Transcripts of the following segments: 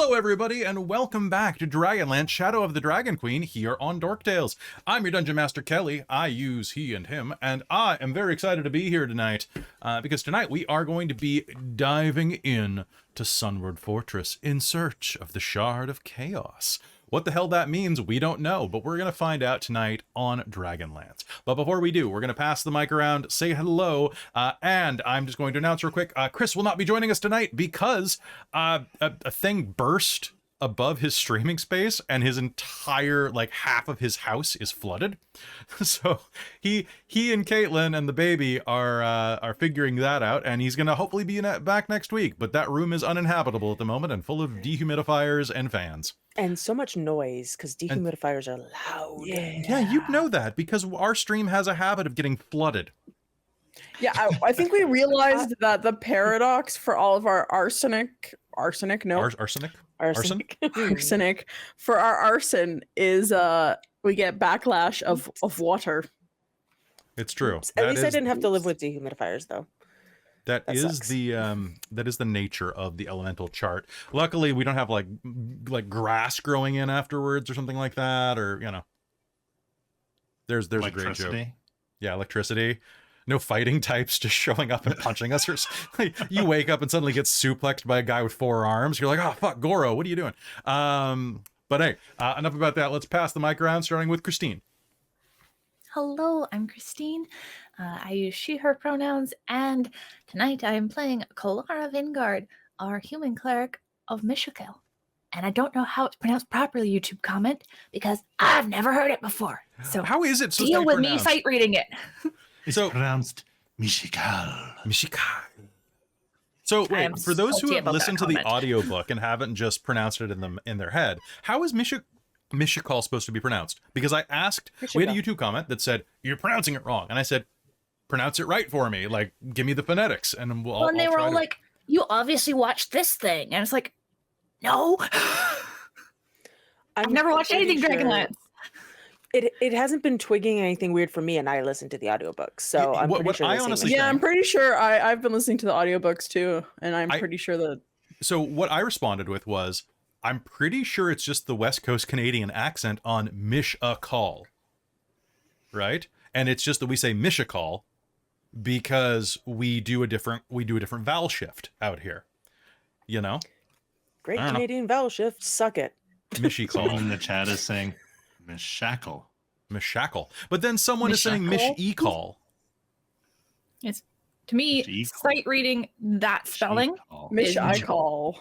Hello everybody, and welcome back to Dragonlance Shadow of the Dragon Queen here on Dork Tales. I'm your Dungeon Master Kelly. I use he and him, and I am very excited to be here tonight, because tonight we are going to be diving in to Sunward Fortress in search of the Shard of Chaos. What the hell that means, we don't know, but we're going to find out tonight on Dragonlance. But before we do, we're going to pass the mic around, say hello, and I'm just going to announce real quick, Chris will not be joining us tonight because a thing burst above his streaming space and his entire, like, half of his house is flooded. So he and Caitlin and the baby are figuring that out, and he's gonna hopefully be back next week, but that room is uninhabitable at the moment and full of dehumidifiers and fans. And so much noise, because dehumidifiers are loud. Yeah, you'd know that, because our stream has a habit of getting flooded. Yeah, I think we realized that the paradox for all of our arsenic for our arson is we get backlash of water. It's true. At least I didn't have to live with dehumidifiers, though. That is the nature of the elemental chart. Luckily, we don't have like grass growing in afterwards or something like that, or you know. There's a great joke. Yeah, electricity. No fighting types just showing up and punching us. Or like, you wake up and suddenly get suplexed by a guy with 4 arms. You're like, oh fuck, Goro, what are you doing? But hey, enough about that. Let's pass the mic around, starting with Christine. Hello, I'm Christine. I use she, her pronouns, and tonight I am playing Kelara Vingard, our human cleric of Mishakel. And I don't know how it's pronounced properly, YouTube comment, because I've never heard it before. So how is it? Deal with me sight reading it. It's pronounced Mishikal. Mishikal. So wait, for those who have listened to the audiobook and haven't just pronounced it in their head, how is Mishikal supposed to be pronounced? Because I asked, we had a YouTube comment that said, you're pronouncing it wrong. And I said, pronounce it right for me. Like, give me the phonetics. And they were all like, you obviously watched this thing. And it's like, no. I've never watched anything Dragonlance. It hasn't been twigging anything weird for me, and I listened to the audiobooks, so I'm pretty sure. I'm pretty sure I've been listening to the audiobooks too, and I'm pretty sure that. So what I responded with was, I'm pretty sure it's just the West Coast Canadian accent on Mish-a-call, right? And it's just that we say Mish-a-call because we do a different vowel shift out here, you know. Great Canadian vowel shift, suck it. Mish-a-call. Someone in the chat is saying Mishackle. Mishackle. But then someone is saying Mish-e-call. It's, to me, sight reading that spelling. Mish-I-call.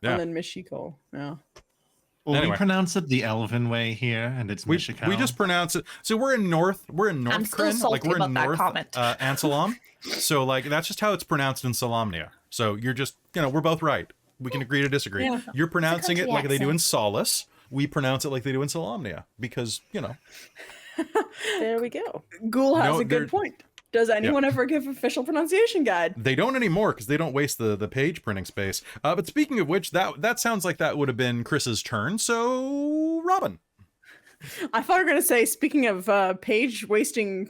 Yeah. And then Mish-e-call. Yeah. Well, anyway. We pronounce it the Elven way here, and it's Mishikal. We just pronounce it. So we're in North Kryn, like we're in North Ansalam. So like that's just how it's pronounced in Solamnia. So you're just, we're both right. We can agree to disagree. Yeah. You're pronouncing it like they do in Solace. We pronounce it like they do in Solamnia because, There we go. Ghoul has a good point. Does anyone ever give official pronunciation guide? They don't anymore because they don't waste the page printing space. But speaking of which, that sounds like that would have been Chris's turn. So, Robin. I thought you were going to say, speaking of page printing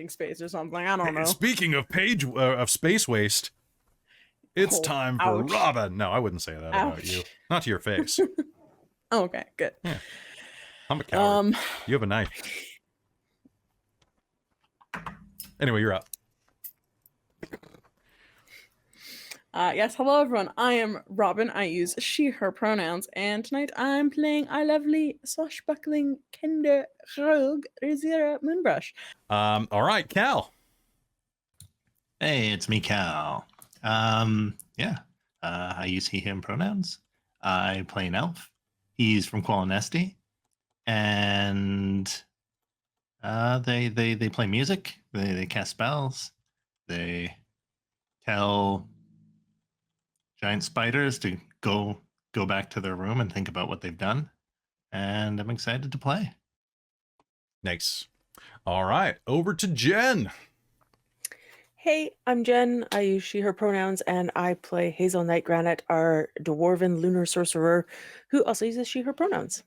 space or something. I don't know. Speaking of space waste, it's time for Robin. No, I wouldn't say that about you. Not to your face. Oh, okay, good. Yeah. I'm a coward. You have a knife. Anyway, you're up. Yes, hello everyone. I am Robin. I use she, her pronouns, and tonight I'm playing our lovely swashbuckling Kinder rogue Rizira Moonbrush. All right, Cal. Hey, it's me, Cal. I use he, him pronouns. I play an elf. He's from Qualinesti, and they play music. They cast spells. They tell giant spiders to go back to their room and think about what they've done. And I'm excited to play. Nice. All right, over to Jen. Hey, I'm Jen. I use she, her pronouns, and I play Hazeal Nightgranite, our dwarven lunar sorcerer, who also uses she, her pronouns.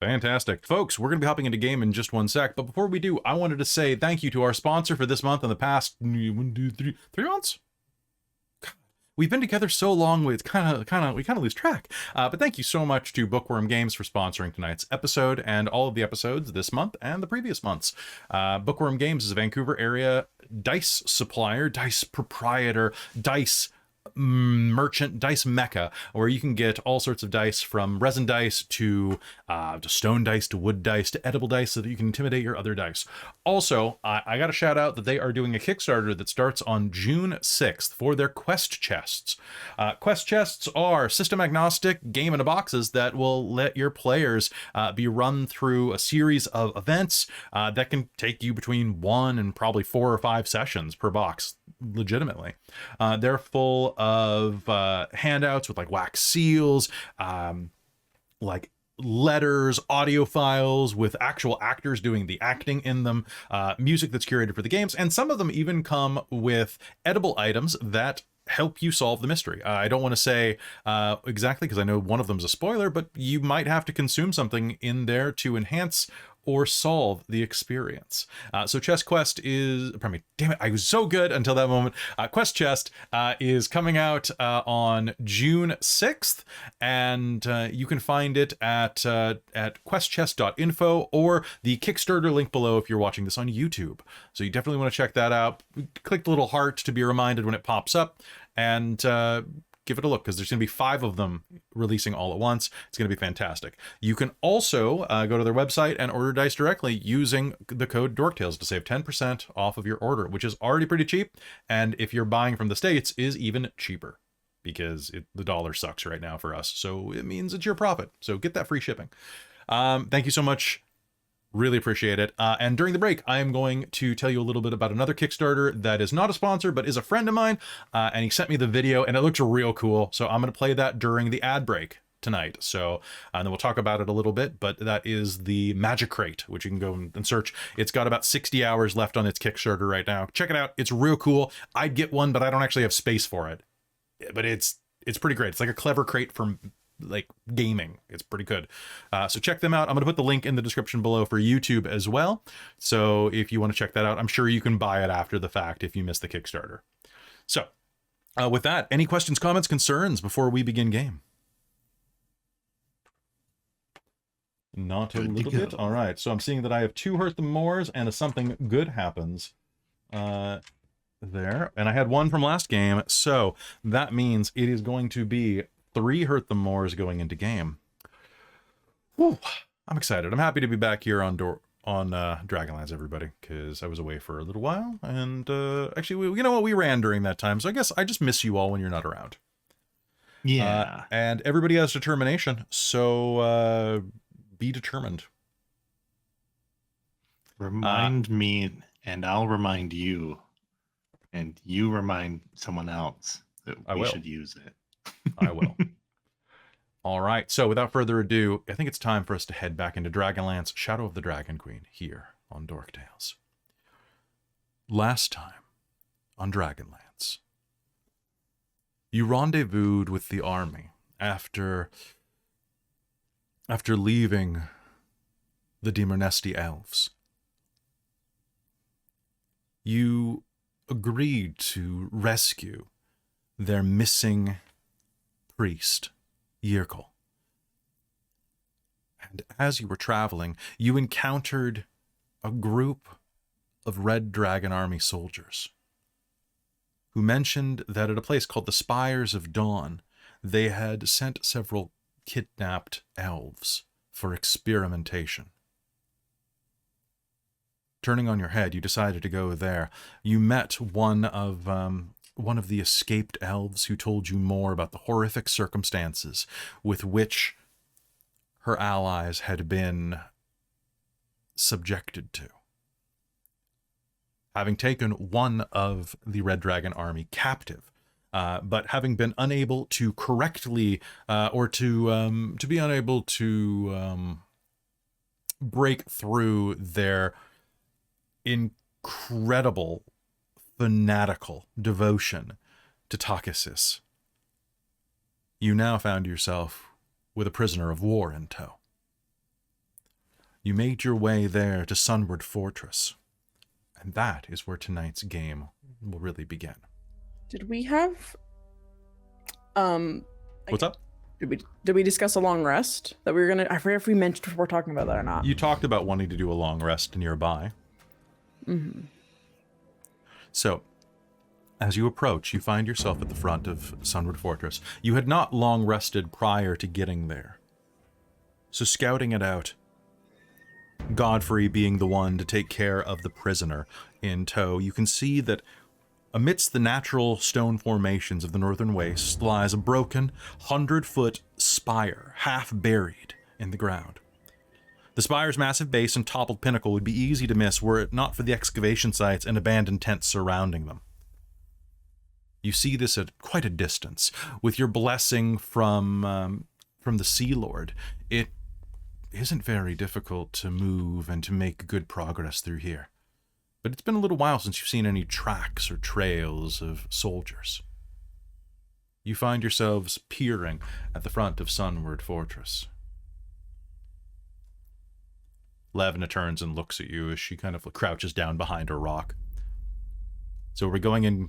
Fantastic. Folks, we're going to be hopping into game in just one sec, but before we do, I wanted to say thank you to our sponsor for this month and the past 3 months? we've been together so long, we kind of lose track. But thank you so much to Bookwyrm Games for sponsoring tonight's episode and all of the episodes this month and the previous months. Bookwyrm Games is a Vancouver area dice supplier, dice proprietor, dice merchant, dice mecca, where you can get all sorts of dice, from resin dice to stone dice to wood dice to edible dice, so that you can intimidate your other dice. Also, I got to shout out that they are doing a Kickstarter that starts on June 6th for their quest chests. Quest chests are system agnostic game in a boxes that will let your players be run through a series of events that can take you between 1 and probably 4 or 5 sessions per box, legitimately. They're full of handouts with like wax seals, like letters, audio files with actual actors doing the acting in them, music that's curated for the games, and some of them even come with edible items that help you solve the mystery. I don't want to say exactly, because I know one of them is a spoiler, but you might have to consume something in there to enhance or solve the experience. So Chest Quest is, pardon me, damn it, I was so good until that moment. Quest Chest is coming out on June 6th, and you can find it at questchest.info or the Kickstarter link below if you're watching this on YouTube. So you definitely want to check that out. Click the little heart to be reminded when it pops up, and give it a look, because there's going to be 5 of them releasing all at once. It's going to be fantastic. You can also go to their website and order dice directly using the code DorkTales to save 10% off of your order, which is already pretty cheap. And if you're buying from the States, is even cheaper, because the dollar sucks right now for us. So it means it's your profit. So get that free shipping. Thank you so much. Really appreciate it. And during the break, I am going to tell you a little bit about another Kickstarter that is not a sponsor, but is a friend of mine. And he sent me the video, and it looks real cool. So I'm going to play that during the ad break tonight. So, and then we'll talk about it a little bit, but that is the Magic Crate, which you can go and search. It's got about 60 hours left on its Kickstarter right now. Check it out. It's real cool. I'd get one, but I don't actually have space for it. But it's pretty great. It's like a clever crate for like gaming. It's pretty good. So check them out. I'm going to put the link in the description below for YouTube as well. So if you want to check that out, I'm sure you can buy it after the fact if you missed the Kickstarter. So with that, any questions, comments, concerns before we begin game? Not a little bit. All right. So I'm seeing that I have 2 Hurt the Moors and a something good happens there. And I had 1 from last game. So that means it is going to be 3 Hurt the Moors going into game. Whew, I'm excited. I'm happy to be back here on Dragonlance, everybody, because I was away for a little while, and actually, you know what? We ran during that time, so I guess I just miss you all when you're not around. Yeah. And everybody has determination, so be determined. Remind me, and I'll remind you, and you remind someone else that we should use it. I will. All right. So without further ado, I think it's time for us to head back into Dragonlance, Shadow of the Dragon Queen, here on Dork Tales. Last time on Dragonlance, you rendezvoused with the army after leaving the Demernesti elves. You agreed to rescue their missing priest, Yirkle. And as you were traveling, you encountered a group of Red Dragon Army soldiers who mentioned that at a place called the Spires of Dawn, they had sent several kidnapped elves for experimentation. Turning on your head, you decided to go there. You met one of the escaped elves who told you more about the horrific circumstances with which her allies had been subjected to. Having taken one of the Red Dragon army captive, but having been unable to correctly be unable to break through their incredible fanatical devotion to Takesis, you now found yourself with a prisoner of war in tow. You made your way there to Sunward Fortress, and that is where tonight's game will really begin. Did we have What's up? Did we discuss a long rest that we were gonna? I forget if we mentioned if we're talking about that or not. You talked about wanting to do a long rest nearby. Mm-hmm. So, as you approach, you find yourself at the front of Sunward Fortress. You had not long rested prior to getting there. So scouting it out, Godfrey being the one to take care of the prisoner in tow, you can see that amidst the natural stone formations of the northern waste lies a broken 100-foot spire, half buried in the ground. The spire's massive base and toppled pinnacle would be easy to miss were it not for the excavation sites and abandoned tents surrounding them. You see this at quite a distance. With your blessing from the Sea Lord, it isn't very difficult to move and to make good progress through here. But it's been a little while since you've seen any tracks or trails of soldiers. You find yourselves peering at the front of Sunward Fortress. Lavina turns and looks at you as she kind of crouches down behind a rock. So are we going in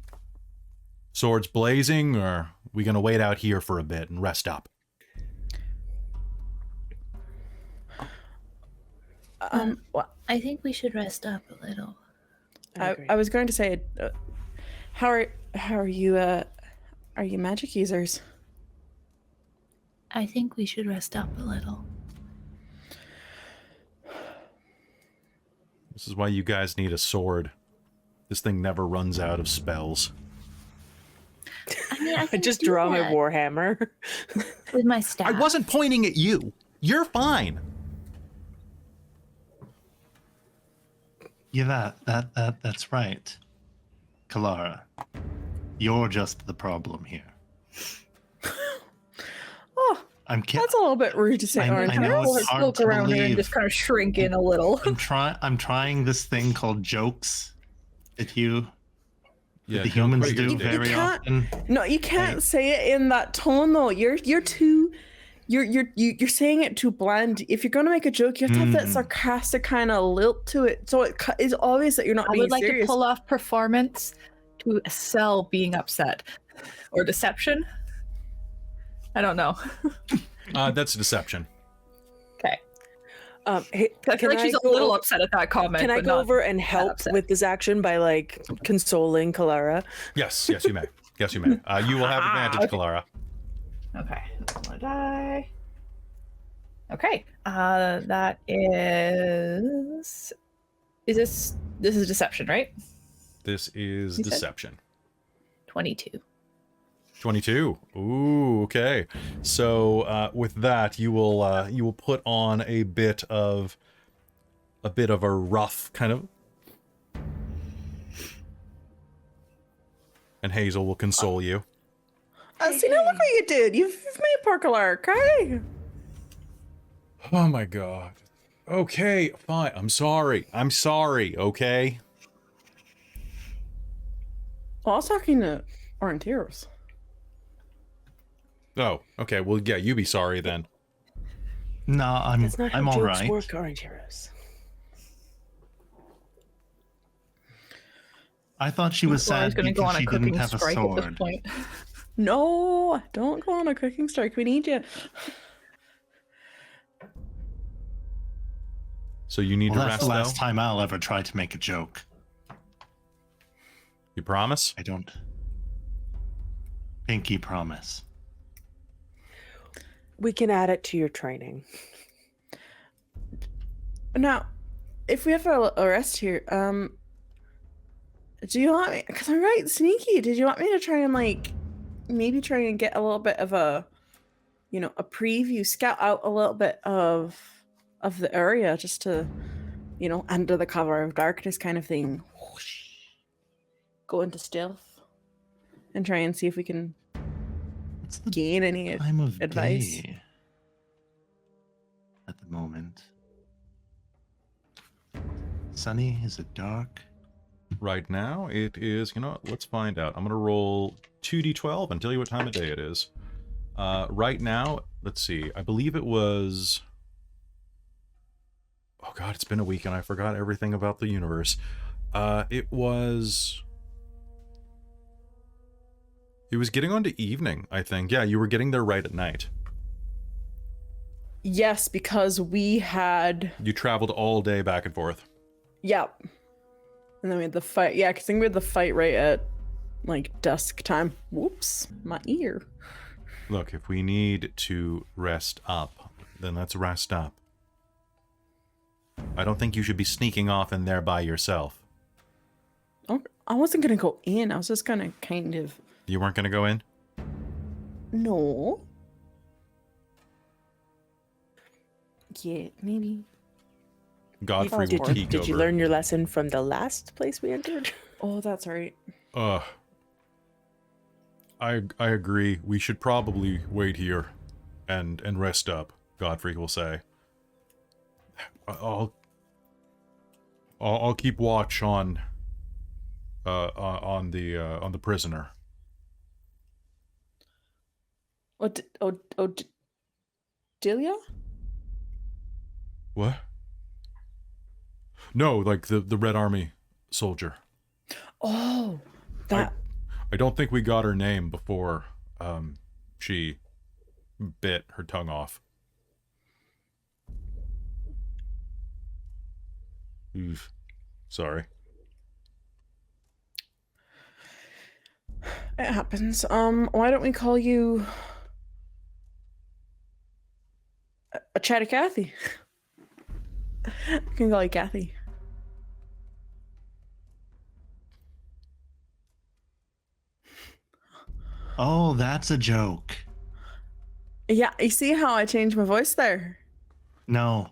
swords blazing, or are we going to wait out here for a bit and rest up? Well, I think we should rest up a little. I was going to say, how are you? Are you magic users? I think we should rest up a little. This is why you guys need a sword. This thing never runs out of spells. I mean, I I can just do draw my that warhammer. with my staff. I wasn't pointing at you. You're fine. Yeah, that's right. Kelara, you're just the problem here. Oh, I'm kidding. that's a little bit rude to say. I Orange. know Girl. it's hard to around here and believe. just kind of shrink in a little. I'm trying this thing called jokes that you Yeah, the don't humans quit your do You dick. very can't- often. No, you can't Hey. say it in that tone though. You're too. You're saying it too bland. If you're gonna make a joke, you have to have that Mm. sarcastic kind of lilt to it, so it's obvious that you're not I being would like serious. to pull off performance to sell being upset. Or deception. I don't know. That's deception. Okay. Hey, I feel like she's a go little over- upset at that comment. Can I but go not over and help upset. with this action by like consoling Kelara? Yes, you may. Yes, you may. You will have advantage, Okay. Kelara. Okay. I'm gonna die. Okay. That is. This is deception, right? This is You said? deception. 22. 22. Ooh, okay. So with that, you will put on a bit of a rough kind of, and Hazeal will console you. See, now look what you did. You've made poor Kelara cry. Oh my god. Okay, fine. I'm sorry. Okay. Well, I was talking to Aurontiros. Oh, okay. Well, yeah, you be sorry then. No, I'm That's not how all jokes right. work, Aurontiros. I thought she was I was sad going to go because on a she didn't cooking have a strike at this sword. point. No, don't go on a cooking strike. We need you. So you need Well, to that's rest, the last though? time I'll ever try to make a joke. You promise? I don't. Pinky promise. We can add it to your training. Now, if we have a rest here, do you want me? Because I'm right sneaky. Did you want me to try and maybe try and get a little bit of a preview, scout out a little bit of the area, just to, under the cover of darkness kind of thing, whoosh, go into stealth, and try and see if we can What's the gain any time of advice? day at the moment? Sunny? Is it dark? Right now, it is... You know what? Let's find out. I'm going to roll 2d12 and tell you what time of day it is. Right now, let's see. I believe it was... Oh god, it's been a week and I forgot everything about the universe. It was It was getting on to evening, I think. Yeah, you were getting there right at night. Yes, because we had... You traveled all day back and forth. Yep. And then we had the fight. Yeah, because I think we had the fight right at, like, dusk time. Whoops, my ear. Look, if we need to rest up, then let's rest up. I don't think you should be sneaking off in there by yourself. Oh, I wasn't going to go in. I was just going to kind of... You weren't going to go in? No. Yeah, maybe. Godfrey will peek over. Did you learn your lesson from the last place we entered? Oh, that's all right. I agree. We should probably wait here and rest up, Godfrey will say. I'll keep watch on the prisoner. What? Delia? What? No, like the Red Army soldier. Oh, that... I don't think we got her name before she bit her tongue off. Oof. Sorry. It happens. Why don't we call you a chatty Kathy? I can call you Kathy. Oh, that's a joke. Yeah, you see how I changed my voice there? No.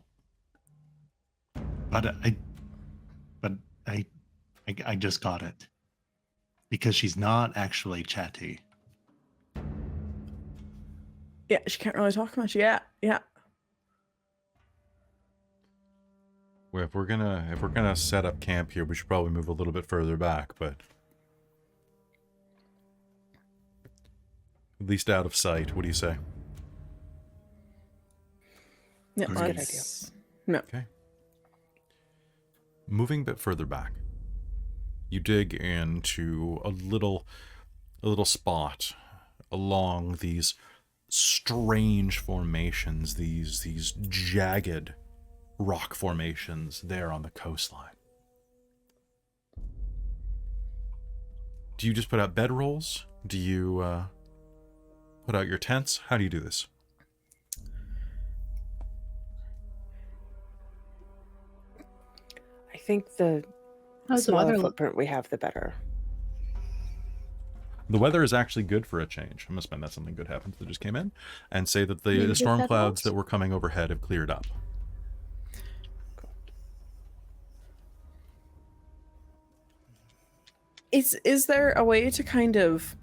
But I just got it. Because she's not actually chatty. Yeah, she can't really talk much. Yeah. Well, if we're gonna set up camp here, we should probably move a little bit further back, but at least out of sight. What do you say? Yeah, That's a good idea. No. Okay. Moving a bit further back, you dig into a little spot along these strange formations, these jagged rock formations there on the coastline. Do you just put out bedrolls? Do you put out your tents? How do you do this? I think the How's the smaller weather look? footprint we have, the better. The weather is actually good for a change. I'm going to spend that something good happens that just came in and say that Maybe the just storm that clouds helps. that were coming overhead have cleared up. Is there a way to kind of...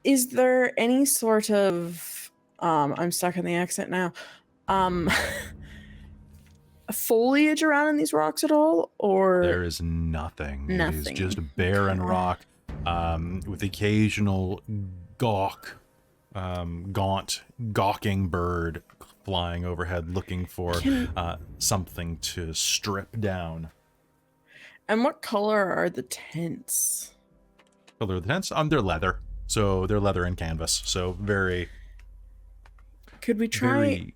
Is there any sort of... I'm stuck in the accent now. Foliage around in these rocks at all? Or... There is nothing. It Nothing. is just barren Okay. rock with occasional gaunt, gawking bird flying overhead looking for something to strip down. And what color are the tents? Color of the tents? They're leather. So they're leather and canvas. So very, Could we try very...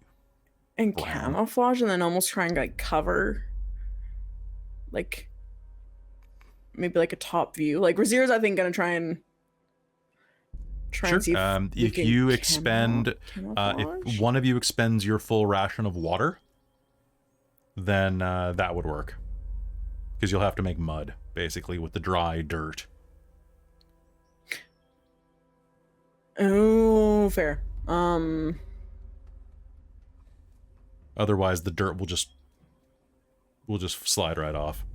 and brown. camouflage and then almost try and like cover, like maybe like a top view? Like Rizira's, I think, gonna try and Sure. see if we If can you expend, camouflage. if one of you expends your full ration of water, then that would work. Because you'll have to make mud, basically, with the dry dirt. Oh, fair. Otherwise, the dirt will just slide right off.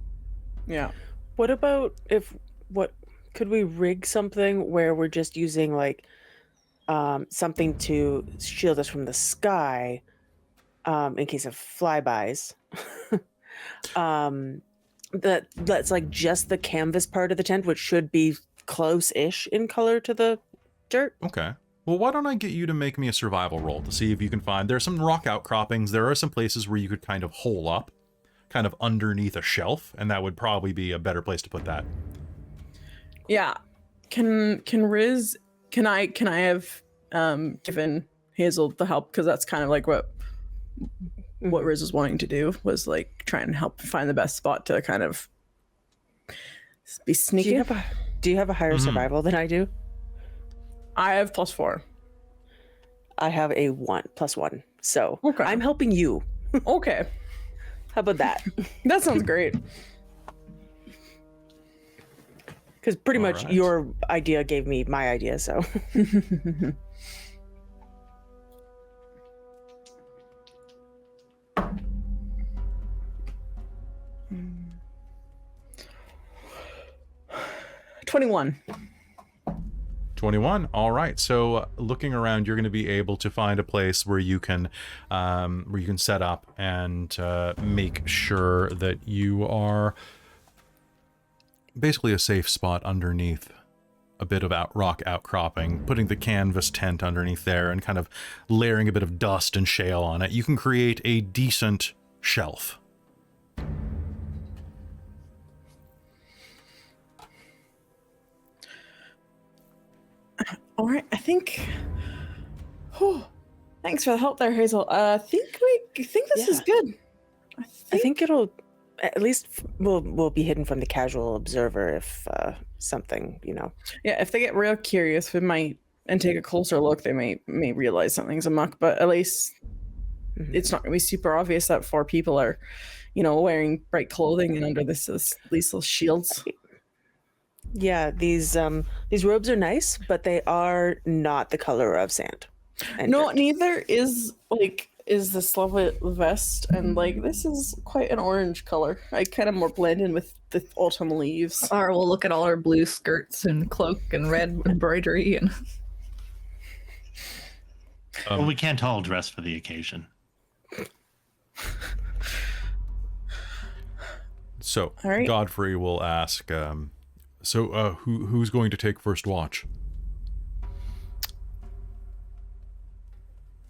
Yeah. What about could we rig something where we're just using like something to shield us from the sky in case of flybys? That's like just the canvas part of the tent, which should be close-ish in color to the dirt. Okay. Well, why don't I get you to make me a survival roll to see if you can find... There's some rock outcroppings. There are some places where you could kind of hole up, kind of underneath a shelf, and that would probably be a better place to put that. Yeah. Can Riz? Can I have given Hazeal the help, because that's kind of like what Riz was wanting to do, was like try and help find the best spot to kind of be sneaky. Do you have a higher survival than I do? I have +4. I have a +1. So Okay. I'm helping you. Okay, How about that? that sounds great. Because pretty much Alright. your idea gave me my idea, so. 21. 21. All right. So looking around, you're going to be able to find a place where you can set up and make sure that you are basically a safe spot underneath a bit of rock outcropping, putting the canvas tent underneath there and kind of layering a bit of dust and shale on it. You can create a decent shelf. All right, I think. Oh, thanks for the help there, Hazeal. I think this is good. I think it'll, at least will be hidden from the casual observer if something, Yeah, if they get real curious, we might and take a closer look. They may realize something's amok, but at least it's not gonna be super obvious that 4 people are, wearing bright clothing and under these little shields. Yeah, these robes are nice, but they are not the color of sand. And No, dirt. neither is this lovely vest, and this is quite an orange color. I kind of more blend in with the autumn leaves. Or we'll look at all our blue skirts and cloak and red embroidery and Well, we can't all dress for the occasion. So All right. Godfrey will ask, who's going to take first watch?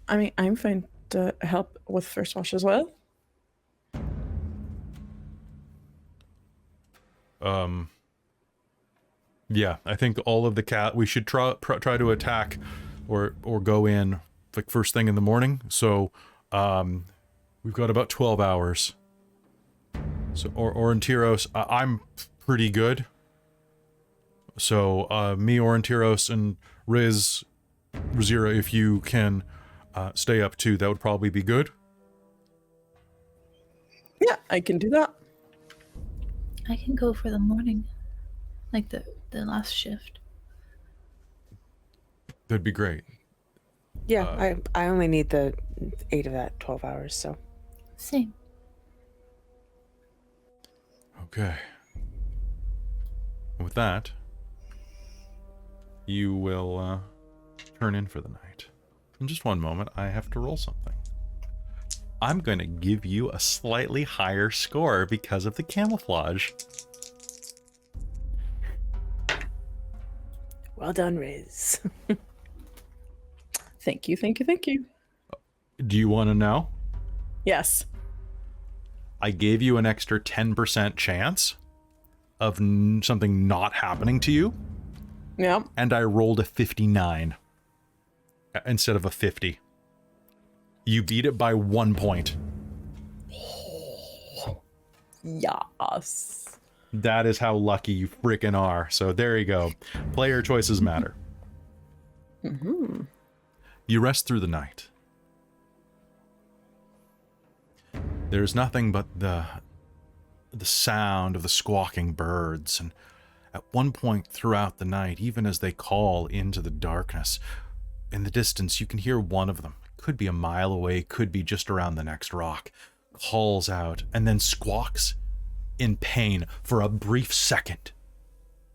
I mean, I'm fine to help with first watch as well. Yeah, I think all of the we should try to attack or go in like first thing in the morning. So we've got about 12 hours. So Aurontiros, I'm pretty good. So me, Aurontiros, and Rizira, if you can stay up too, that would probably be good. Yeah, I can do that. I can go for the morning, like the last shift. That'd be great. Yeah, I only need the 8 of that 12 hours, so. Same. Okay. With that, you will turn in for the night. In just one moment, I have to roll something. I'm going to give you a slightly higher score because of the camouflage. Well done, Riz. Thank you. Do you want to know? Yes. I gave you an extra 10% chance of something not happening to you, Yeah. and I rolled a 59 instead of a 50. You beat it by 1 point. Yes. That is how lucky you freaking are. So there you go. Player choices matter. Mm-hmm. You rest through the night. There's nothing but the sound of the squawking birds, and at one point throughout the night, even as they call into the darkness, in the distance you can hear one of them. Could be a mile away, could be just around the next rock. Calls out and then squawks in pain for a brief second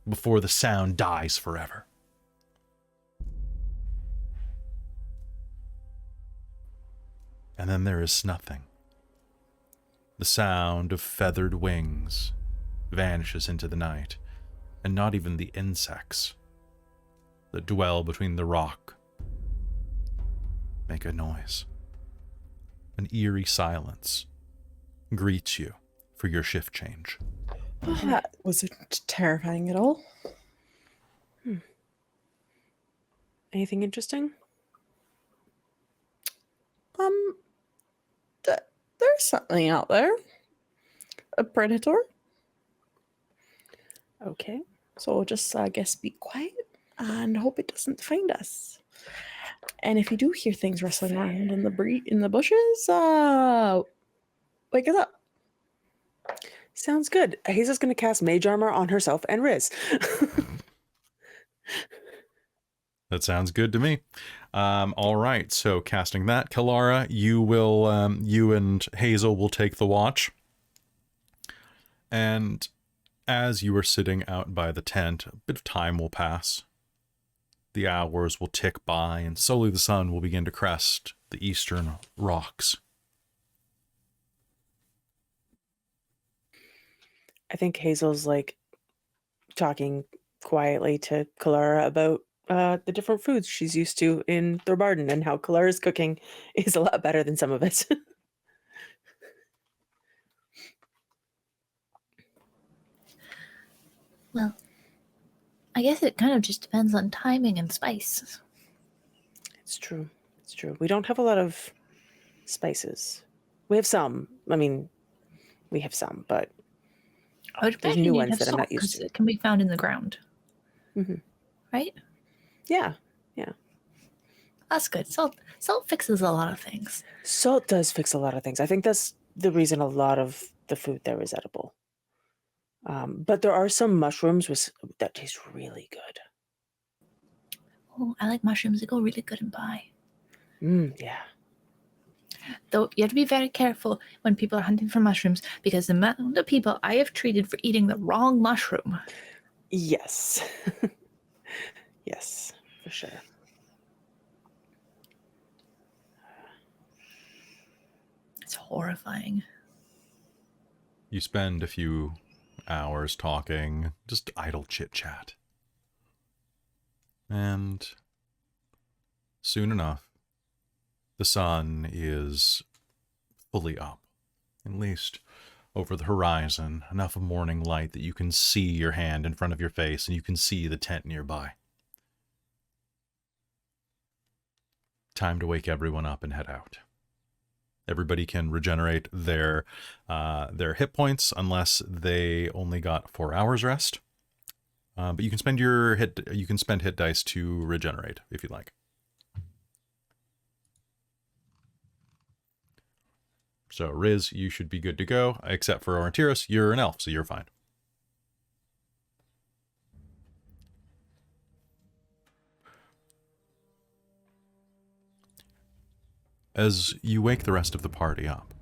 before the sound dies forever. And then there is nothing. The sound of feathered wings vanishes into the night, and not even the insects that dwell between the rock make a noise. An eerie silence greets you for your shift change. That wasn't terrifying at all. Anything interesting? There's something out there. A predator. Okay. So we'll just, I guess, be quiet and hope it doesn't find us. And if you do hear things rustling around in the bushes, wake us up. Sounds good. Hazel's going to cast Mage Armor on herself and Riz. That sounds good to me. All right, so casting that, Kelara, you and Hazeal will take the watch. And as you are sitting out by the tent, a bit of time will pass. The hours will tick by, and slowly the sun will begin to crest the eastern rocks. I think Hazel's like talking quietly to Kelara about the different foods she's used to in Thorbarden and how Kalara's cooking is a lot better than some of it. Well, I guess it kind of just depends on timing and spice. It's true. It's true. We don't have a lot of spices. We have some. I mean, we have some, but I would there's imagine new you'd ones have that I'm salt not used 'cause to. it can be found in the ground. Mm-hmm. Right? Yeah. That's good. Salt fixes a lot of things. Salt does fix a lot of things. I think that's the reason a lot of the food there is edible. But there are some mushrooms that taste really good. Oh, I like mushrooms. They go really good in pie. Yeah. Though you have to be very careful when people are hunting for mushrooms, because the amount of people I have treated for eating the wrong mushroom. Yes. Yes, for sure. It's horrifying. You spend a few hours talking, just idle chit-chat. And soon enough, the sun is fully up, at least over the horizon, enough of morning light that you can see your hand in front of your face and you can see the tent nearby. Time to wake everyone up and head out. Everybody can regenerate their hit points unless they only got 4 hours rest. But you can spend hit dice to regenerate if you'd like. So Riz, you should be good to go, except for Aurontiros, you're an elf, so you're fine. As you wake the rest of the party up,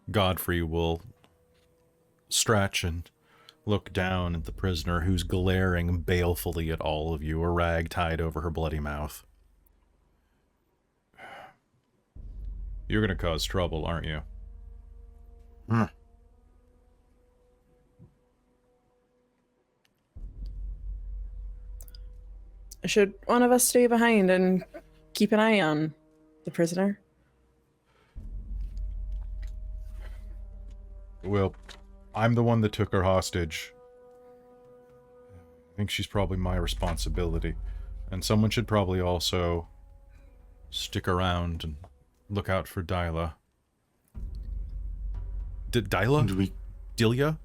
Godfrey will stretch and look down at the prisoner who's glaring balefully at all of you, a rag tied over her bloody mouth. You're gonna cause trouble, aren't you? Should one of us stay behind and keep an eye on the prisoner? Well, I'm the one that took her hostage. I think she's probably my responsibility. And someone should probably also stick around and look out for Dyla. Dyla? Delia?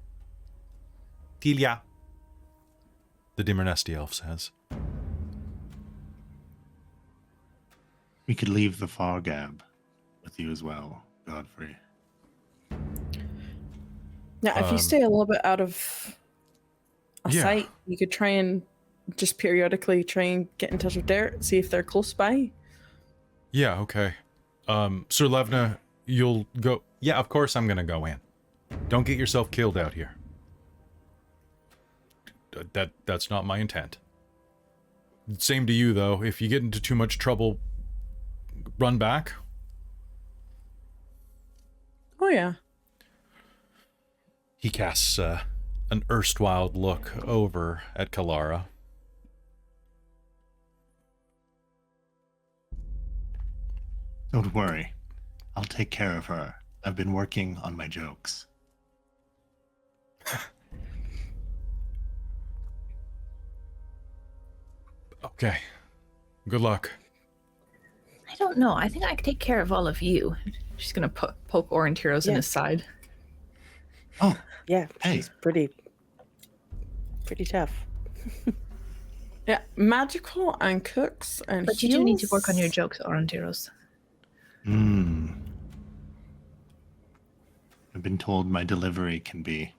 Delia. The Dimernesti elf says. We could leave the Fargab with you as well, Godfrey. Now, if you stay a little bit out of sight, you could try and just periodically try and get in touch with Derek, see if they're close by. Yeah, okay. Sir Levna, you'll go... Yeah, of course I'm gonna go in. Don't get yourself killed out here. That's not my intent. Same to you, though. If you get into too much trouble, run back. Oh, yeah. He casts an erstwhile look over at Kelara. Don't worry. I'll take care of her. I've been working on my jokes. Okay. Good luck. I don't know. I think I could take care of all of you. She's gonna poke Aurontiros in Yeah. his side. Oh, Yeah, Hey. she's pretty tough. Yeah, magical and cooks and But you do need to heals. work on your jokes, Aurontiros. I've been told my delivery can be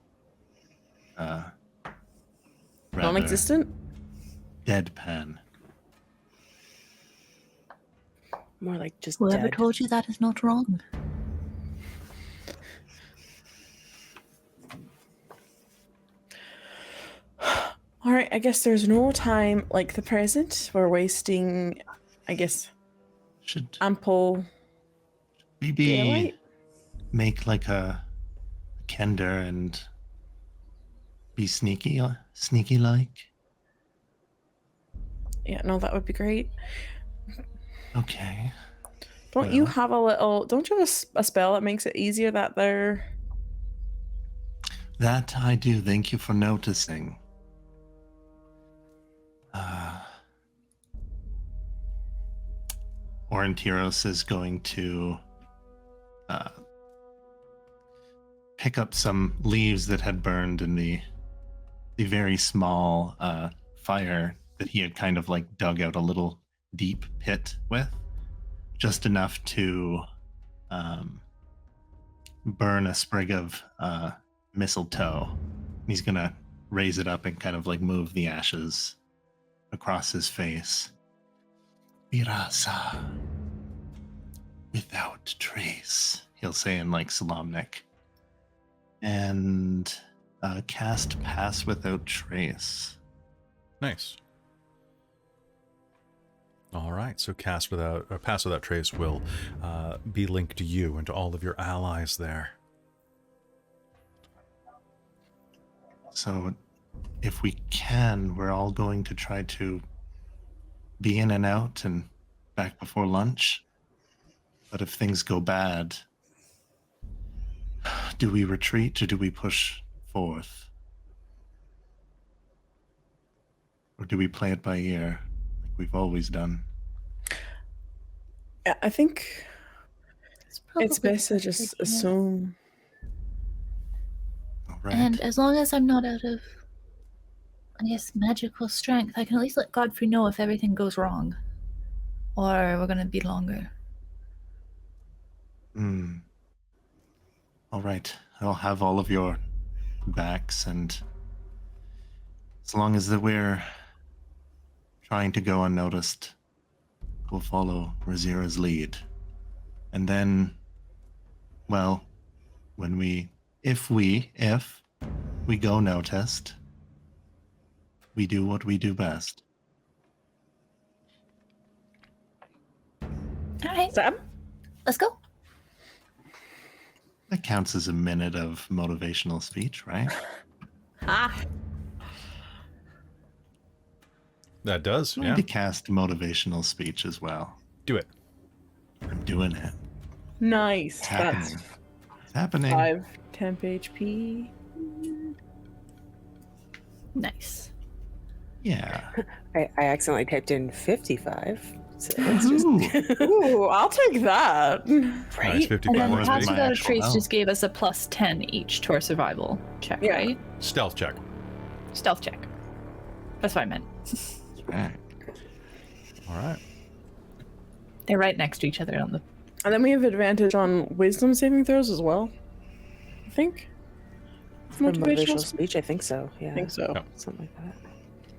rather Non-existent. deadpan. More like just Whoever dead. told you that is not wrong. All right, I guess there's no time like the present. We're wasting, I guess, Should ample maybe daylight. make like a kender and be sneaky like? Yeah, no, that would be great. Okay. Don't you Well. have a little? Don't you have a spell that makes it easier that they're? That I do. Thank you for noticing. Aurontiros is going to pick up some leaves that had burned in the very small fire that he had kind of like dug out a little deep pit with, just enough to burn a sprig of mistletoe. He's gonna raise it up and kind of like move the ashes across his face. Birasa, without trace, he'll say in like Salamnik. And cast Pass Without Trace. Nice. All right, so Pass Without Trace will be linked to you and to all of your allies there. So, if we can, we're all going to try to be in and out and back before lunch. But if things go bad, do we retreat or do we push forth? Or do we play it by ear, like we've always done? Yeah, I think it's probably best to just idea. assume. All right. And as long as I'm not out of, I guess, magical strength, I can at least let Godfrey know if everything goes wrong. Or we're gonna be longer. All right. I'll have all of your backs, and as long as that we're trying to go unnoticed, we'll follow Rizira's lead. And then, well, if we go noticed, we do what we do best. All right, Sam? let's go. That counts as a minute of motivational speech, right? Ah, That does, I'm yeah. going to cast motivational speech as well. Do it. I'm doing it. nice. It's happening. That's It's happening. 5 temp HP. Nice. Yeah. I accidentally typed in 55. So it's just Ooh. Ooh, I'll take that. Nice, right. 55 And then more was than Pass my big. Without a actual Trace health. just gave us a plus 10 each to our survival check, Yeah. right? Stealth check. Stealth check. That's what I meant. Right. All right. They're right next to each other on the. And then we have advantage on wisdom saving throws as well. I think. For motivational speech, I think so. Yeah. I think so. Yeah. Something like that.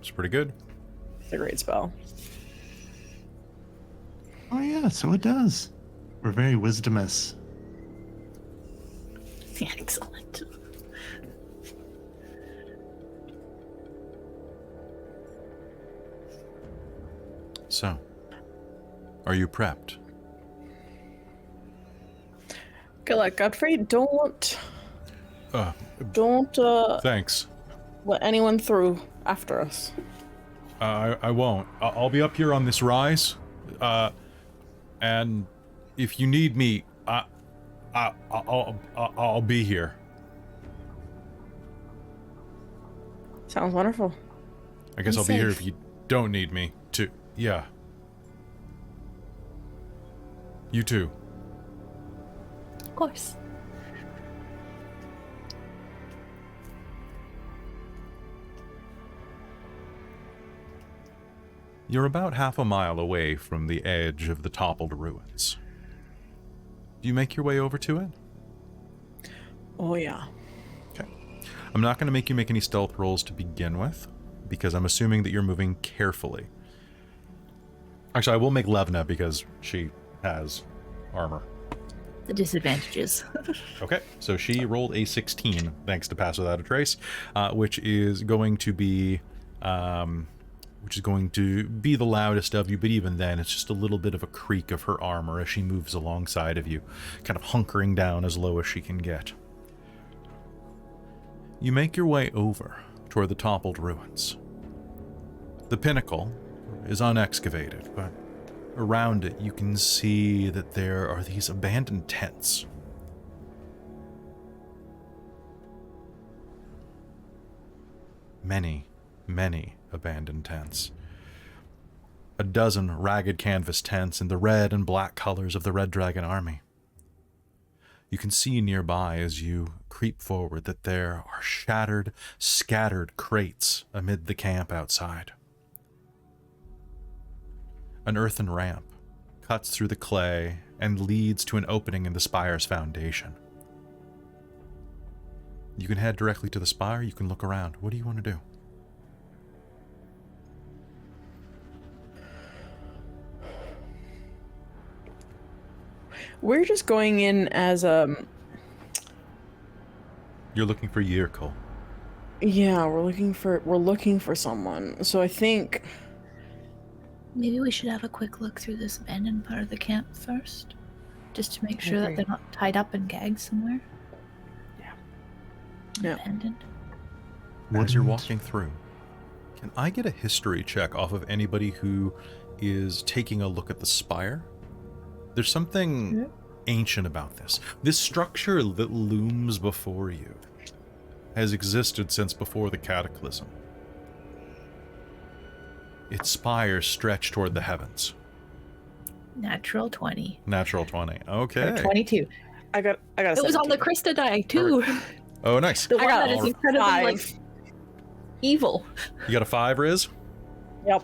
It's pretty good. It's a great spell. Oh yeah, so it does. We're very wisdomous. Yeah, excellent. So, are you prepped? Good luck, Godfrey. Don't Uh, thanks. let anyone through after us. I won't. I'll be up here on this rise, and if you need me, I'll be here. Sounds wonderful. I guess Be I'll be here safe. if you don't need me, too. Yeah. You too. Of course. You're about half a mile away from the edge of the toppled ruins. Do you make your way over to it? Oh, yeah. Okay. I'm not going to make you make any stealth rolls to begin with, because I'm assuming that you're moving carefully. Actually, I will make Levna because she has armor. The disadvantages. Okay, so she rolled a 16, thanks to Pass Without a Trace, which is going to be the loudest of you, but even then, it's just a little bit of a creak of her armor as she moves alongside of you, kind of hunkering down as low as she can get. You make your way over toward the toppled ruins. The pinnacle is unexcavated, but around it you can see that there are these abandoned tents. Many, many abandoned tents. A dozen ragged canvas tents in the red and black colors of the Red Dragon army. You can see nearby as you creep forward that there are shattered, scattered crates amid the camp outside. An earthen ramp cuts through the clay and leads to an opening in the spire's foundation. You can head directly to the spire, you can look around. What do you want to do? We're just going in as You're looking for Yirkle. yeah, we're looking for someone. So I think Maybe we should have a quick look through this abandoned part of the camp first, just to make sure that they're not tied up and gagged somewhere. Yeah. Abandoned. As you're walking through, can I get a history check off of anybody who is taking a look at the spire? There's something ancient about this. This structure that looms before you has existed since before the Cataclysm. Its spires stretch toward the heavens. Natural 20. Natural 20. Okay. 22. I got. It was on the Krista die, too. Oh, nice. The one got that is a incredibly, 5. like, evil. You got a 5, Riz? Yep.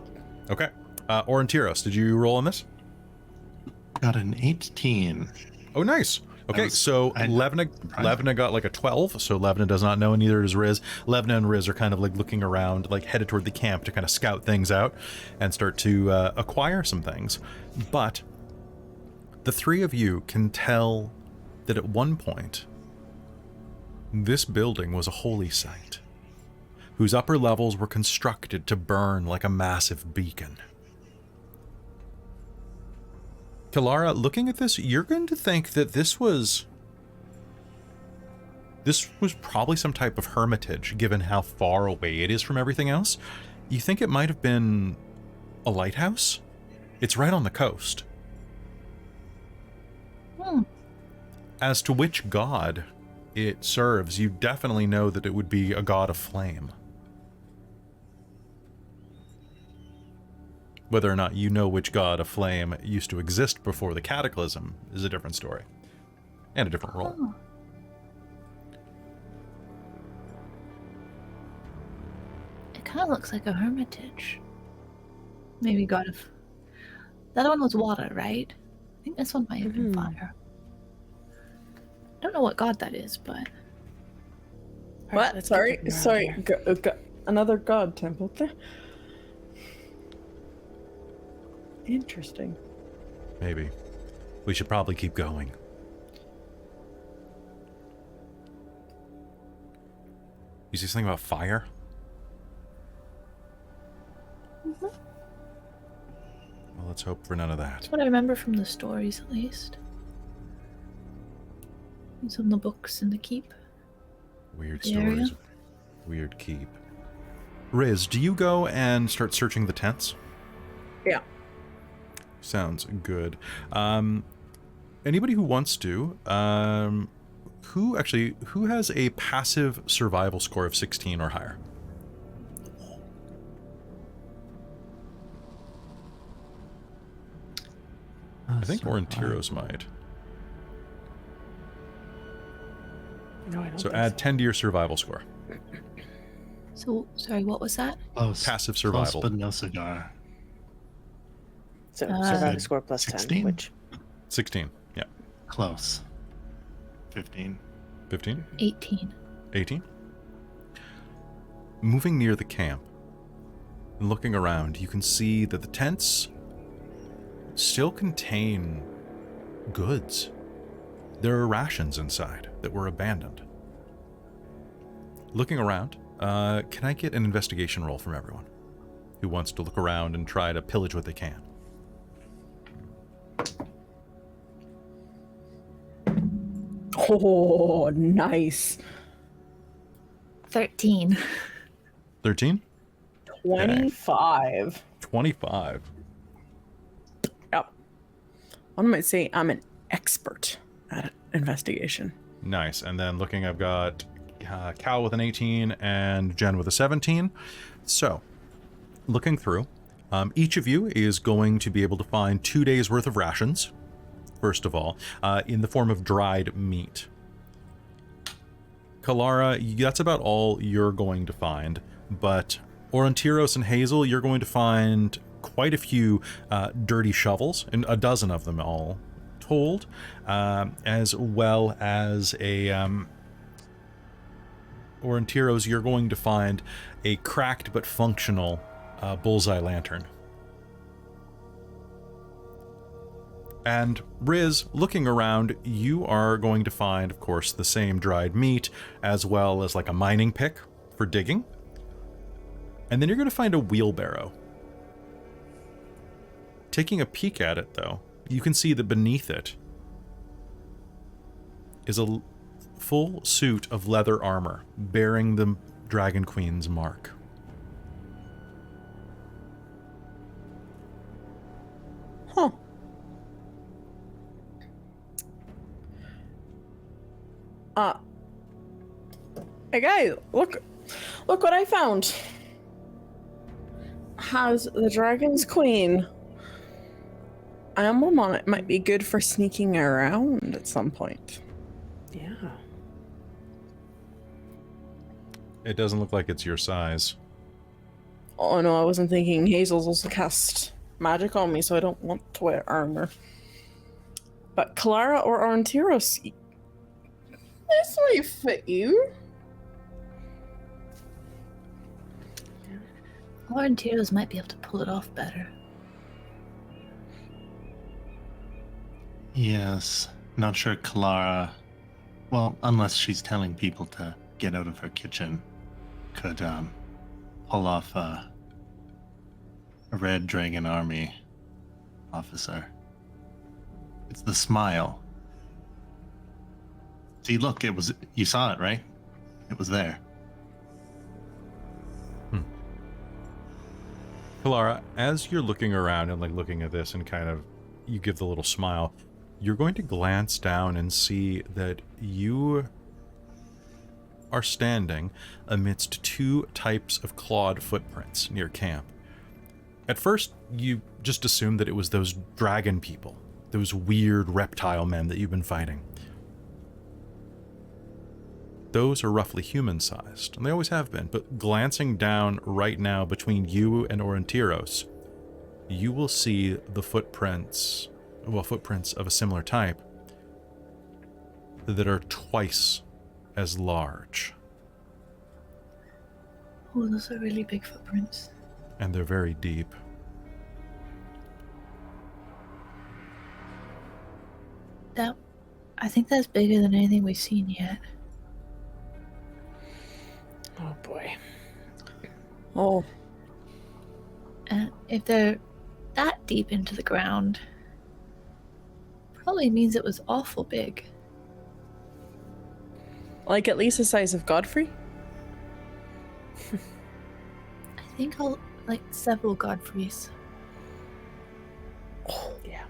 Okay. Aurontiros, did you roll on this? Got an 18. Oh, nice. Okay, so Levna got like a 12, so Levna does not know, and neither does Riz. Levna and Riz are kind of like looking around, like headed toward the camp to kind of scout things out and start to acquire some things. But the three of you can tell that at one point, this building was a holy site, whose upper levels were constructed to burn like a massive beacon. Kelara, looking at this, you're going to think that this was probably some type of hermitage, given how far away it is from everything else. You think it might have been a lighthouse? It's right on the coast. As to which god it serves, you definitely know that it would be a god of flame. Whether or not you know which god of flame used to exist before the Cataclysm is a different story. And a different role. Oh. It kind of looks like a hermitage. Maybe god of... The other one was water, right? I think this one might have been fire. I don't know what god that is, but... What? Let's Sorry, get them sorry. around here. Another god temple there. Interesting. Maybe. We should probably keep going. You see something about fire? Mhm. Well, let's hope for none of that. That's what I remember from the stories, at least. And some of the books in the keep. Weird The area? stories. Weird keep. Riz, do you go and start searching the tents? Yeah. Sounds good. Anybody who wants to, who has a passive survival score of 16 or higher? I think Aurontiros might. No, I don't So think add 10 to your survival score. So, sorry, what was that? Close. Passive Close, survival. but no cigar. So Uh, survival score plus 16? 10, which 16. Yeah. Close. 15. 15. 18. 18. Moving near the camp and looking around, you can see that the tents still contain goods. There are rations inside that were abandoned. Looking around, can I get an investigation roll from everyone who wants to look around and try to pillage what they can? Oh, nice. 13. 13? 25. 25. Yep. One might say I'm an expert at investigation. Nice. And then looking, I've got Cal with an 18 and Jen with a 17. So, looking through, each of you is going to be able to find 2 days worth of rations, first of all, in the form of dried meat. Kelara, that's about all you're going to find, but Aurontiros and Hazeal, you're going to find quite a few dirty shovels, and a dozen of them all told, as well as a Aurontiros, you're going to find a cracked but functional bullseye lantern. And Riz, looking around, you are going to find, of course, the same dried meat, as well as like a mining pick for digging. And then you're going to find a wheelbarrow. Taking a peek at it, though, you can see that beneath it is a full suit of leather armor bearing the Dragon Queen's mark. Huh. Hey guys, look what I found. Has the Dragon's Queen emblem on it. Might be good for sneaking around at some point. yeah. It doesn't look like it's your size. Oh no, I wasn't thinking. Hazel's also cast magic on me, so I don't want to wear armor. But Kelara or Aurontiros, this might fit you. Aurontiros might be able to pull it off better. Yes. Not sure Kelara, well, unless she's telling people to get out of her kitchen, could pull off a Red Dragon Army officer. It's the smile. See, look, you saw it, right? It was there. Kelara, as you're looking around and like looking at this and kind of you give the little smile, you're going to glance down and see that you are standing amidst two types of clawed footprints near camp. At first, you just assumed that it was those dragon people, those weird reptile men that you've been fighting. Those are roughly human-sized, and they always have been, but glancing down right now between you and Aurontiros, you will see the footprints of a similar type that are twice as large. Oh, those are really big footprints. And they're very deep. I think that's bigger than anything we've seen yet. Oh boy. Oh, And if they're that deep into the ground, probably means it was awful big. like at least the size of Godfrey? I think like several Godfreys. Oh, Yeah.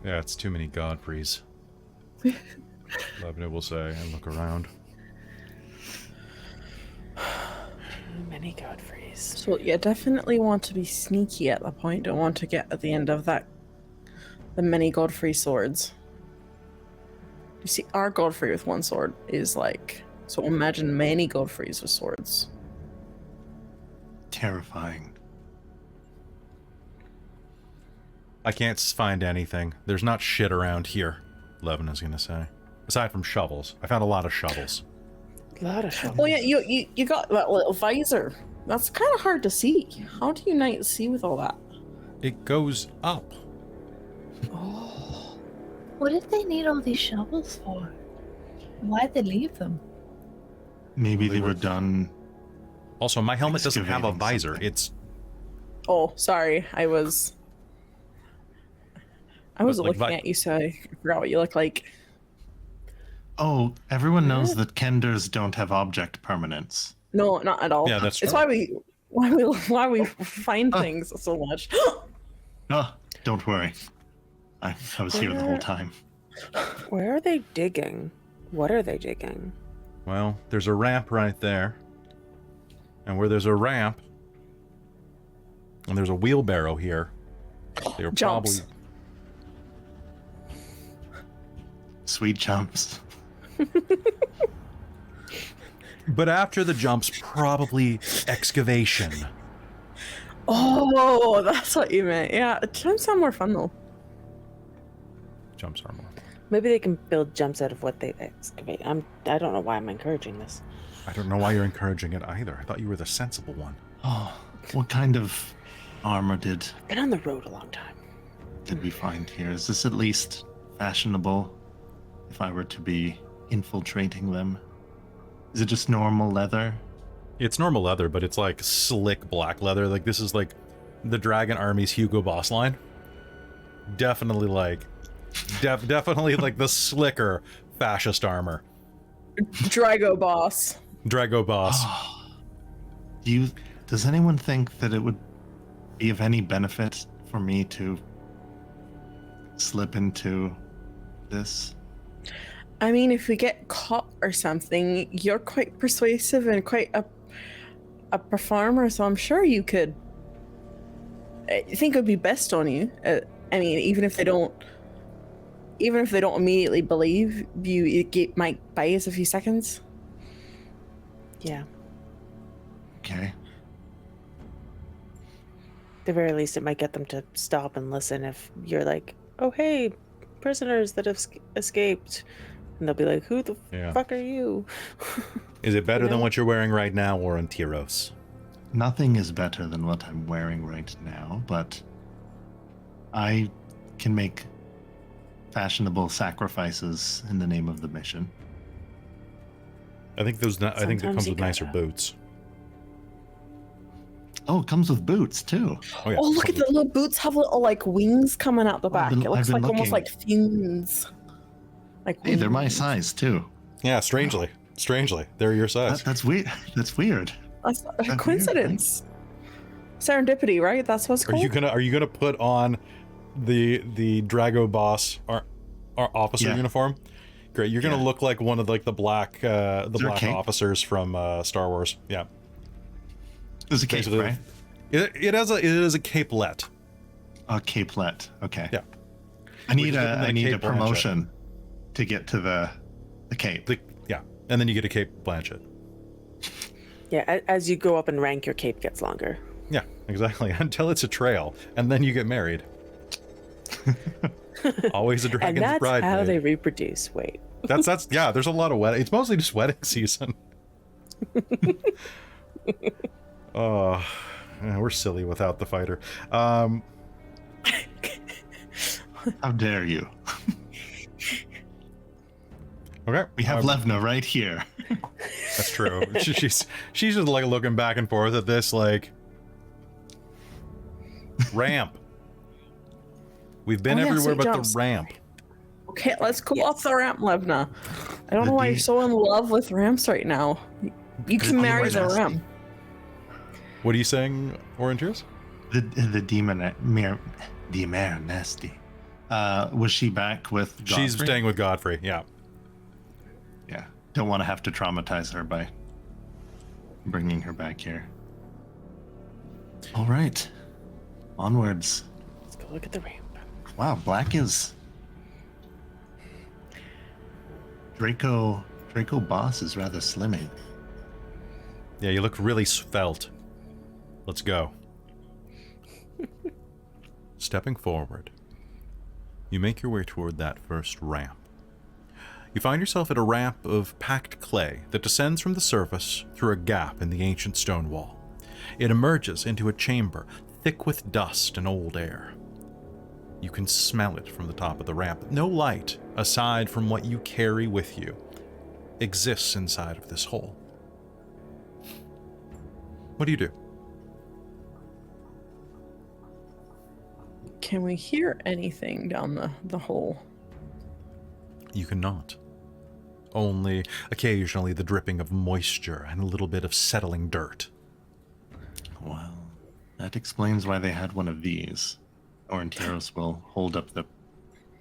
Yeah, it's too many Godfreys. Levna will say, and look around. Too many Godfreys. so you definitely want to be sneaky at that point. Don't want to get at the end of that the many Godfrey swords. You see, our Godfrey with one sword is like, so imagine many Godfreys with swords. Terrifying. I can't find anything. There's not shit around here, Levna's gonna say. Aside from shovels. I found a lot of shovels. A lot of shovels. Oh yeah, you got that little visor. That's kind of hard to see. How do you not see with all that? It goes up. Oh. What did they need all these shovels for? Why'd they leave them? Maybe they were done. Also, my helmet doesn't have a Excavating visor. something. It's Oh, sorry. I was like looking at you, so I forgot what you look like. Oh, everyone knows that Kenders don't have object permanence. No, not at all. Yeah, that's It's true. why we find things so much. Oh, don't worry. I was here the whole time. Where are they digging? What are they digging? well, there's a ramp right there. And where there's a ramp and there's a wheelbarrow here. They're Jumps. probably Sweet jumps. but after the jumps, probably excavation. Oh, that's what you meant. Yeah, jumps sound more fun though. Jumps are more. Maybe they can build jumps out of what they excavate. I don't know why I'm encouraging this. I don't know why you're encouraging it either. I thought you were the sensible one. Oh, what kind of armor did Been on the road a long time. we find here? Is this at least fashionable if I were to be infiltrating them? Is it just normal leather? It's normal leather, but it's like slick black leather. Like this is like the Dragon Army's Hugo Boss line. Definitely like, definitely like the slicker fascist armor. Drago boss. Drago Boss. Does anyone think that it would be of any benefit for me to slip into this? I mean, if we get caught or something, you're quite persuasive and quite a performer, so I'm sure you could. I think it would be best on you. I mean, even if they don't immediately believe you, it might buy us a few seconds. Yeah. Okay. At the very least, it might get them to stop and listen if you're like, oh, hey, prisoners that have escaped. And they'll be like, who the Yeah. fuck are you? Is it better You than know? what you're wearing right now, Aurontiros? Nothing is better than what I'm wearing right now, but I can make fashionable sacrifices in the name of the mission. I think those. I think that Sometimes comes you with nicer gotta. boots. Oh, it comes with boots too. Oh yeah. Oh, look at the little boots have little like wings coming out the back. I've It looks been like almost looking. like fins. Like Hey, they're my wings. size too. Yeah. Strangely, they're your size. That's weird. That's weird. That's a weird, coincidence. Serendipity, right? That's what's Are called. you gonna put on the Drago Boss or officer Yeah. uniform? Great. You're gonna Yeah. look like one of like the black there a cape? officers from Star Wars. Yeah. There's a cape, Basically, right? It is a capelet. A capelet. Okay. Yeah. I need We're just getting a that Cape Blanchett. promotion to get to the cape. Yeah. And then you get a Cape Blanchett. Yeah, as you go up in rank, your cape gets longer. Yeah, exactly. Until it's a trail, and then you get married. Always a And dragon's that's bride. how they reproduce. Wait. That's yeah. There's a lot of wedding. It's mostly just wedding season. Oh, yeah, we're silly without the fighter. How dare you? Okay, We have Levna right here. That's true. she's just like looking back and forth at this like ramp. We've been Oh, yeah, everywhere sweet but jumps. the ramp. Okay, let's go up the ramp, Levna. I don't know why you're so in love with ramps right now. You can They're marry the nasty. ramp. What are you saying, Aurontiros? The demon Demare nasty. Was she back with Godfrey? She's staying with Godfrey. Yeah. Yeah. Don't want to have to traumatize her by bringing her back here. All right. Onwards. Let's go look at the ramp. Wow, black is Draco boss is rather slimming. Yeah, you look really svelte. Let's go. Stepping forward, you make your way toward that first ramp. You find yourself at a ramp of packed clay that descends from the surface through a gap in the ancient stone wall. It emerges into a chamber thick with dust and old air. You can smell it from the top of the ramp. No light, aside from what you carry with you, exists inside of this hole. What do you do? Can we hear anything down the hole? You cannot. Only occasionally the dripping of moisture and a little bit of settling dirt. Well, that explains why they had one of these. Aurontiros will hold up the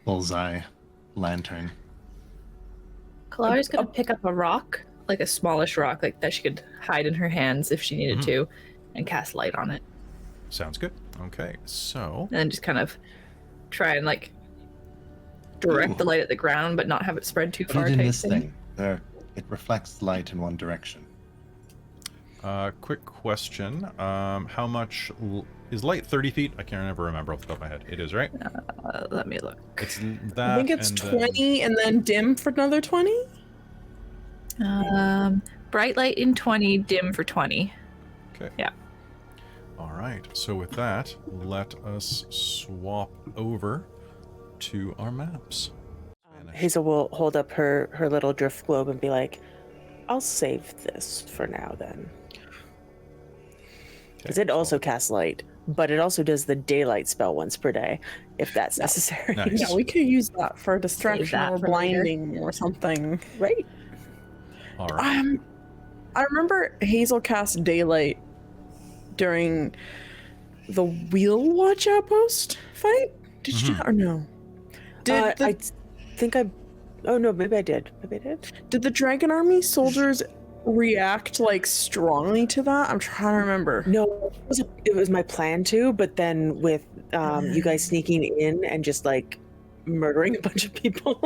bullseye lantern. Kalara's gonna pick up a rock, like a smallish rock, like that she could hide in her hands if she needed to, and cast light on it. Sounds good. Okay, so... And then just kind of try and like direct the light at the ground, but not have it spread too far. Put it in type this thing. thing. There, it reflects light in one direction. quick question. How much... Is light 30 feet? I can't remember off the top of my head. It is, right? Let me look. It's that. I think it's and 20 and then dim for another 20? Bright light in 20, dim for 20. Okay. Yeah. All right. So with that, let us swap over to our maps. Hazeal will hold up her little drift globe and be like, I'll save this for now then. Because it also casts light, but it also does the daylight spell once per day, if that's necessary. Nice. Yeah, we could use that for distraction that or for later. blinding or something. Right? All right. I remember Hazeal cast daylight during the Wheel Watch outpost fight. Did you do that or no? I think I... Oh, no, maybe I did. Did the Dragon Army soldiers react like strongly to that? I'm trying to remember. No, it was my plan to, but then with you guys sneaking in and just like murdering a bunch of people,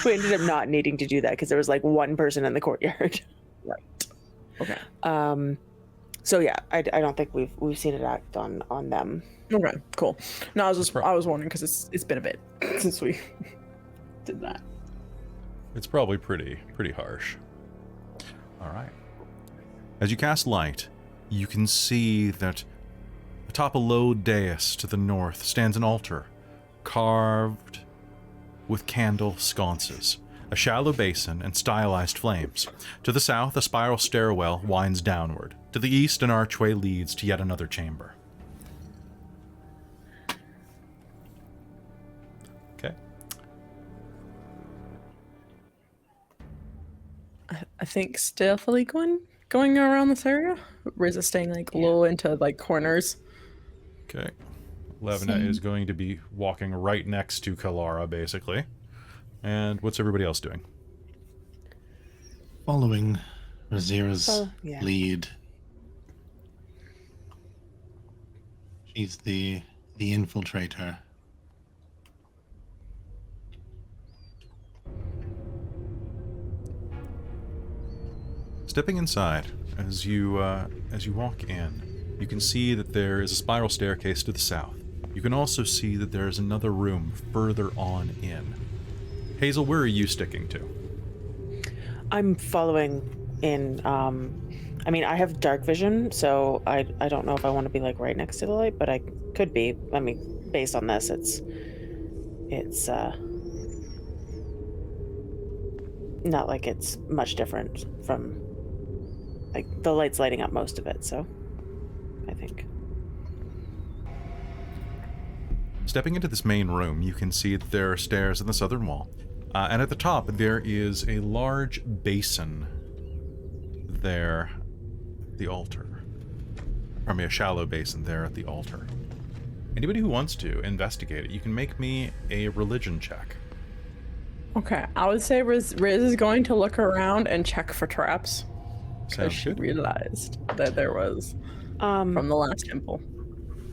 we ended up not needing to do that because there was like one person in the courtyard. Right. Okay. So yeah, I don't think we've seen it act on them. Okay. Cool. No, I was wondering because it's been a bit since we did that. It's probably pretty harsh. All right. As you cast light, you can see that atop a low dais to the north stands an altar, carved with candle sconces, a shallow basin, and stylized flames. To the south, a spiral stairwell winds downward. To the east, an archway leads to yet another chamber. Okay. I think stealthily going around this area. Riz is staying like low into like corners. Okay. Levina is going to be walking right next to Kelara, basically. And what's everybody else doing? Following Rizira's yeah. lead. She's the infiltrator. Stepping inside, as you walk in, you can see that there is a spiral staircase to the south. You can also see that there is another room further on in. Hazeal, where are you sticking to? I'm following in. I mean, I have dark vision, so I don't know if I want to be like right next to the light, but I could be. I mean, based on this, it's not like it's much different from like the light's lighting up most of it, so I think. Stepping into this main room, you can see that there are stairs in the southern wall. And at the top, there is a large basin there at the altar. A shallow basin there at the altar. Anybody who wants to investigate it, you can make me a religion check. Okay, I would say Riz is going to look around and check for traps. Because Sounds she good. realized that there was from the last temple.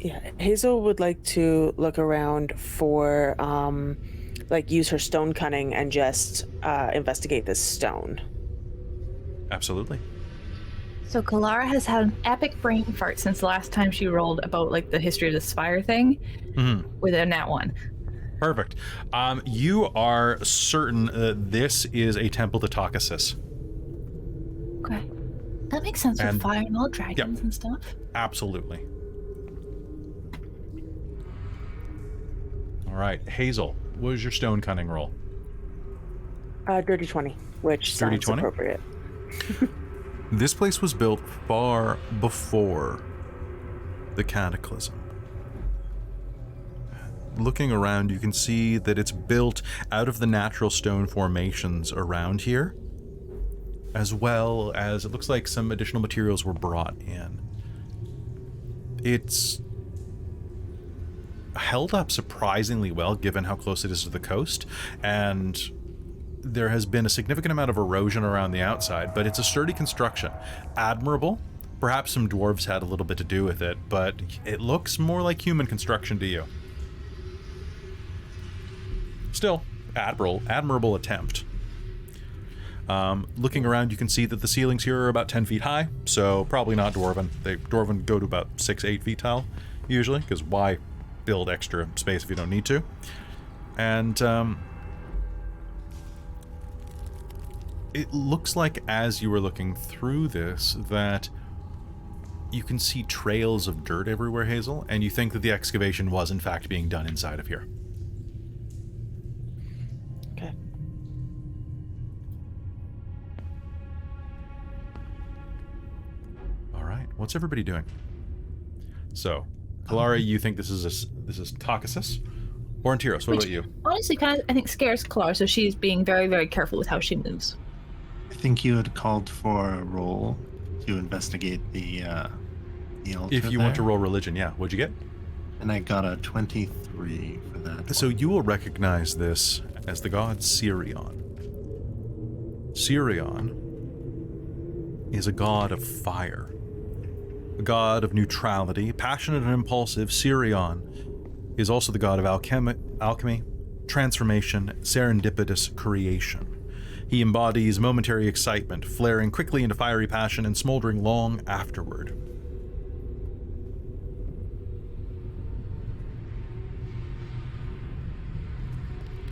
Yeah, Hazel would like to look around for, like, use her stone cunning and just investigate this stone. Absolutely. So Kelara has had an epic brain fart since the last time she rolled about like the history of the spire thing with a nat 1. Perfect. You are certain this is a temple to Takasis. Okay. That makes sense And- with fire and all dragons and stuff. Absolutely. All right, Hazel, what was your stone cunning roll? Dirty 20, which Dirty sounds 20? appropriate. This place was built far before the Cataclysm. Looking around, you can see that it's built out of the natural stone formations around here, as well as it looks like some additional materials were brought in. It's held up surprisingly well given how close it is to the coast, and there has been a significant amount of erosion around the outside, but it's a sturdy construction. Admirable. Perhaps some dwarves had a little bit to do with it, but it looks more like human construction to you. Still, admirable attempt. Looking around, you can see that the ceilings here are about 10 feet high, so probably not dwarven. Dwarven go to about 6-8 feet tall, usually, because why build extra space if you don't need to? And it looks like as you were looking through this that you can see trails of dirt everywhere, Hazel, and you think that the excavation was in fact being done inside of here. Okay. All right, what's everybody doing? So, Kelara, you think this is Takasis? Aurontiros, what about you? Honestly, kind of, I think scares Kelara, so she's being very, very careful with how she moves. I think you had called for a roll to investigate the altar If you want to there, roll religion, yeah. What'd you get? and I got a 23 for that. So you will recognize this as the god Sirion. Sirion is a god of fire, a god of neutrality, passionate and impulsive. Sirion is also the god of alchemy, transformation, serendipitous creation. He embodies momentary excitement, flaring quickly into fiery passion and smoldering long afterward.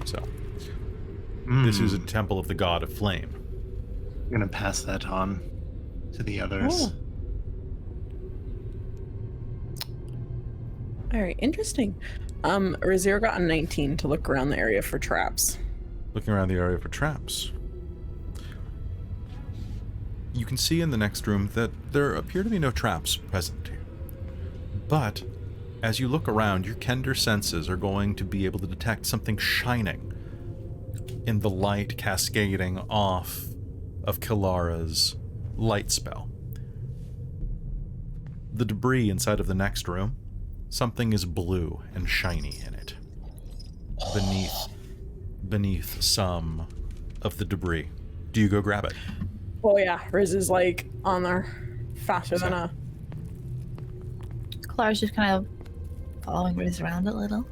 So, this is a temple of the god of flame. I'm gonna pass that on to the others. Oh. All right, interesting. Rizira got a 19 to look around the area for traps. Looking around the area for traps. You can see in the next room that there appear to be no traps present here. But as you look around, your kender senses are going to be able to detect something shining in the light cascading off of Kelara's light spell. The debris inside of the next room, something is blue and shiny in it. Beneath some of the debris. Do you go grab it? Oh yeah, Riz is like on there faster than a... Kelara's just kind of following Riz around a little.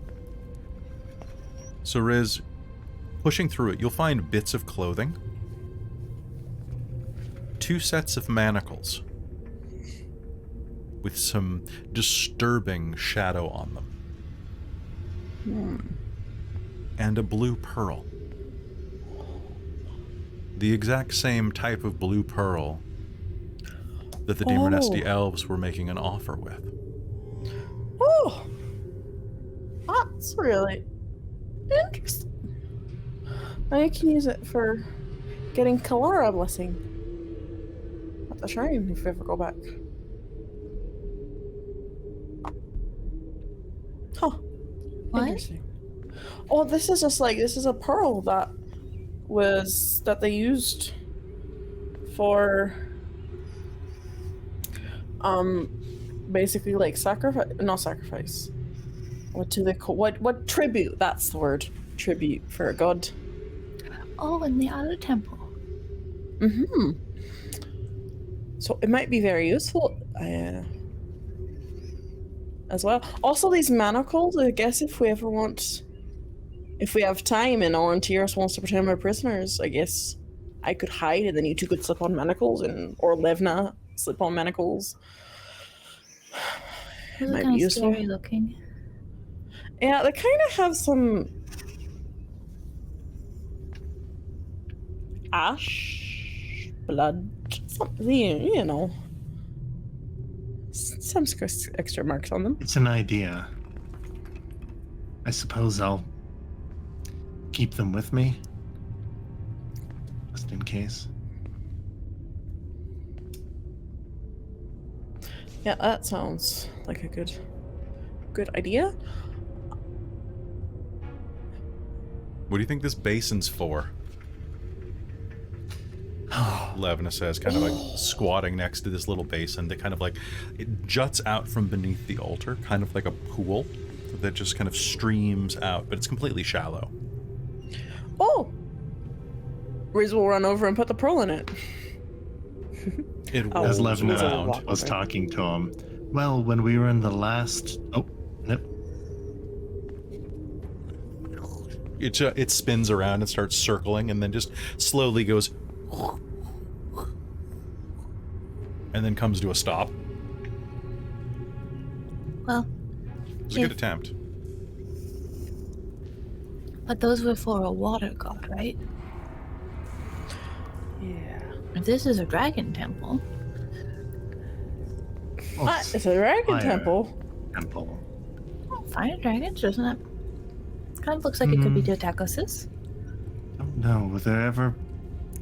So Riz, pushing through it, you'll find bits of clothing, 2 sets of manacles with some disturbing shadow on them, and a blue pearl. The exact same type of blue pearl that the Demonesti elves were making an offer with. Oh! That's really interesting. I can use it for getting Kelara blessing at the shrine if we ever go back. Huh. What? Interesting. Oh, this is just like, this is a pearl that they used for basically like sacrifice. What do they call what tribute? That's the word. Tribute for a god. Oh, in the other temple. Mm-hmm. So it might be very useful. as well. Also, these manacles, I guess if we have time and Aurontiros wants to pretend we're prisoners, I guess I could hide and then you two could slip on manacles or Levna slip on manacles. Those are Might be kind of useful. scary looking. Yeah, they kind of have some ash, blood, something, you know. Some extra marks on them. It's an idea. I suppose I'll keep them with me, just in case. Yeah, that sounds like a good idea. What do you think this basin's for? Levna says, kind of like squatting next to this little basin that kind of like, it juts out from beneath the altar, kind of like a pool that just kind of streams out, but it's completely shallow. Oh! Riz will run over and put the pearl in it. It Oh, As rolls Levna around. was talking to him, well, when we were in the last... Oh, nope. It spins around and starts circling and then just slowly goes and then comes to a stop. Well, It was a good attempt. but those were for a water god, right? Yeah. If this is a dragon temple, Well, It's a dragon fire temple. temple. oh, fire dragons, doesn't that? Kind of looks like it could be Datacosis. I don't know, were there ever...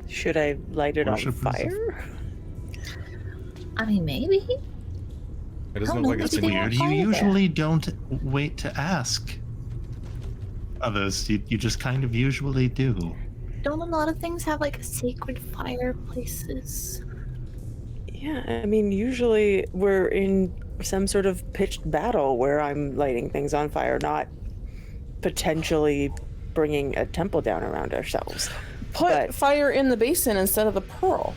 Should I light it on Worship is a- fire? I mean, maybe. It doesn't Oh, look like no, it's it's in being here. Weird. You fire there. usually don't wait to ask others. You just kind of usually do. Don't a lot of things have like sacred fireplaces? Yeah, I mean, usually we're in some sort of pitched battle where I'm lighting things on fire, not potentially bringing a temple down around ourselves. Put But- fire in the basin instead of the pearl.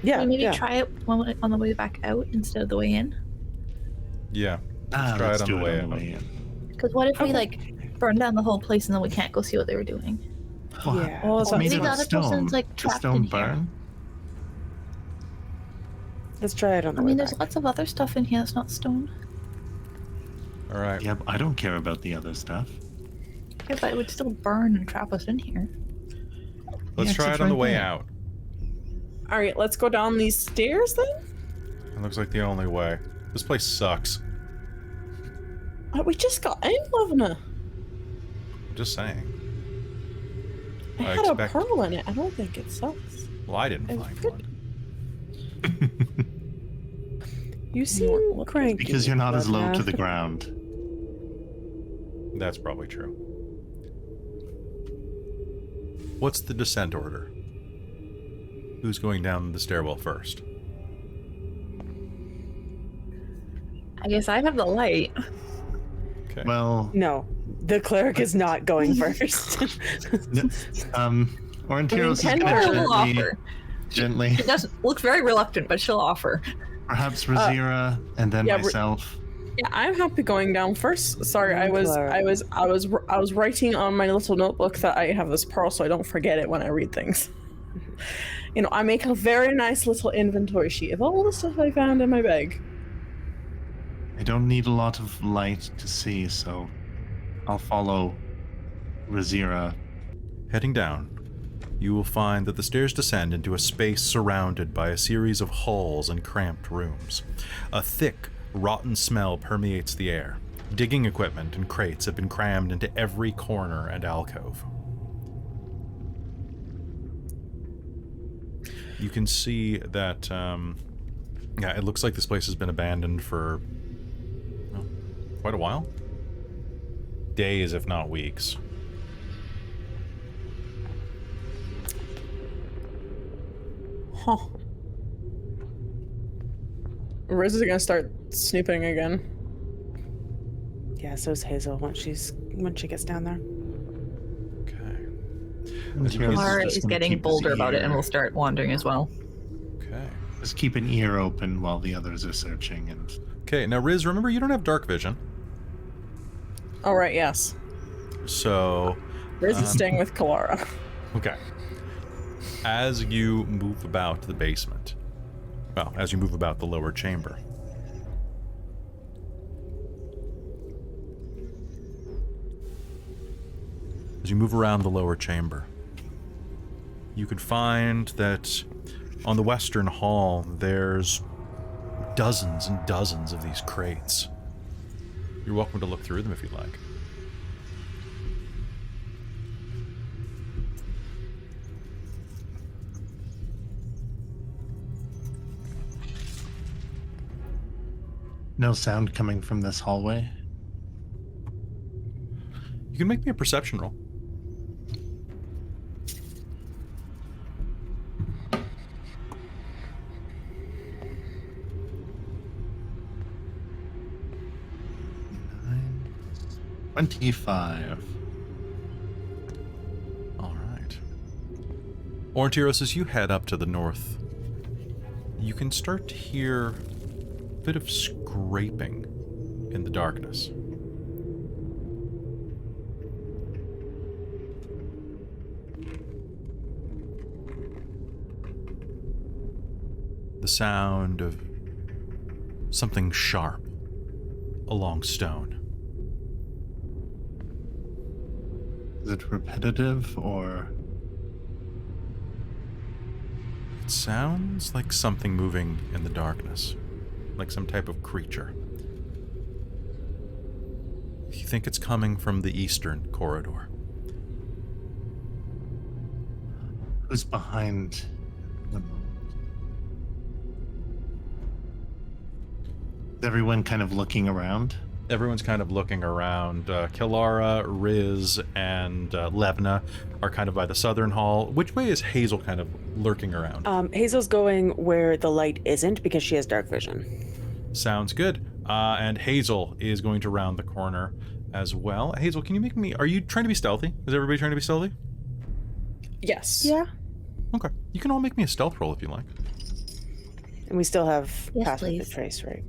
Yeah, Can we maybe yeah. try it on the way back out instead of the way in? Yeah. Ah, try let's it on do the it way on the out. way in. Because what if we Okay. like burn down the whole place and then we can't go see what they were doing? Well, Yeah. Well, it's so made maybe of the other stone. person's, like, Does trapped stone in here. burn? Let's try it on the I way mean, there's back. lots of other stuff in here that's not stone. All right. Yeah, but I don't care about the other stuff. Yeah, but it would still burn and trap us in here. Let's Yeah, try it's it on the right way there. out. All right, let's go down these stairs then. It looks like the only way. This place sucks. We just got in, Levna. I'm just saying. It I had expect- a pearl in it. I don't think it sucks. Well, I didn't It's find good. one. You seem cranky. Because you're not as low Levna. to the ground. That's probably true. What's the descent order? Who's going down the stairwell first? I guess I have the light. Okay. Well, No, the cleric is not going first. Aurontiros is Tender. going She'll to offer. gently, She does look very reluctant, but she'll offer. perhaps Rizira, and then yeah, myself. Yeah, I'm happy going down first. Sorry, I was writing on my little notebook that I have this pearl, so I don't forget it when I read things. You know, I make a very nice little inventory sheet of all the stuff I found in my bag. I don't need a lot of light to see, so I'll follow Rizira. Heading down, you will find that the stairs descend into a space surrounded by a series of halls and cramped rooms. A thick, rotten smell permeates the air. Digging equipment and crates have been crammed into every corner and alcove. You can see that, yeah, it looks like this place has been abandoned for well, quite a while. Days, if not weeks. Huh. Riz is gonna start snooping again. Yeah, so's Hazel when she gets down there. Okay. Aurontiros Kelara just is gonna getting keep his bolder about it and ear. will start wandering as well. Okay. Just keep an ear open while the others are searching. And Okay, now Riz, remember you don't have dark vision. All right, yes. So, Riz is staying with Kelara. okay. As you move about the basement, well, as you move about the lower chamber, as you move around the lower chamber, you could find that on the western hall, there's dozens and dozens of these crates. You're welcome to look through them if you'd like. no sound coming from this hallway. You can make me a perception roll. Nine, 25. All right. Aurontiros, as you head up to the north, you can start to hear a bit of scraping in the darkness. The sound of something sharp along stone. Is it repetitive or... It sounds like something moving in the darkness, like some type of creature. You think it's coming from the eastern corridor. Who's behind the... Is everyone kind of looking around? Everyone's kind of looking around. Kelara, Riz, and Levna are kind of by the southern hall. Which way is Hazel kind of lurking around? Hazel's going where the light isn't because she has dark vision. Sounds good. And Hazel is going to round the corner as well. Hazel, can you make me... Are you trying to be stealthy? Is everybody trying to be stealthy? Yes. Yeah. Okay. You can all make me a stealth roll if you like. And we still have Yes, Pass with the please. Trace, right?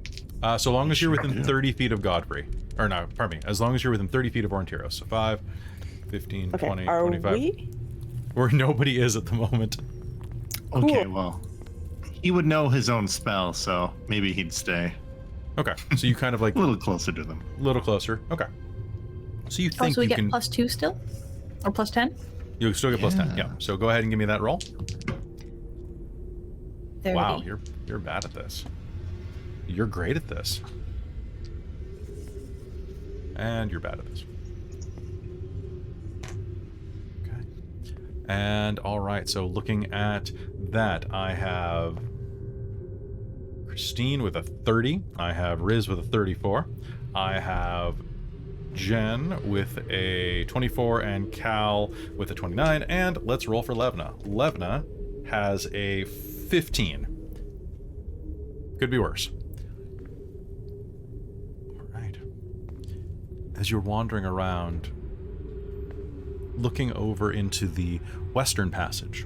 So long as you're Sure within do. 30 feet of Godfrey. Or no, pardon me. As long as you're within 30 feet of Aurontiros. So 5, 15, Okay. 20, Are 25. we? Where nobody is at the moment. Okay, Cool. well, he would know his own spell, so maybe he'd stay Okay. So you kind of like a little closer to them. a little closer. Okay. So you Oh, think so we you get can... +2 still? Or +10? You still get plus 10. Yeah. Yeah. So go ahead and give me that roll. 30. Wow, you're bad at this. You're great at this. And you're bad at this. Okay. And all right, so looking at that, I have Christine with a 30. I have Riz with a 34. I have Jen with a 24 and Cal with a 29. And let's roll for Levna. Levna has a 15. Could be worse. All right. As you're wandering around, looking over into the western passage,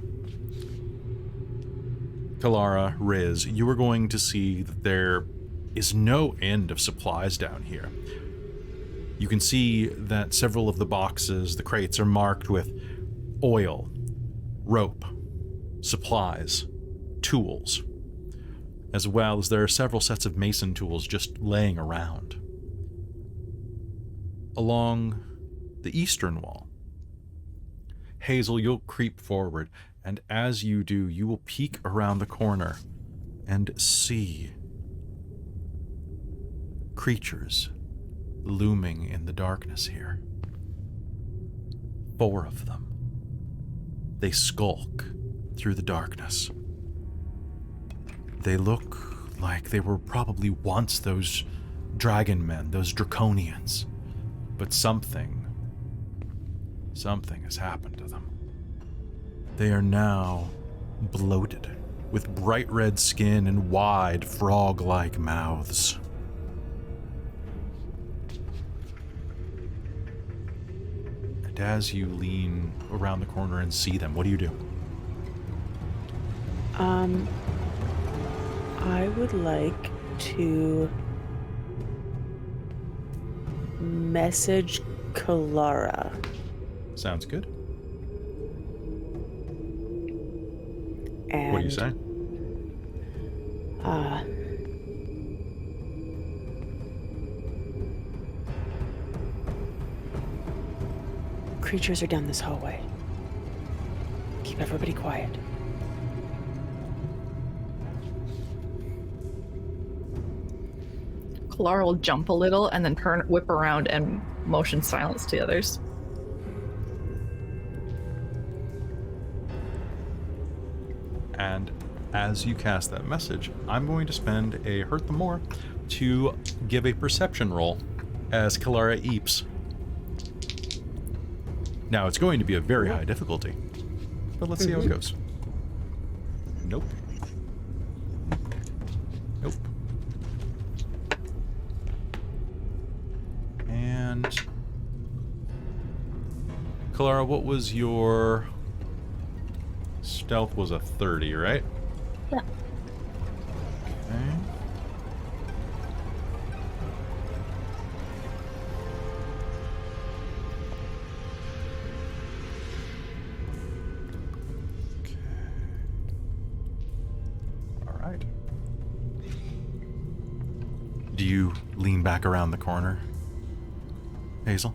Kelara, Riz, you are going to see that there is no end of supplies down here. You can see that several of the boxes, the crates, are marked with oil, rope, supplies, tools, as well as there are several sets of mason tools just laying around. Along the eastern wall, Hazel, you'll creep forward, and as you do, you will peek around the corner and see creatures looming in the darkness here. 4 of them. They skulk through the darkness. They look like they were probably once those dragon men, those draconians. But something has happened to them. They are now bloated, with bright red skin and wide frog-like mouths. And as you lean around the corner and see them, what do you do? I would like to message Kelara. Sounds good. And What do you say? Creatures are down this hallway. Keep everybody quiet. Kelara will jump a little and then whip around and motion silence to the others. And as you cast that message, I'm going to spend a Hurt the More to give a perception roll as Kelara eeps. Now, it's going to be a very high difficulty, but let's see how it goes. Nope. Nope. And Kelara, what was your stealth? Was a 30, right? Yeah. Okay. All right. Do you lean back around the corner, Hazeal?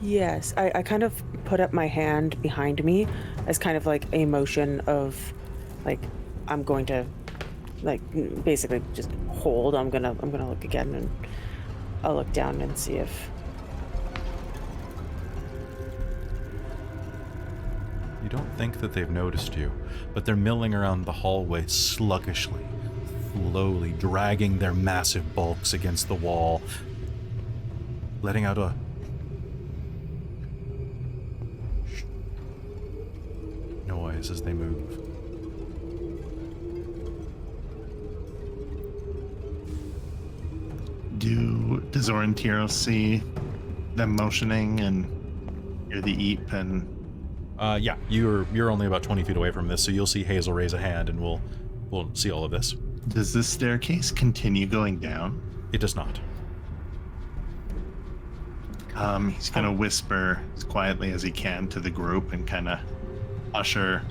Yes, I kind of put up my hand behind me as kind of like a motion of, like, I'm going to, like, basically just hold. I'm gonna look again, and I'll look down and see if. You don't think that they've noticed you, but they're milling around the hallway sluggishly, slowly, dragging their massive bulks against the wall, letting out a noise as they move. Does Aurontiros see them motioning and hear the eep and... Yeah, you're only about 20 feet away from this, so you'll see Hazeal raise a hand, and we'll see all of this. Does this staircase continue going down? It does not. He's gonna whisper as quietly as he can to the group and kind of usher.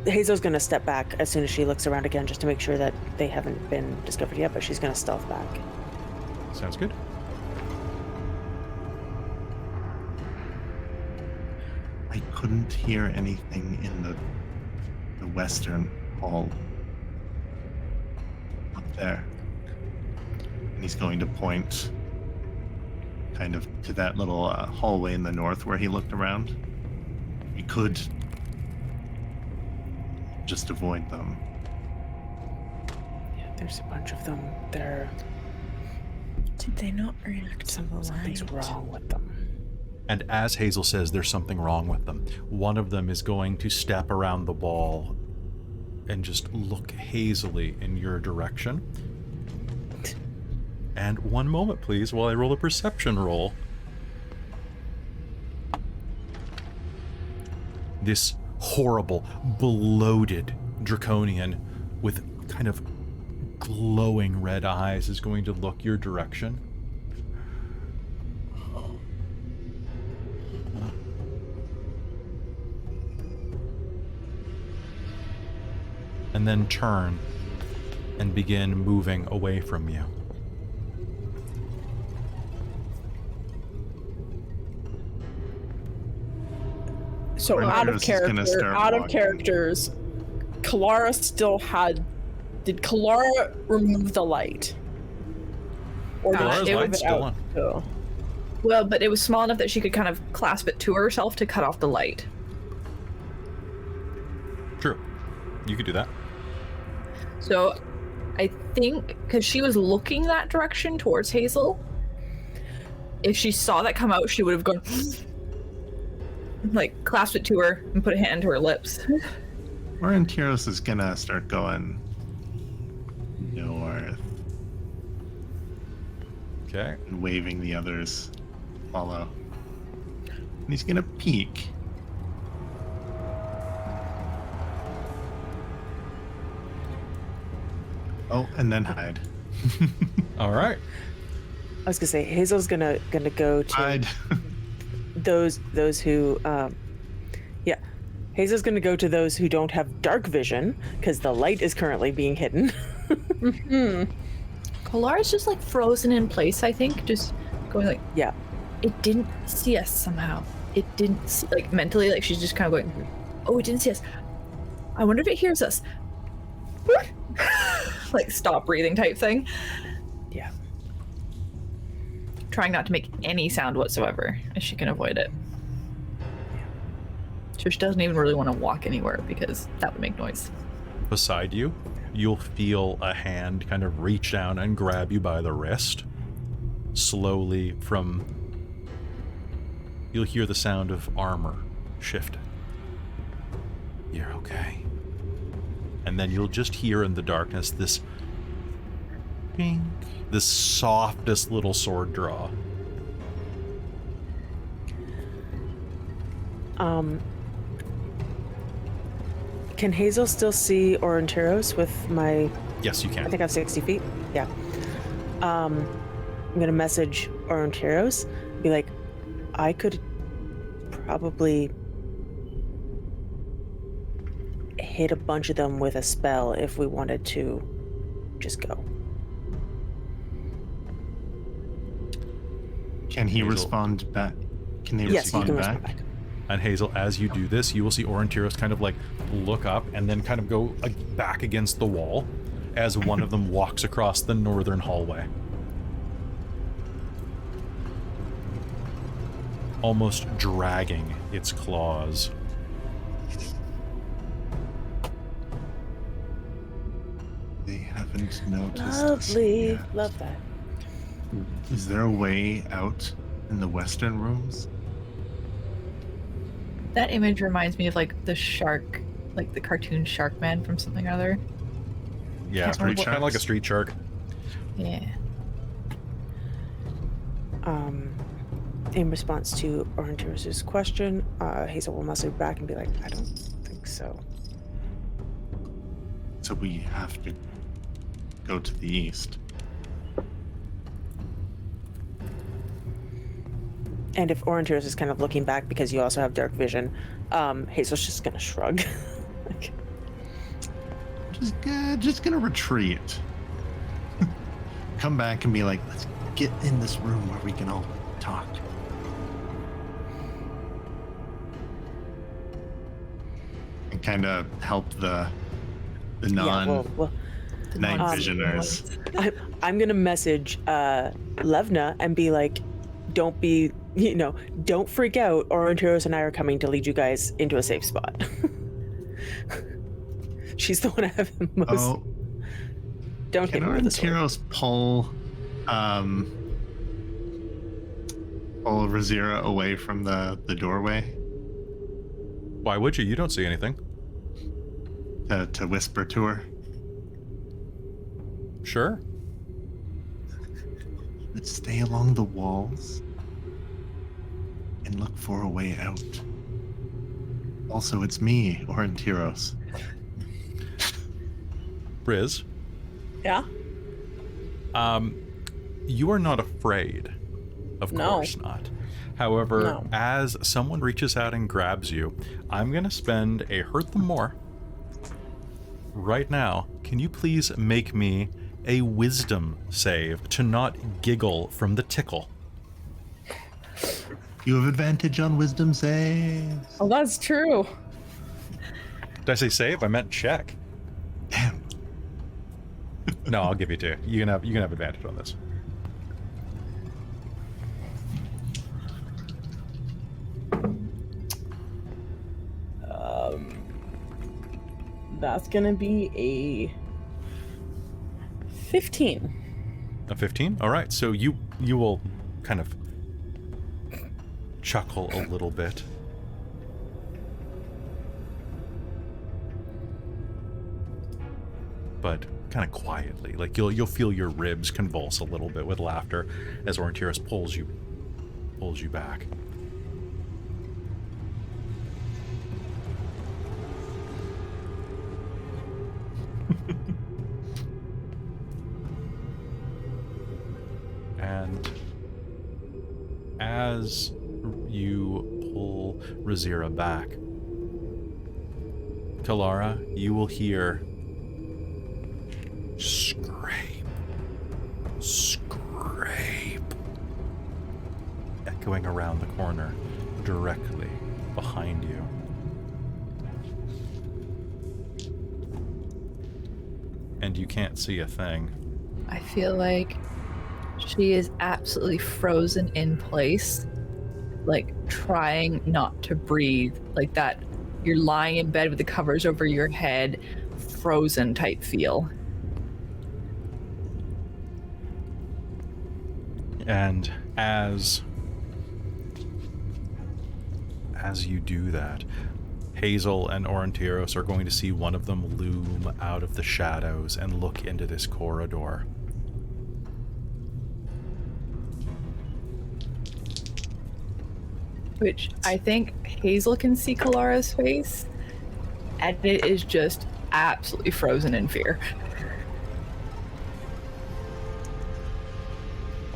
Hazel's gonna step back as soon as she looks around again, just to make sure that they haven't been discovered yet. But she's gonna stealth back. Sounds good. I couldn't hear anything in the western hall up there. And he's going to point kind of to that little hallway in the north where he looked around. We could just avoid them. Yeah, there's a bunch of them. Did they not react to the Something's light? wrong with them. And as Hazeal says there's something wrong with them, one of them is going to step around the wall and just look hazily in your direction. And one moment, please, while I roll a perception roll. This horrible, bloated draconian with kind of glowing red eyes is going to look your direction. And then turn and begin moving away from you. So Aurontiros out of is gonna character, start out of walking. characters, Kelara still had. Did Kelara remove the light? Or did Kelara's she move light's it still out on. too? Well, but it was small enough that she could kind of clasp it to herself to cut off the light. True. You could do that. So I think because she was looking that direction towards Hazeal, if she saw that come out, she would have gone like clasped it to her and put a hand to her lips. Aurontiros is gonna start going north Okay. and waving the others to follow. And he's gonna peek. Oh, and then hide. All right. I was gonna say Hazel's gonna go to Hide. those who yeah. Hazel's gonna go to those who don't have dark vision because the light is currently being hidden. Kalara's just like frozen in place, I think, just going like, Yeah. it didn't see us somehow. It didn't see, like mentally, like she's just kind of going, oh, it didn't see us. I wonder if it hears us. Like stop breathing type thing. Yeah. Trying not to make any sound whatsoever if she can avoid it. So she doesn't even really want to walk anywhere because that would make noise. Beside you, you'll feel a hand kind of reach down and grab you by the wrist. Slowly you'll hear the sound of armor shifting. You're okay. And then you'll just hear in the darkness this pink, this softest little sword draw. Can Hazel still see Aurontiros with my... Yes, you can. I think I have 60 feet. Yeah. I'm gonna message Aurontiros, be like, I could probably hit a bunch of them with a spell if we wanted to just go. Can he Hazel. respond back? Can they Yes, you respond can back? respond back. And Hazel, as you do this, you will see Aurontiros kind of like look up and then kind of go back against the wall as one of them walks across the northern hallway. Almost dragging its claws. They haven't noticed us Lovely. yet. Love that. Is there a way out in the western rooms? That image reminds me of like the shark, like the cartoon Shark Man from something or other. Yeah, Street kind of like a sharks? street shark. Yeah. In response to Aurontiros' question, Hazel will message back and be like, I don't think so. So we have to go to the east. And if Aurontiros is kind of looking back because you also have dark vision, Hazel's just gonna shrug. Like, Just gonna retreat. Come back and be like, let's get in this room where we can all talk. And kind of help the non yeah, well, night Um, visioners. I'm gonna message Levna and be like, don't freak out. Aurontiros and I are coming to lead you guys into a safe spot. She's the one I have the most. Oh, Don't hit can her with the sword. Aurontiros pull Rizira away from the doorway Why would you? You don't see anything. to whisper to her? Sure. Let's stay along the walls and look for a way out. Also, it's me, Aurontiros. Riz, Yeah. you are not afraid. Of No. course not. However, No. as someone reaches out and grabs you, I'm going to spend a hurt them more. Right now, can you please make me a wisdom save to not giggle from the tickle? You have advantage on wisdom saves. Oh, that's true. Did I say save? I meant check. Damn. No, I'll give you two. You can have advantage on this. That's gonna be a 15. A 15? All right. So you will kind of chuckle a little bit. But kind of quietly, like you'll feel your ribs convulse a little bit with laughter as Aurontiros pulls you back. And as you pull Rizira back, Kelara, you will hear scrape, scrape, echoing around the corner directly behind you. And you can't see a thing. I feel like she is absolutely frozen in place, like trying not to breathe, like that you're lying in bed with the covers over your head, frozen type feel. And as you do that, Hazeal and Aurontiros are going to see one of them loom out of the shadows and look into this corridor. Which I think Hazeal can see Kelara's face, and it is just absolutely frozen in fear.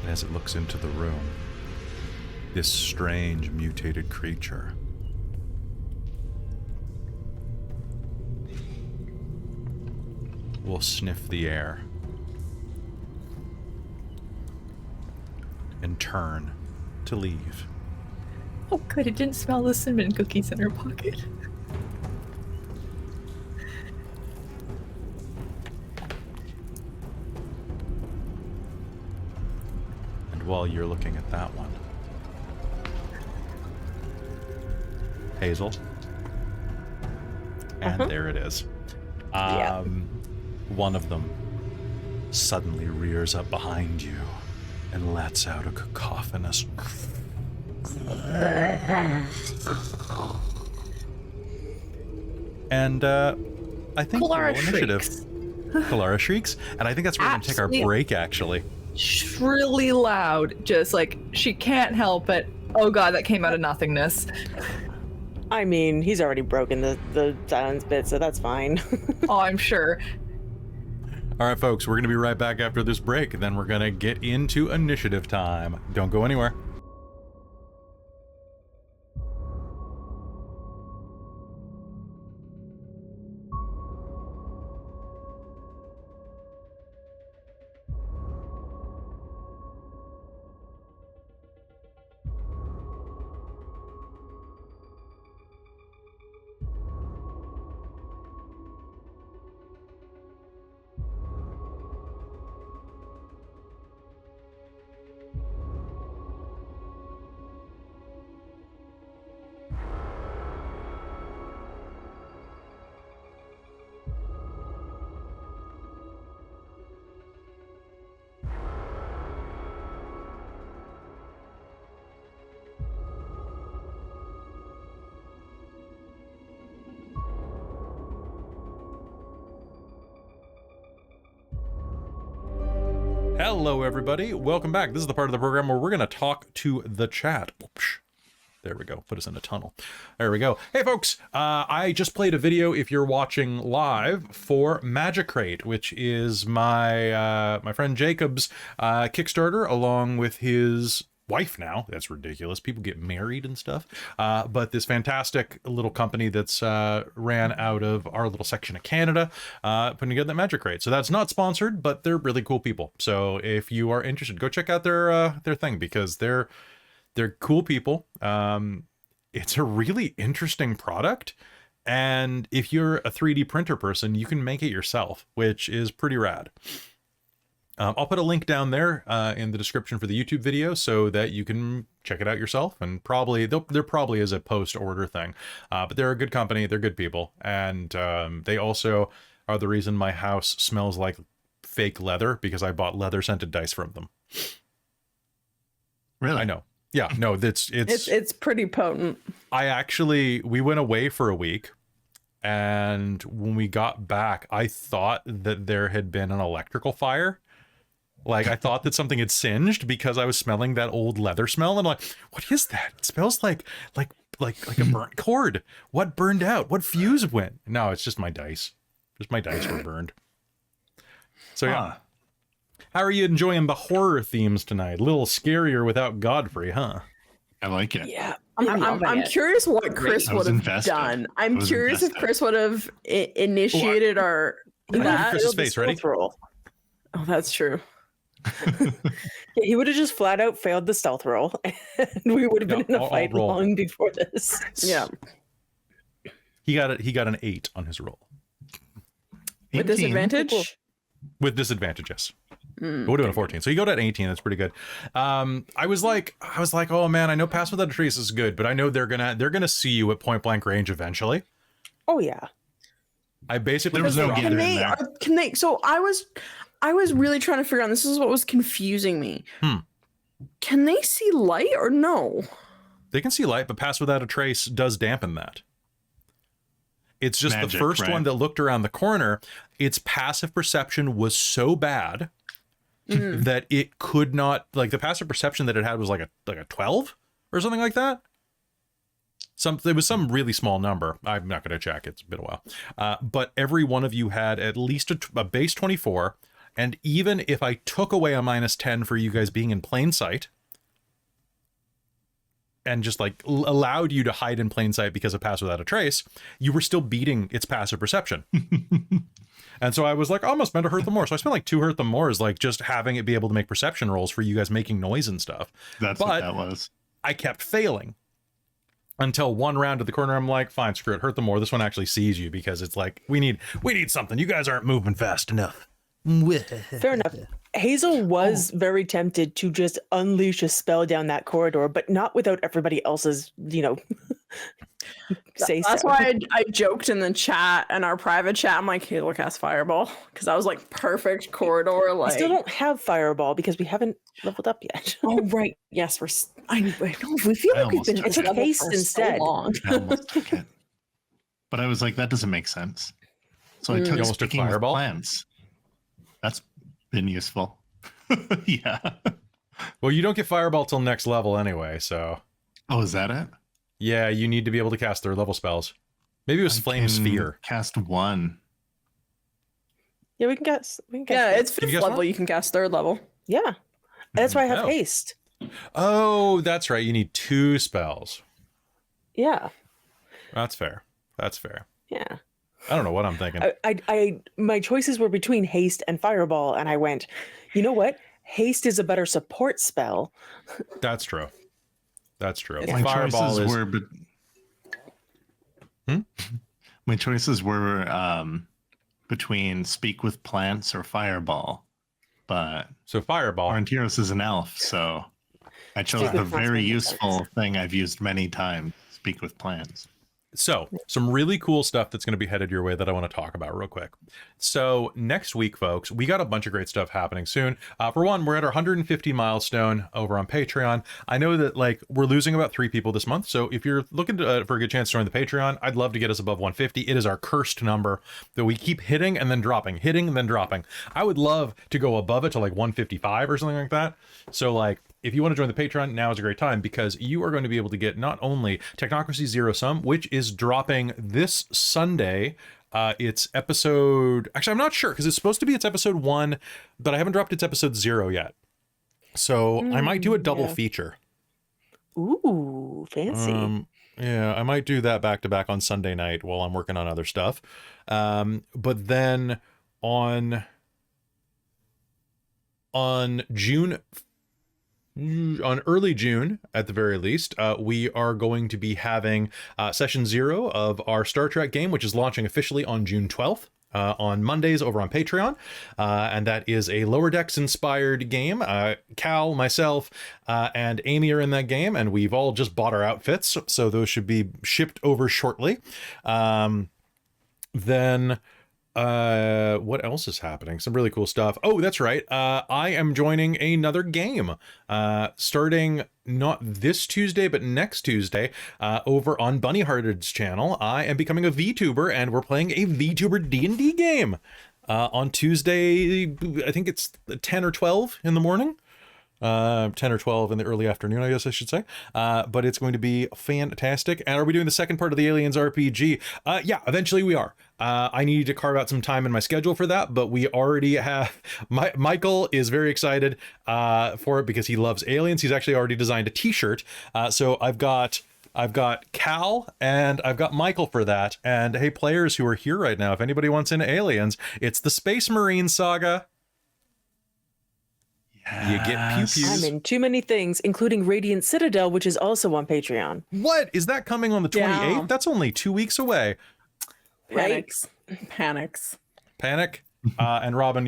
And as it looks into the room, this strange mutated creature will sniff the air and turn to leave. Oh good, it didn't smell the cinnamon cookies in her pocket. And while you're looking at that one, Hazeal, and there it is. Yeah. One of them suddenly rears up behind you and lets out a cacophonous and I think Kelara roll initiative. shrieks. Kelara shrieks, and I think that's where we're gonna take our Absolutely. break, actually. Shrilly loud, just like she can't help it. Oh god, that came out of nothingness. I mean, he's already broken the silence bit, so that's fine. Oh, I'm sure. All right, folks, we're gonna be right back after this break, and then we're gonna get into initiative time. Don't go anywhere. Hello, everybody. Welcome back. This is the part of the program where we're going to talk to the chat. Oops. There we go. Put us in a tunnel. There we go. Hey, folks. I just played a video, if you're watching live, for Magicrate, which is my my friend Jacob's Kickstarter, along with his wife now. That's ridiculous. People get married and stuff. But this fantastic little company that's ran out of our little section of Canada, putting together that Magicrate. So that's not sponsored, but they're really cool people. So if you are interested, go check out their thing, because they're cool people. It's a really interesting product. And if you're a 3D printer person, you can make it yourself, which is pretty rad. I'll put a link down there in the description for the YouTube video so that you can check it out yourself. And probably there probably is a post-order thing, but they're a good company. They're good people, and they also are the reason my house smells like fake leather, because I bought leather scented dice from them. Really? I know. Yeah. No. It's pretty potent. We went away for a week. And when we got back, I thought that there had been an electrical fire. Like, I thought that something had singed because I was smelling that old leather smell. And I'm like, what is that? It smells like a burnt cord. What burned out? What fuse went? No, it's just my dice. Just my dice were burned. So yeah. How are you enjoying the horror themes tonight? A little scarier without Godfrey, huh? I like it. Yeah. I'm curious what Chris I was would have invested. done. I I'm was curious if invested. Chris would have initiated our Look at that. Chris's face, ready? Stealth roll. Oh, that's true. Yeah, he would have just flat out failed the stealth roll, and we would have been in a I'll fight roll. long before this. Yeah. He got an 8 on his roll. With 18. disadvantage? Cool. With disadvantage, yes. It would have been a 14. So you go to an 18. That's pretty good. I was like, oh man, I know Pass Without a Trace is good, but I know they're gonna see you at point blank range eventually. Oh yeah. I basically There was no dropped getting it. in there. Can they? So I was really trying to figure out. This is what was confusing me. Can they see light or no? They can see light, but Pass Without a Trace does dampen that. It's just Magic, the first right? one that looked around the corner. Its passive perception was so bad that it could not, like, the passive perception that it had was like a 12 or something like that. It was some really small number. I'm not going to check. It's been a while. But every one of you had at least a base 24. And even if I took away a -10 for you guys being in plain sight and just like allowed you to hide in plain sight because of Pass Without a Trace, you were still beating its passive perception. And so I was like, oh, I'm gonna spend a hurt them more. So I spent like 2 hurt them more as like just having it be able to make perception rolls for you guys making noise and stuff. That's But what that was. I kept failing until one round at the corner. I'm like, fine, screw it, hurt them more. This one actually sees you because it's like, we need something. You guys aren't moving fast enough. Fair enough. Hazeal was very tempted to just unleash a spell down that corridor, but not without everybody else's, say That's so. why I joked in the chat and our private chat. I'm like, hey, look, cast Fireball, because I was like, perfect corridor. I Like, still don't have Fireball because we haven't leveled up yet. oh right, yes, I know. We feel I like we've been almost at took this it. level Haste for instead. so long. I almost took it. But I was like, that doesn't make sense. So I You took almost took Speaking with Fireball? Plants. That's been useful. Yeah. Well, you don't get Fireball till next level anyway, so Oh, is that it? yeah, you need to be able to cast 3rd level spells. Maybe it was I Flame can Sphere. Cast 1. Yeah, we can guess. Yeah, it's Can you 5th guess level. one? You can cast 3rd level. Yeah. That's why I have Oh. haste. Oh, that's right. You need 2 spells. Yeah. That's fair. That's fair. Yeah. I don't know what I'm thinking. My choices were between haste and Fireball, and I went, you know what? Haste is a better support spell. That's true. That's true. Yeah. My Fireball choices is were my choices were between Speak with Plants or Fireball. But so Fireball. Aurontiros is an elf, so I chose Speak the with Plants very makes useful sense. thing I've used many times, Speak with Plants. So, some really cool stuff that's going to be headed your way that I want to talk about real quick. So, next week, folks, we got a bunch of great stuff happening soon. For one, we're at our 150 milestone over on Patreon. I know that, like, we're losing about 3 people this month. So, if you're looking for a good chance to join the Patreon, I'd love to get us above 150. It is our cursed number that we keep hitting and then dropping, hitting and then dropping. I would love to go above it to like 155 or something like that. So, like, if you want to join the Patreon, now is a great time because you are going to be able to get not only Technocracy Zero Sum, which is dropping this Sunday. It's episode... Actually, I'm not sure because it's supposed to be its episode 1, but I haven't dropped its episode 0 yet. So I might do a double yeah. feature. Ooh, fancy. Yeah, I might do that back to back on Sunday night while I'm working on other stuff. But then on early June, at the very least, we are going to be having session 0 of our Star Trek game, which is launching officially on June 12th. On Mondays over on Patreon, and that is a Lower Decks inspired game. Cal, myself, and Amy are in that game, and we've all just bought our outfits, so those should be shipped over shortly. Then what else is happening? Some really cool stuff. Oh, that's right. I am joining another game, starting not this Tuesday, but next Tuesday, over on Bunny Hearted's channel. I am becoming a VTuber, and we're playing a VTuber D&D game, on Tuesday. I think it's 10 or 12 in the morning. 10 or 12 in the early afternoon, I guess I should say. But it's going to be fantastic. And are we doing the second part of the Aliens RPG? Yeah, eventually we are. I need to carve out some time in my schedule for that, but we already have... Michael is very excited for it because he loves aliens. He's actually already designed a t-shirt. So I've got Cal and I've got Michael for that. And hey, players who are here right now, if anybody wants into aliens, it's the Space Marine Saga. You get pew-pews. I'm in too many things, including Radiant Citadel, which is also on Patreon. What? Is that coming on the 28th? Yeah. That's only 2 weeks away. Panics. Panic. And Robin,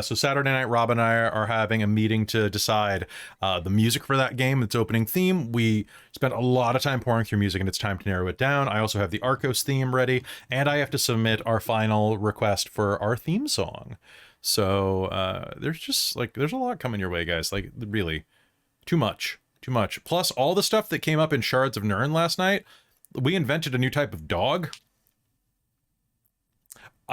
so Saturday night, Rob and I are having a meeting to decide the music for that game, its opening theme. We spent a lot of time pouring through music and it's time to narrow it down. I also have the Arcos theme ready and I have to submit our final request for our theme song. So there's a lot coming your way, guys. Like, really, too much. Plus all the stuff that came up in Shards of Nirn last night. We invented a new type of dog.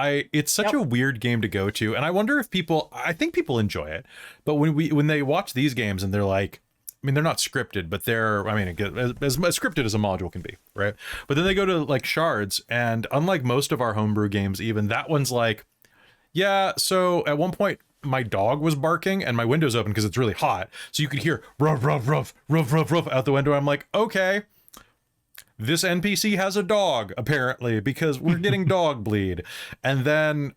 It's such a weird game to go to, and I wonder if I think people enjoy it, but when they watch these games and they're like, I mean, they're not scripted, but they're, I mean, as scripted as a module can be, right? But then they go to like Shards, and unlike most of our homebrew games, even that one's like, yeah, so at one point my dog was barking and my window's open because it's really hot. So you could hear ruff, ruff, ruff, ruff, ruff, ruff out the window. I'm like, okay, this NPC has a dog apparently because we're getting dog bleed. And then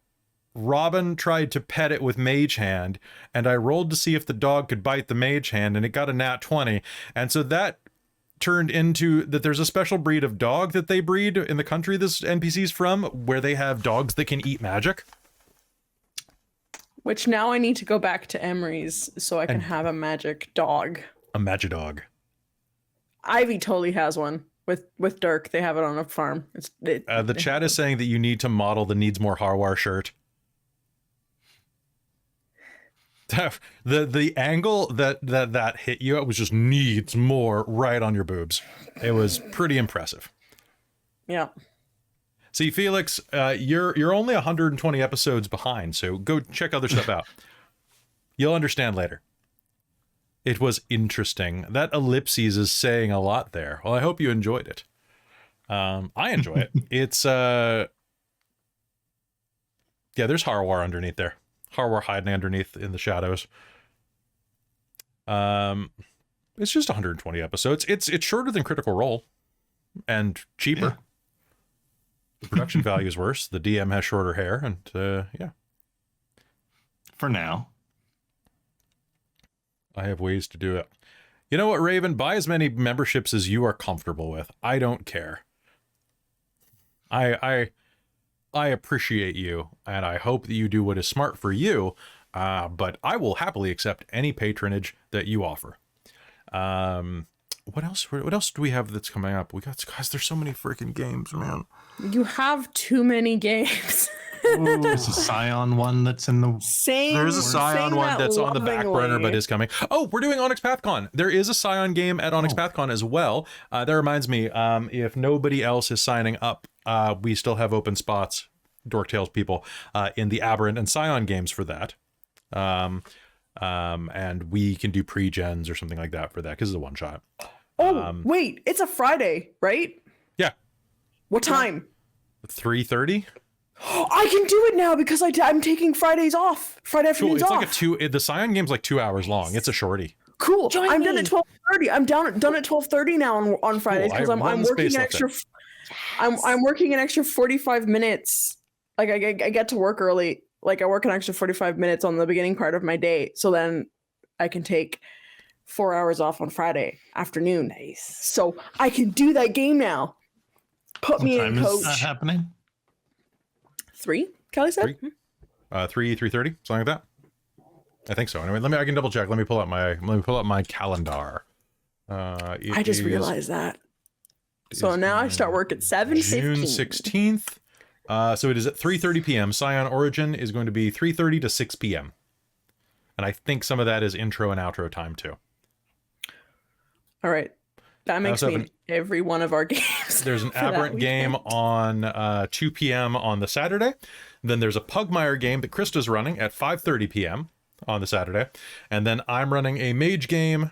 Robin tried to pet it with Mage Hand and I rolled to see if the dog could bite the Mage Hand and it got a nat 20. And so that turned into that there's a special breed of dog that they breed in the country this NPC's from where they have dogs that can eat magic. Which now I need to go back to Emery's so I can have a magic dog. A magidog. Ivy totally has one with Dork. They have it on a farm. The chat is saying that you need to model the Needs More Harwar shirt. The angle that hit you, it was just needs more right on your boobs. It was pretty impressive. Yeah. See, Felix, you're only 120 episodes behind, so go check other stuff out. You'll understand later. It was interesting. That ellipses is saying a lot there. Well, I hope you enjoyed it. I enjoy it. It's yeah, there's Harwar underneath there. Harwar hiding underneath in the shadows. It's just 120 episodes. It's shorter than Critical Role and cheaper. Yeah. The production value is worse. The DM has shorter hair, and yeah. For now. I have ways to do it. You know what, Raven? Buy as many memberships as you are comfortable with. I don't care. I appreciate you, and I hope that you do what is smart for you, but I will happily accept any patronage that you offer. What else do we have that's coming up? Guys, there's so many freaking games, man. You have too many games. There's a Scion one that's in the... There's a Scion one that's on the back burner, but is coming. Oh, we're doing Onyx PathCon. There is a Scion game at Onyx PathCon as well. That reminds me, if nobody else is signing up, we still have open spots, Dork Tales people, in the Aberrant and Scion games for that. And we can do pre-gens or something like that for that, because it's a one-shot. Wait, it's a Friday, right? Yeah. What time? 3:30. I can do it now because I'm taking Fridays off. Friday afternoons It's off. like the Scion game's like 2 hours long. It's a shorty. Cool. Join I'm me. done at 12:30. I'm done at 12:30 now on Fridays because I'm working an extra. I'm working an extra 45 minutes. Like I get to work early. Like I work an extra 45 minutes on the beginning part of my day, so then I can take 4 hours off on Friday afternoon. Nice. So I can do that game now. Put me in, coach. Is that happening? 3? Kelly said. 3:30, something like that. I think so. Anyway, I can double check. Let me pull up my calendar. I just realized that. So now I start work at 7:15. June 16th. So it is at 3:30 p.m. Scion Origin is going to be 3:30 to 6 p.m. And I think some of that is intro and outro time too. All right. That makes me every one of our games. There's an Aberrant game on 2 p.m. on the Saturday. Then there's a Pugmire game that Krista's running at 5:30 p.m. on the Saturday. And then I'm running a mage game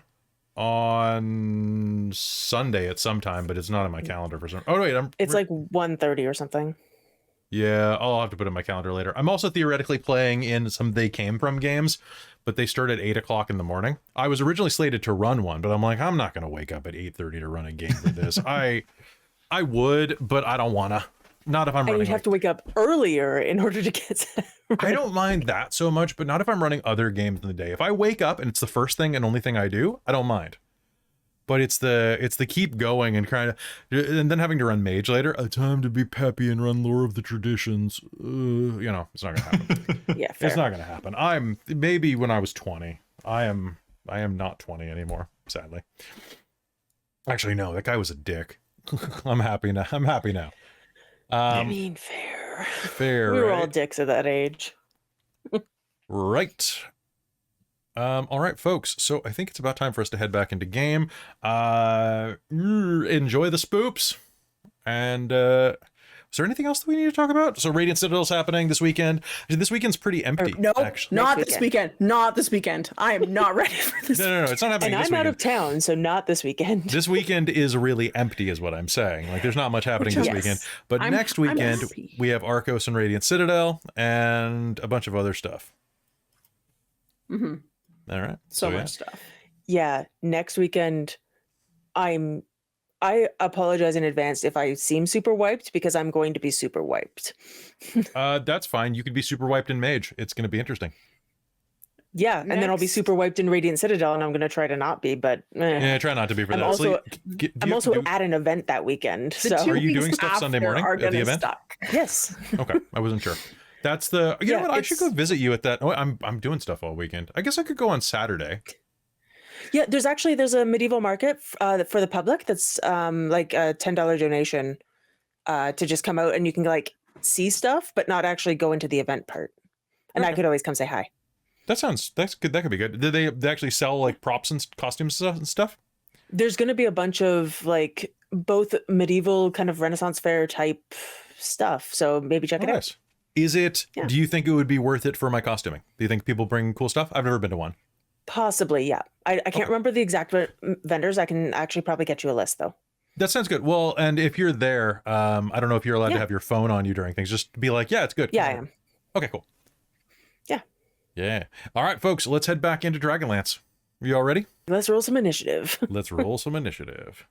on Sunday at some time, but it's not in my calendar for some. Oh wait, It's like 1:30 or something. Yeah, I'll have to put it in my calendar later. I'm also theoretically playing in some They Came From games, but they start at 8 o'clock in the morning. I was originally slated to run one, but I'm like, I'm not going to wake up at 8:30 to run a game for this. I would, but I don't want to. Not if I'm running. And you'd have to wake up earlier in order to get. I don't mind that so much, but not if I'm running other games in the day. If I wake up and it's the first thing and only thing I do, I don't mind. But it's the keep going and kind of, and then having to run mage later. A time to be peppy and run Lore of the Traditions. It's not gonna happen. Yeah, fair. It's not gonna happen. I'm maybe when I was 20. I am not 20 anymore, sadly. Actually, no, that guy was a dick. I'm happy now. I mean, fair. Fair. We were right? all dicks at that age. Right. All right, folks. So I think it's about time for us to head back into game. Enjoy the spoops. And is there anything else that we need to talk about? So Radiant Citadel's happening this weekend. This weekend's pretty empty. Nope, actually. not Next this weekend. Not this weekend. I am not ready for this. No, it's not happening And this I'm weekend. out of town, so not this weekend. This weekend is really empty, is what I'm saying. Like, there's not much happening this Yes. weekend. But I'm- next I'm weekend, happy. we have Arcos and Radiant Citadel and a bunch of other stuff. Mm-hmm. All right. So yeah. much stuff. Yeah, next weekend, I apologize in advance if I seem super wiped because I'm going to be super wiped. That's fine. You could be super wiped in Mage. It's going to be interesting. Yeah, and then I'll be Next. super wiped in Radiant Citadel, and I'm going to try to not be, but Yeah, try not to be for I'm that. also- I'm also do, at an event that weekend. The So two Are you doing weeks stuff Sunday after morning are at the gonna event? Suck. yes, Okay, I wasn't sure. That's the. You know Yeah, what? I should go it's- visit you at that. Oh, I'm doing stuff all weekend. I guess I could go on Saturday. yeah. There's a medieval market for the public. That's like a $10 donation to just come out and you can like see stuff, but not actually go into the event part. And I Okay. could always come say hi. That's good. That could be good. Did they actually sell like props and costumes and stuff? There's going to be a bunch of like both medieval kind of Renaissance fair type stuff. So maybe check Oh, it out. nice. Is it? Yeah. Do you think it would be worth it for my costuming? Do you think people bring cool stuff? I've never been to one. Possibly, yeah. I can't remember the exact vendors. I can actually probably get you a list though. That sounds good. Well, and if you're there, I don't know if you're allowed to Yeah. have your phone on you during things. Just be like, yeah, it's good. Yeah, I Come on. am. Okay, cool. Yeah. Yeah. All right, folks, let's head back into Dragonlance. You all ready? Let's roll some initiative. Let's roll some initiative.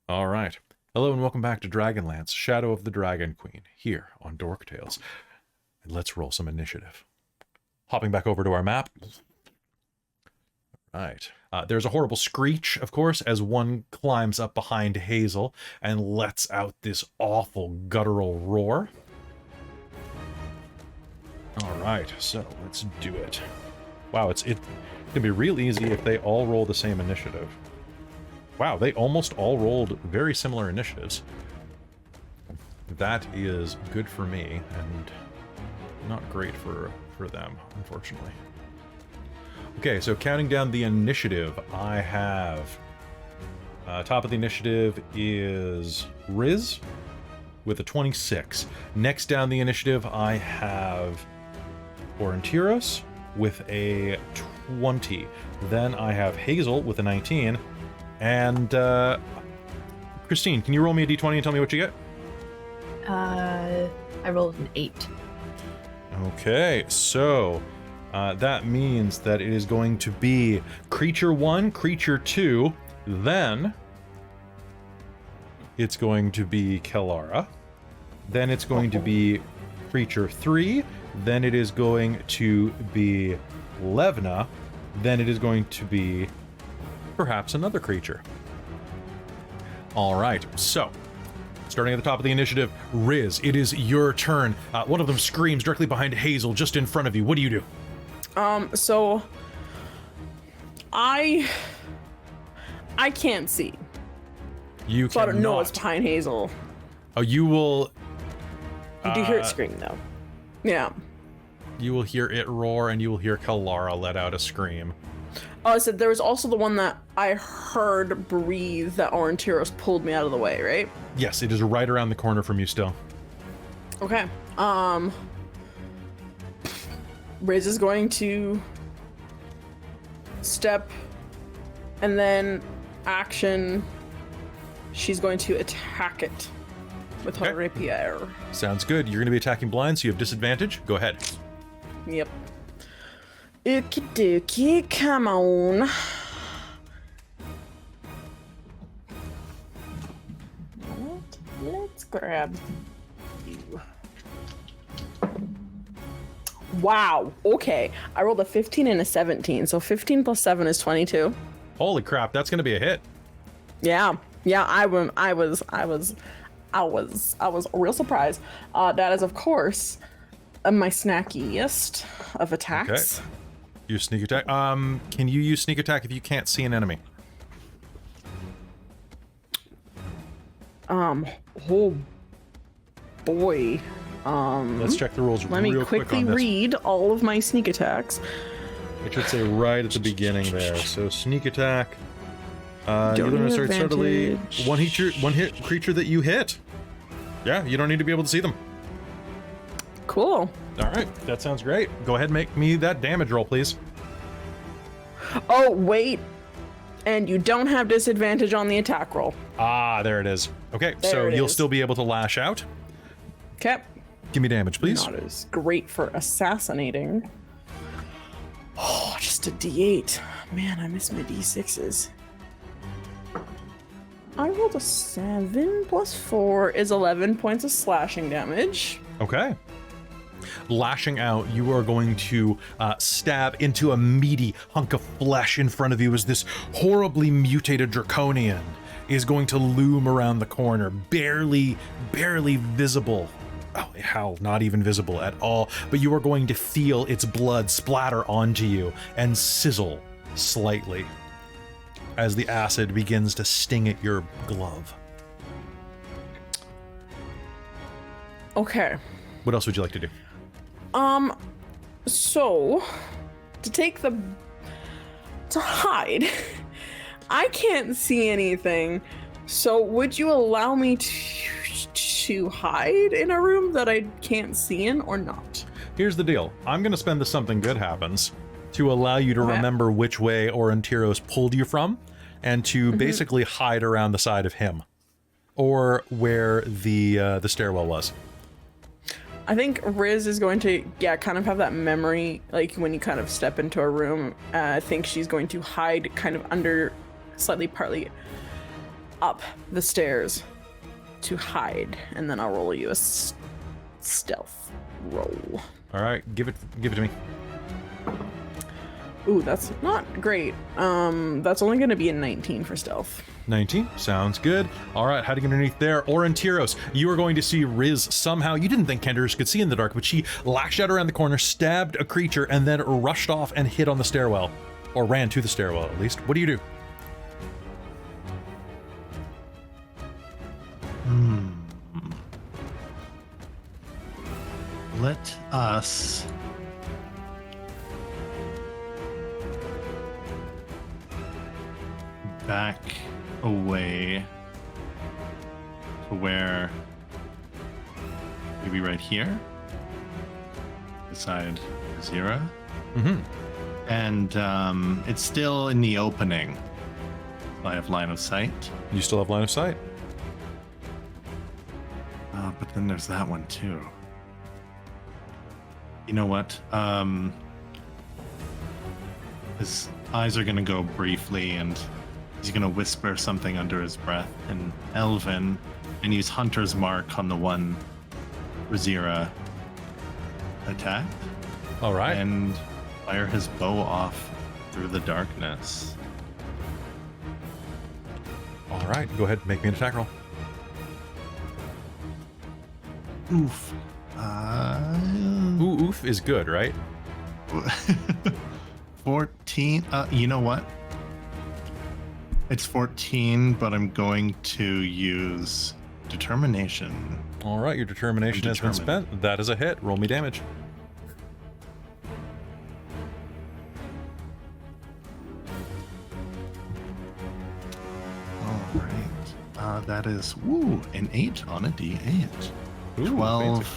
All right. Hello and welcome back to Dragonlance, Shadow of the Dragon Queen, here on Dork Tales. And let's roll some initiative. Hopping back over to our map. Right. There's a horrible screech, of course, as one climbs up behind Hazeal and lets out this awful guttural roar. All right, so let's do it. Wow, it's gonna be real easy if they all roll the same initiative. Wow, they almost all rolled very similar initiatives. That is good for me and not great for them, unfortunately. Okay, so counting down the initiative, I have top of the initiative is Riz with a 26. Next down the initiative, I have Aurontiros with a 20. Then I have Hazeal with a 19. And Christine, can you roll me a d20 and tell me what you get? I rolled an 8. Okay, so that means that it is going to be Creature 1, Creature 2, then it's going to be Kelara, then it's going to be Creature 3, then it is going to be Levna, then it is going to be perhaps another creature. All right, so starting at the top of the initiative, Riz, it is your turn. One of them screams directly behind Hazeal, just in front of you. What do you do? So I can't see, You so I don't know cannot. what's behind Hazeal. Oh, you will. You do hear it scream though. Yeah. You will hear it roar, and you will hear Kelara let out a scream. Oh, I said there was also the one that I heard breathe that Aurontiros pulled me out of the way, right? Yes, it is right around the corner from you still. Okay. Riz is going to step, and then action. She's going to attack it with her Okay. rapier. Sounds good. You're going to be attacking blind, so you have disadvantage. Go ahead. Yep. Okie dokie, come on. Let's grab you. Wow, okay. I rolled a 15 and a 17, so 15 plus 7 is 22. Holy crap, that's going to be a hit. Yeah, I was real surprised. That is, of course, my snackiest of attacks. Okay. Use sneak attack. Can you use sneak attack if you can't see an enemy? Oh boy. Let's check the rules Let me real quick quickly on this. read all of my sneak attacks. It should say right at the beginning there. So sneak attack. You Don't don't need start subtly. advantage. One hit creature that you hit. Yeah, you don't need to be able to see them. Cool. All right, that sounds great. Go ahead and make me that damage roll, please. Oh, wait. And you don't have disadvantage on the attack roll. Ah, there it is. Okay, There so it you'll is. still be able to lash out. Okay. Give me damage, please. Not as great for assassinating. Oh, just a D8. Man, I miss my D6s. I rolled a 7 plus 4 is 11 points of slashing damage. Okay. Lashing out, you are going to stab into a meaty hunk of flesh in front of you as this horribly mutated draconian is going to loom around the corner, barely visible. Oh, hell, not even visible at all. But you are going to feel its blood splatter onto you and sizzle slightly as the acid begins to sting at your glove. Okay. What else would you like to do? So to hide, I can't see anything. So would you allow me to hide in a room that I can't see in or not? Here's the deal. I'm going to spend the something good happens to allow you to Okay. remember which way Aurontiros pulled you from and to basically hide around the side of him or where the stairwell was. I think Riz is going to, kind of have that memory, like when you kind of step into a room. I think she's going to hide kind of under, slightly partly up the stairs to hide, and then I'll roll you a stealth roll. All right, give it to me. Ooh, that's not great. That's only going to be a 19 for stealth. 19, sounds good. All right, hiding underneath there. Aurontiros, you are going to see Riz somehow. You didn't think Kendrish could see in the dark, but she lashed out around the corner, stabbed a creature, and then rushed off and hit on the stairwell. Or ran to the stairwell, at least. What do you do? Let us back away to where, maybe right here, beside Rizira. Mm-hmm. And it's still in the opening. I have line of sight. You still have line of sight. But then there's that one too. You know what? His eyes are gonna go briefly, and he's gonna whisper something under his breath in Elven, and use Hunter's Mark on the one Rizira attacked, All right. and fire his bow off through the darkness. All right, go ahead, make me an attack roll. Oof. Ooh, oof is good, right? 14. You know what? It's 14, but I'm going to use determination. All right, your determination has been determined. spent. That is a hit. Roll me damage. All right. That is an 8 on a D8. Ooh, 12 fancy.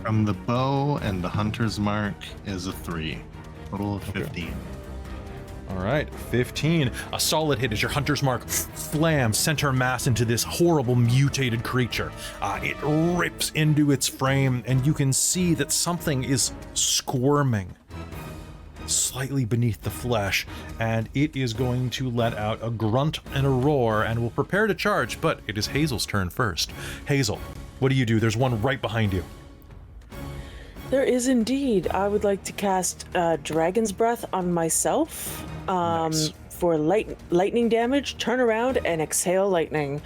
from the bow, and the hunter's mark is a 3. Total of 15. All right, 15. A solid hit as your hunter's mark slams center mass into this horrible mutated creature. It rips into its frame, and you can see that something is squirming slightly beneath the flesh, and it is going to let out a grunt and a roar and will prepare to charge, but it is Hazeal's turn first. Hazeal, what do? There's one right behind you. There is indeed. I would like to cast Dragon's Breath on myself Nice. for lightning damage. Turn around and exhale lightning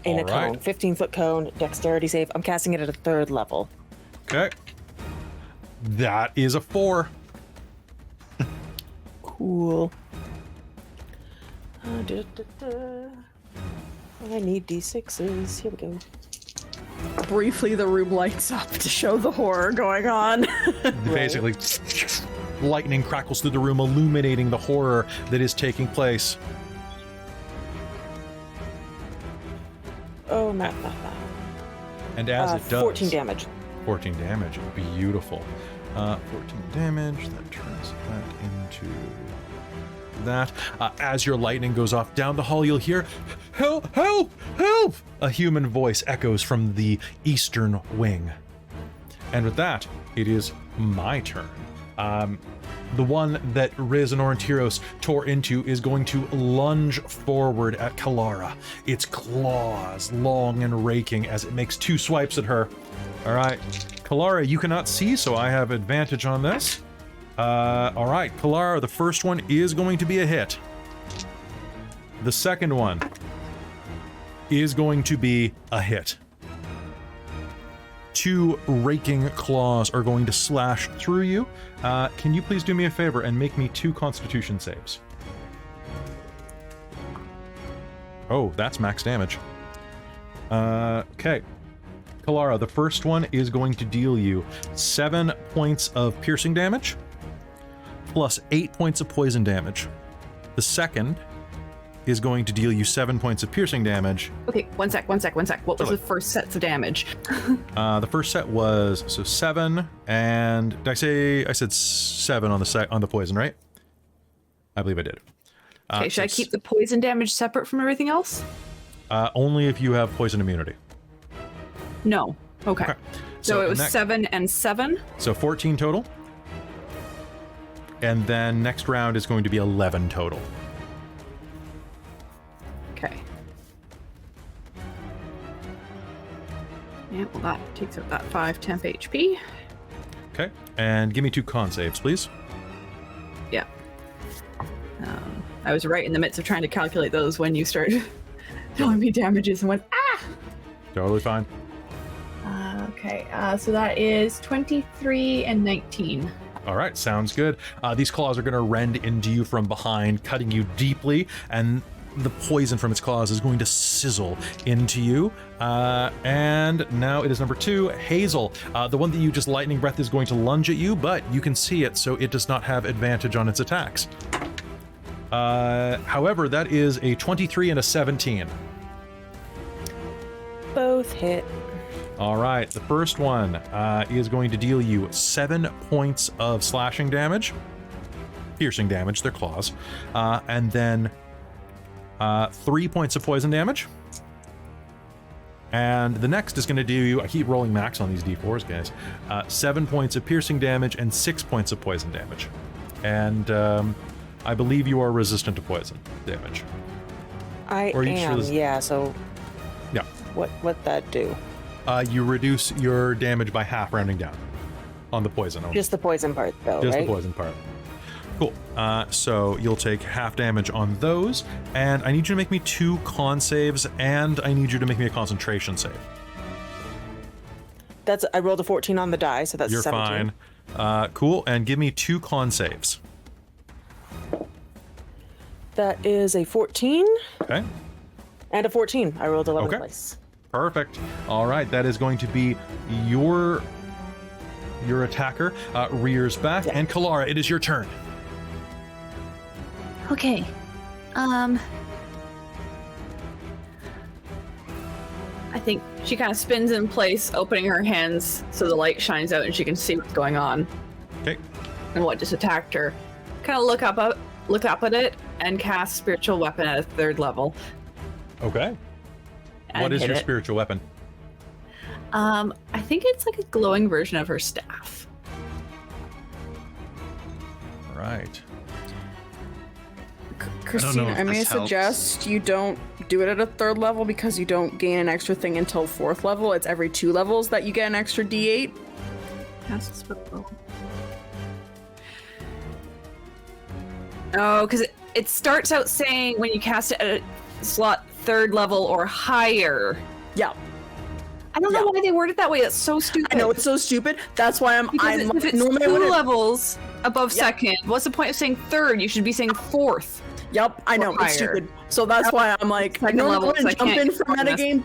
in a All right. cone. 15-foot cone, dexterity save. I'm casting it at a 3rd level. Okay. That is a 4. Cool. I need d6s. Here we go. Briefly, the room lights up to show the horror going on. Basically, lightning crackles through the room, illuminating the horror that is taking place. Oh, no. And as it does... 14 damage. 14 damage. Beautiful. 14 damage. That turns that into that. As your lightning goes off down the hall, you'll hear, "Help! Help! Help!" A human voice echoes from the eastern wing. And with that, it is my turn. The one that Riz and Aurontiros tore into is going to lunge forward at Kelara, its claws long and raking as it makes 2 swipes at her. All right, Kelara, you cannot see, so I have advantage on this. All right, Kelara, the first one is going to be a hit. The second one is going to be a hit. 2 raking claws are going to slash through you. Can you please do me a favor and make me 2 Constitution saves? Oh, that's max damage. Okay. Kelara, the first one is going to deal you 7 points of piercing damage, plus 8 points of poison damage. The second is going to deal you 7 points of piercing damage. Okay, one sec. What was the first sets of damage? The first set was 7, and did I said 7 on the poison, right? I believe I did. Okay, should I keep the poison damage separate from everything else? Only if you have poison immunity. No. Okay. So it was next, 7 and 7. So 14 total. And then next round is going to be 11 total. Okay. Yeah, well, that takes out that 5 temp HP. Okay. And give me 2 con saves, please. Yeah. I was right in the midst of trying to calculate those when you started telling me damages and went, ah! Totally fine. Okay, so that is 23 and 19. All right, sounds good. These claws are going to rend into you from behind, cutting you deeply, and the poison from its claws is going to sizzle into you. And now it is number 2, Hazeal. The one that you just lightning breath is going to lunge at you, but you can see it, so it does not have advantage on its attacks. However, that is a 23 and a 17. Both hit. All right, the first one is going to deal you 7 points of slashing damage, piercing damage, their claws, and then 3 points of poison damage. And the next is going to do you, I keep rolling max on these d4s, guys, 7 points of piercing damage and 6 points of poison damage. And I believe you are resistant to poison damage. I am, yeah, so Yeah. What that do? You reduce your damage by half, rounding down on the poison only. Just the poison part, though, Just right? the poison part. Cool. So you'll take half damage on those, and I need you to make me 2 con saves, and I need you to make me a concentration save. I rolled a 14 on the die, so that's You're 17. fine. Cool, and give me 2 con saves. That is a 14 Okay. and a 14. I rolled 11 Okay. twice. Perfect. All right, that is going to be your attacker rears back, Yeah. and Kelara, it is your turn. Okay. I think she kind of spins in place, opening her hands so the light shines out and she can see what's going on Okay. and what just attacked her. Kind of look look up at it and cast spiritual weapon at a 3rd level. Okay. And What is hit your it. spiritual weapon? I think it's like a glowing version of her staff. All right. Christine, if I may this helps. suggest you don't do it at a 3rd level because you don't gain an extra thing until 4th level. It's every 2 levels that you get an extra D8. Cast spell. Oh, because it starts out saying when you cast it at a slot 3rd level or higher. Yeah, I don't know why they word it that way. It's so stupid. I know it's so stupid. That's why Because if it's normally I 2 wouldn't- levels above 2nd, what's the point of saying 3rd? You should be saying 4th. Yep, I know, or it's higher. stupid. So that's why I'm like, I Second know level, I'm so I jump can't in for fucking mess- metagame.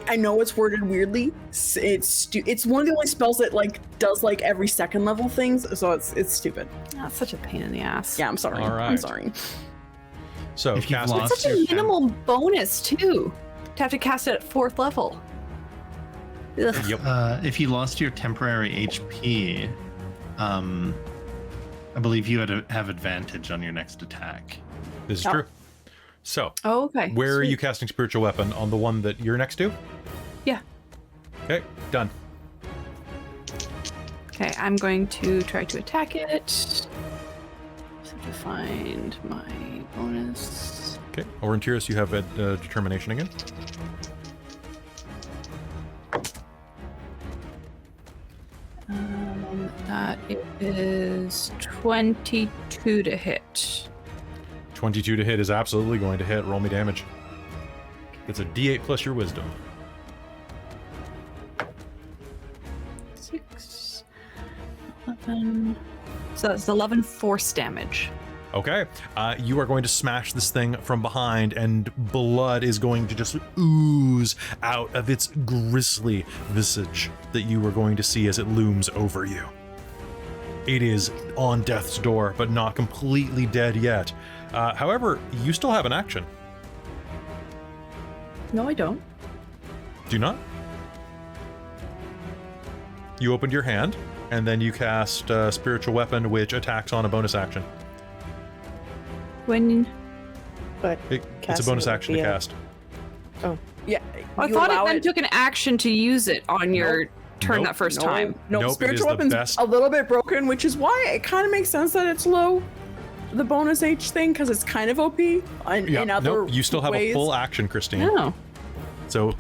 I know it's worded weirdly. It's one of the only spells that like does like every 2nd level things. So it's stupid. That's such a pain in the ass. Yeah, I'm sorry. All I'm right. sorry. So If you've cast lost- It's such a your temp- minimal bonus, too, to have to cast it at 4th level. Ugh. Yep. If you lost your temporary HP, I believe you had to have advantage on your next attack. This is Oh. true. So, Oh, okay. where are Sweet. you casting spiritual weapon? On the one that you're next to? Yeah. Okay, done. Okay, I'm going to try to attack it. Just have to find my bonus. Okay, Aurontiros, you have a determination again. That is 22 to hit. 22 to hit is absolutely going to hit. Roll me damage. It's a D8 plus your wisdom. 6, 11. So that's 11 force damage. Okay, you are going to smash this thing from behind, and blood is going to just ooze out of its grisly visage that you are going to see as it looms over you. It is on death's door, but not completely dead yet. However, you still have an action. No, I don't. Do you not? You opened your hand, and then you cast Spiritual Weapon, which attacks on a bonus action. When But It's a Casting bonus it would action be to a- cast. Yeah, I you thought allow it then took an action to use it on your turn Nope. that first No, time. no, Nope, it is spiritual the weapon's best. a little bit broken, which is why it kind of makes sense that it's low. The bonus H thing, because it's kind of OP. In other nope, you still have ways. a full action, Christine. Oh. So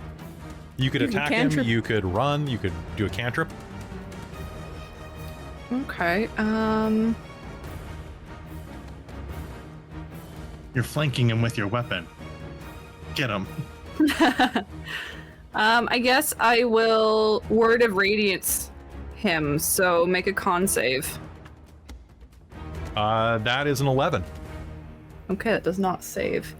you could You can attack him, cantrip. you could run, you could do a cantrip. Okay. You're flanking him with your weapon. Get him. I guess I will Word of Radiance him, so make a con save. That is an 11. Okay, that does not save.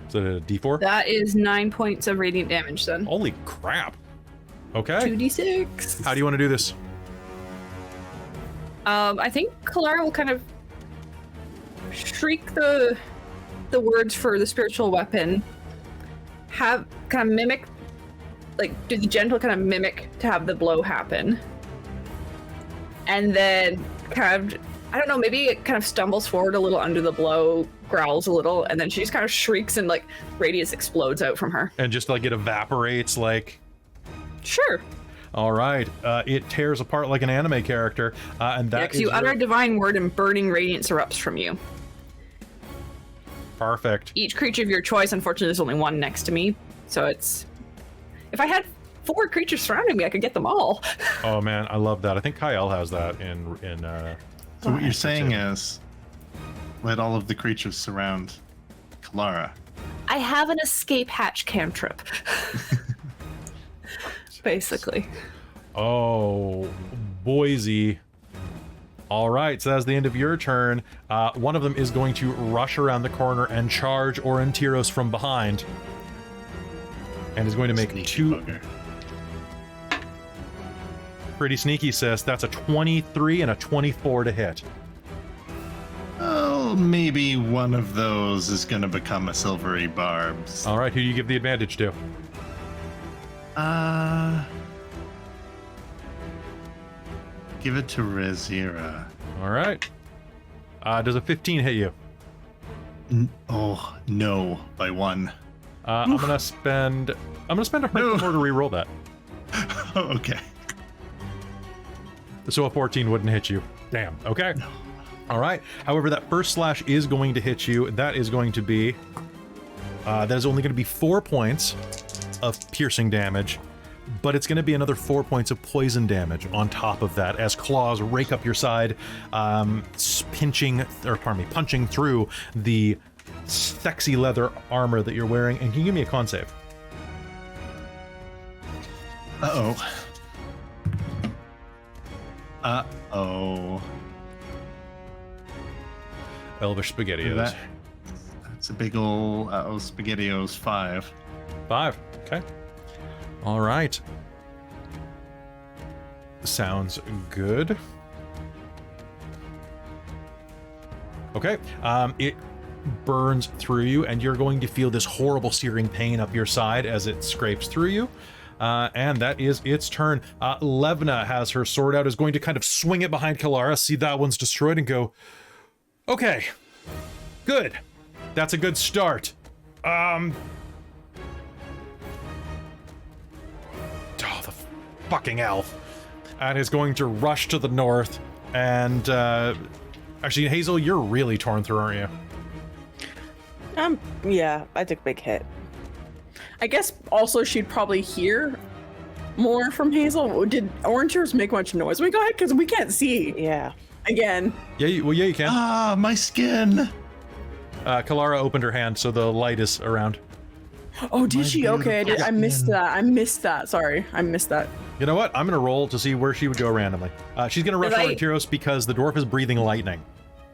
So Is it a D4? that is 9 points of radiant damage then. Holy crap. Okay. 2d6. How do you want to do this? I think Kelara will kind of shriek the words for the spiritual weapon. Have kind of mimic, like do the gentle kind of mimic to have the blow happen, and then kind of, I don't know, maybe it kind of stumbles forward a little under the blow, growls a little, and then she just kind of shrieks and like radiance explodes out from her. And just like it evaporates like... Sure. All right. It tears apart like an anime character. And that is You utter your- a divine word and burning radiance erupts from you. Perfect. Each creature of your choice, unfortunately, there's only one next to me, so it's... If I had 4 creatures surrounding me, I could get them all. Oh man, I love that. I think Kyle has that in So what you're saying is, let all of the creatures surround Kelara. I have an escape hatch cantrip. Basically. Oh, Boise. All right, so that's the end of your turn. One of them is going to rush around the corner and charge Aurontiros from behind. And is going to make Sneaky two... bugger. Pretty sneaky, sis. That's a 23 and a 24 to hit. Oh, maybe one of those is going to become a silvery barbs. All right, who do you give the advantage to? Give it to Rizira. All right. Does a 15 hit you? Oh, no, by 1. I'm gonna spend a hurt more to reroll that. Okay. So a 14 wouldn't hit you. Damn. Okay. All right. However, that first slash is going to hit you. That is going to be. That is only going to be 4 points of piercing damage, but it's going to be another 4 points of poison damage on top of that as claws rake up your side, punching through the sexy leather armor that you're wearing. And can you give me a con save? Uh-oh. Uh-oh. Elvish SpaghettiOs. That's a big ol' SpaghettiOs 5. 5. Okay. All right. Sounds good. Okay. It burns through you, and you're going to feel this horrible searing pain up your side as it scrapes through you. And that is its turn. Levna has her sword out, is going to kind of swing it behind Kelara, see that one's destroyed, and go, okay, good. That's a good start. Oh, the fucking elf. And is going to rush to the north. And actually, Hazeal, you're really torn through, aren't you? Yeah, I took a big hit. I guess also she'd probably hear more from Hazeal. Did Aurontiros make much noise? We go ahead because we can't see. Yeah. Again. Yeah, you can. Ah, my skin. Kelara opened her hand, so the light is around. Oh, did My she? Okay, I missed skin. that. I missed that. Sorry, I missed that. You know what? I'm going to roll to see where she would go randomly. She's going to rush Right. Aurontiros because the dwarf is breathing lightning.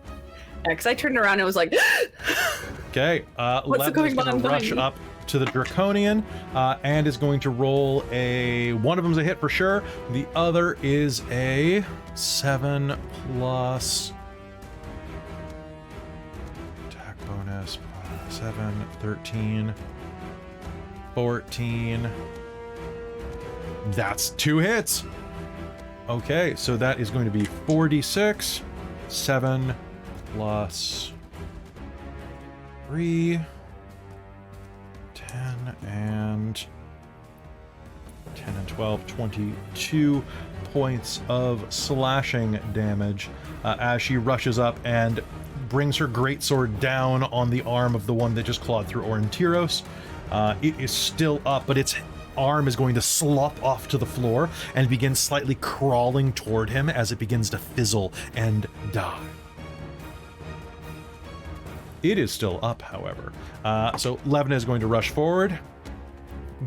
Yeah, because I turned around and was like, Okay, What's Levna's going going on to rush behind me? up to the Draconian and is going to roll one of them's a hit for sure. The other is a 7 plus attack bonus, 7, 13, 14. That's 2 hits. Okay, so that is going to be 4d6, 7 plus 3, 10 and 12, 22 points of slashing damage as she rushes up and brings her greatsword down on the arm of the one that just clawed through Aurontiros. It is still up, but its arm is going to slop off to the floor and begin slightly crawling toward him as it begins to fizzle and die. It is still up, however. So Levna is going to rush forward.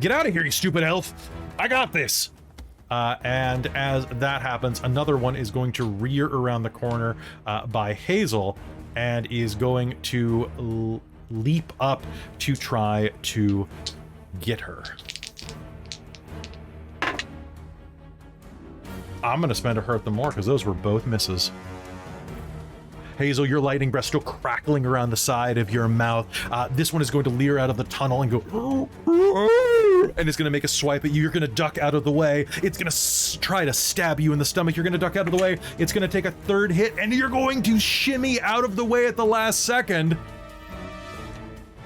Get out of here, you stupid elf! I got this! And as that happens, another one is going to rear around the corner by Hazeal and is going to leap up to try to get her. I'm going to spend a hurt them more because those were both misses. Hazeal, your lightning breath still crackling around the side of your mouth. This one is going to leer out of the tunnel and go, and it's going to make a swipe at you. You're going to duck out of the way. It's going to try to stab you in the stomach. You're going to duck out of the way. It's going to take a third hit, and you're going to shimmy out of the way at the last second.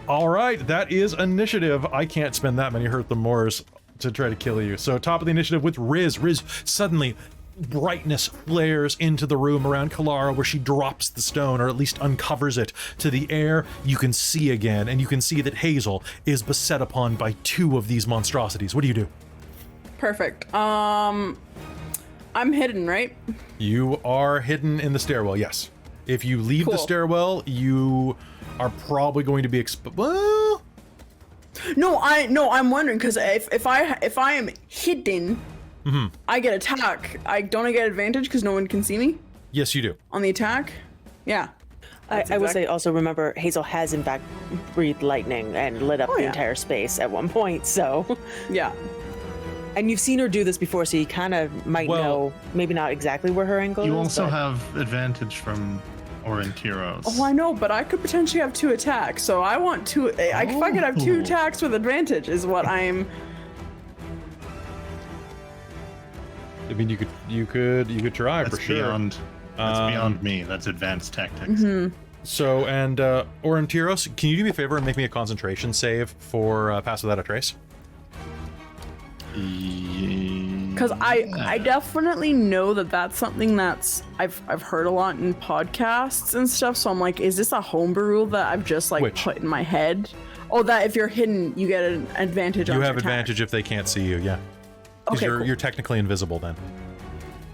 All right, that is initiative. I can't spend that many hurt the mores to try to kill you. So top of the initiative with Riz. Riz suddenly brightness flares into the room around Kelara where she drops the stone, or at least uncovers it to the air. You can see again, and you can see that Hazeal is beset upon by 2 of these monstrosities. What do you do? perfect. I'm hidden, right? You are hidden in the stairwell, yes. If you leave the Cool. stairwell, you are probably going to be well, No, I'm wondering because if I am hidden, I get attack. I get advantage because no one can see me yes, you do. on the attack. Yeah. I would say also remember Hazeal has in fact breathed lightning and lit up Oh, the yeah. entire space at one point, so. Yeah. And you've seen her do this before, so you kind of might Well- know, maybe not exactly where her angle You is. also but- have advantage from Aurontiros. Oh, I know, but I could potentially have 2 attacks, so I want 2. If I could have 2 Oh. attacks with advantage, is what I'm. I mean, you could try That's for sure. That's beyond me. That's advanced tactics. Mhm. So, and Aurontiros, can you do me a favor and make me a concentration save for Pass Without a Trace? Because I definitely know that that's something that's I've heard a lot in podcasts and stuff. So I'm like, is this a homebrew rule that I've just like Which? put in my head? Oh, that if you're hidden, you get an advantage. You on have your attack. advantage if they can't see you, yeah. Because Okay, cool. you're technically invisible then.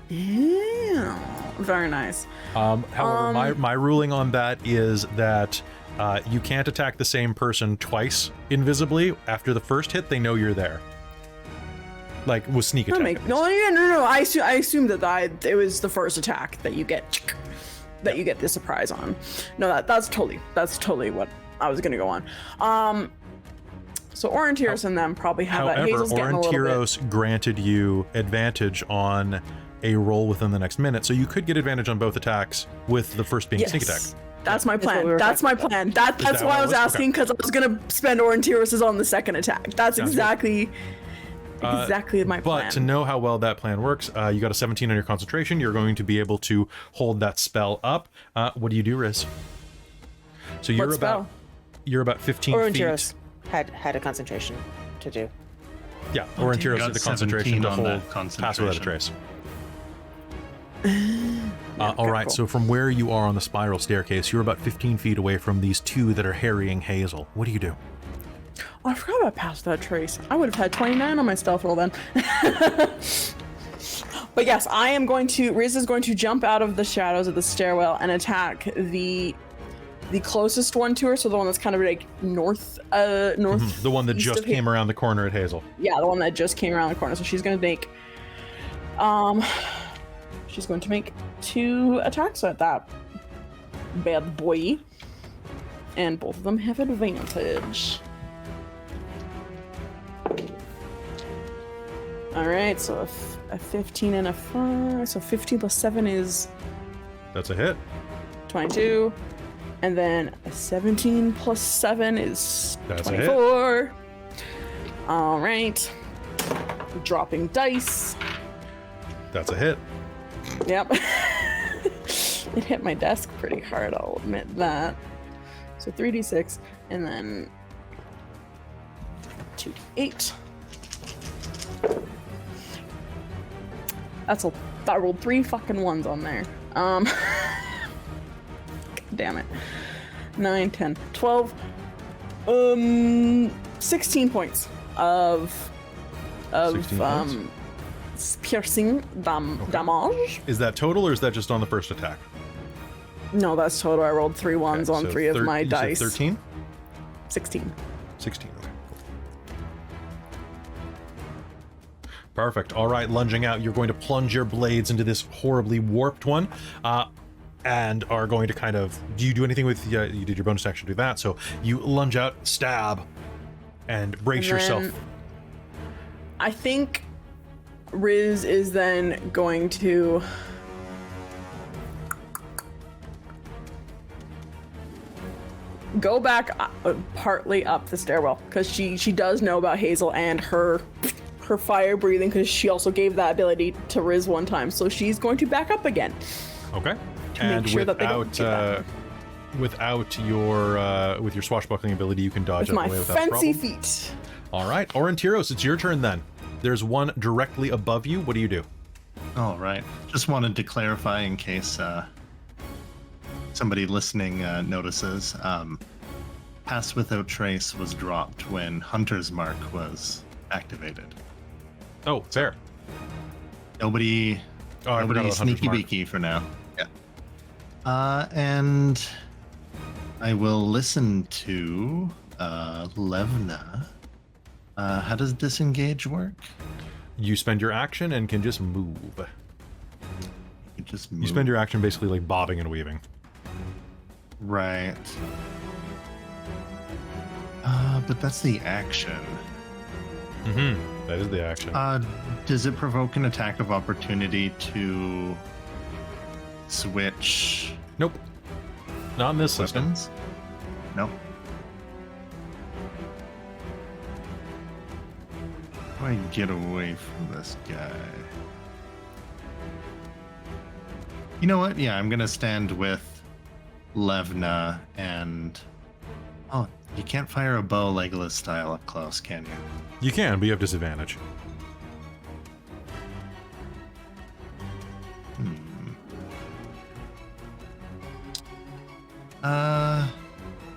Yeah, very nice. However, my ruling on that is that you can't attack the same person twice invisibly. After the first hit, they know you're there. Like with sneak attack. No. I assumed that it was the first attack that you get the surprise on. No, that's totally what I was gonna go on. So Aurontiros and them probably have that. However, Hazel's getting a little bit. Aurontiros granted you advantage on a roll within the next minute, so you could get advantage on both attacks, with the first being sneak attack. That's my That's what plan. we were That's my talking about. plan. That's that why what I it was was? asking, because I was gonna spend Aurontiros on the second attack. That's Sounds good. exactly my plan. But to know how well that plan works, you got a 17 on your concentration. You're going to be able to hold that spell up. What do you do, Riz? So What spell? You're about 15 Aurontiros feet. had a concentration to do. Yeah, Aurontiros Got had the concentration 17 to on hold that Pass Without a concentration. Trace. All right, cool. so from where you are on the spiral staircase, you're about 15 feet away from these two that are harrying Hazeal. What do you do? Oh, I forgot about Pass Without Trace. I would have had 29 on my stealth roll then. But yes, Riz is going to jump out of the shadows of the stairwell and attack the closest one to her, so the one that's kind of like north. The one that east just of came around the corner at Hazeal. Yeah, the one that just came around the corner. So she's gonna make, she's going to make 2 attacks at that bad boy, and both of them have advantage. All right, so a 15 and a 5. So 15 plus 7 is That's a hit. 22. And then a 17 plus 7 is That's a hit. 24. All right. Dropping dice. That's a hit. Yep. It hit my desk pretty hard, I'll admit that. So 3d6 and then 2d8. I rolled 3 fucking ones on there. God damn it. 9, 10, 12. 16 points of 16 points? piercing damage. Is that total, or is that just on the first attack? No, that's total. I rolled 3 ones Okay, on so 3 of my you said dice. 13? 16. 16, okay. Perfect. All right, lunging out, you're going to plunge your blades into this horribly warped one, and are going to kind of... Do you do anything with... you did your bonus action to do that, so you lunge out, stab, and brace And yourself. then I think Riz is then going to... go back partly up the stairwell, because she does know about Hazeal and her fire breathing, because she also gave that ability to Riz one time, so she's going to back up again. Okay. To And make sure that they don't without get without your with your swashbuckling ability, you can dodge With out my the way without fancy problem. feet. All right, Aurontiros, it's your turn then. There's one directly above you. What do you do? All right. Just wanted to clarify in case somebody listening notices. Pass Without Trace was dropped when Hunter's Mark was activated. Oh, fair. Nobody Oh, I forgot nobody about Hunter's sneaky Mark. beaky for now. Yeah. And I will listen to Levna. How does disengage work? You spend your action and can just move. You just You move. spend your action basically like bobbing and weaving. Right. But that's the action. Mm-hmm. That is the action. Does it provoke an attack of opportunity to switch Nope. Not in this system. weapons? Nope. How do I get away from this guy? You know what? Yeah, I'm gonna stand with Levna and... Oh, you can't fire a bow Legolas style up close, can you? You can, but you have disadvantage.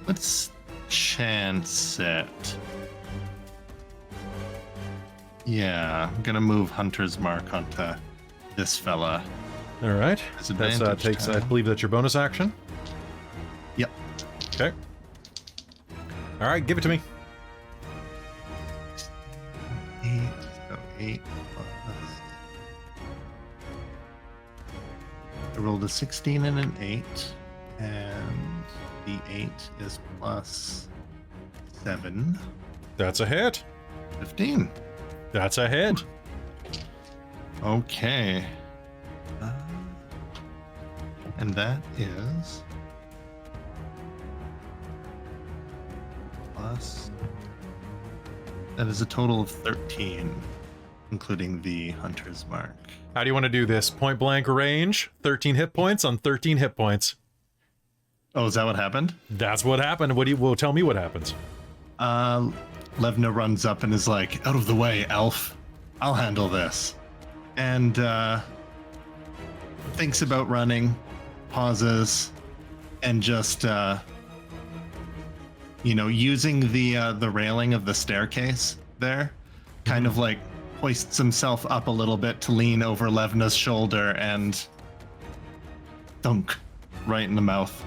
Let's chance it. Yeah, I'm gonna move Hunter's Mark onto this fella. All right. Disadvantage That takes, I time. believe that's your bonus action. Yep. Okay. All right, give it to me. 8, so 8 plus. I rolled a 16 and an 8, and the 8 is plus 7. That's a hit. 15. That's a hit. Okay. And that is plus. That is a total of 13, including the Hunter's Mark. How do you want to do this? Point blank range, 13 hit points on 13 hit points. Oh, is that what happened? That's what happened. What do you? Well, tell me what happens. Levna runs up and is like, "Out of the way, elf. I'll handle this." And thinks about running, pauses, and just using the railing of the staircase there, kind of like hoists himself up a little bit to lean over Levna's shoulder and thunk right in the mouth.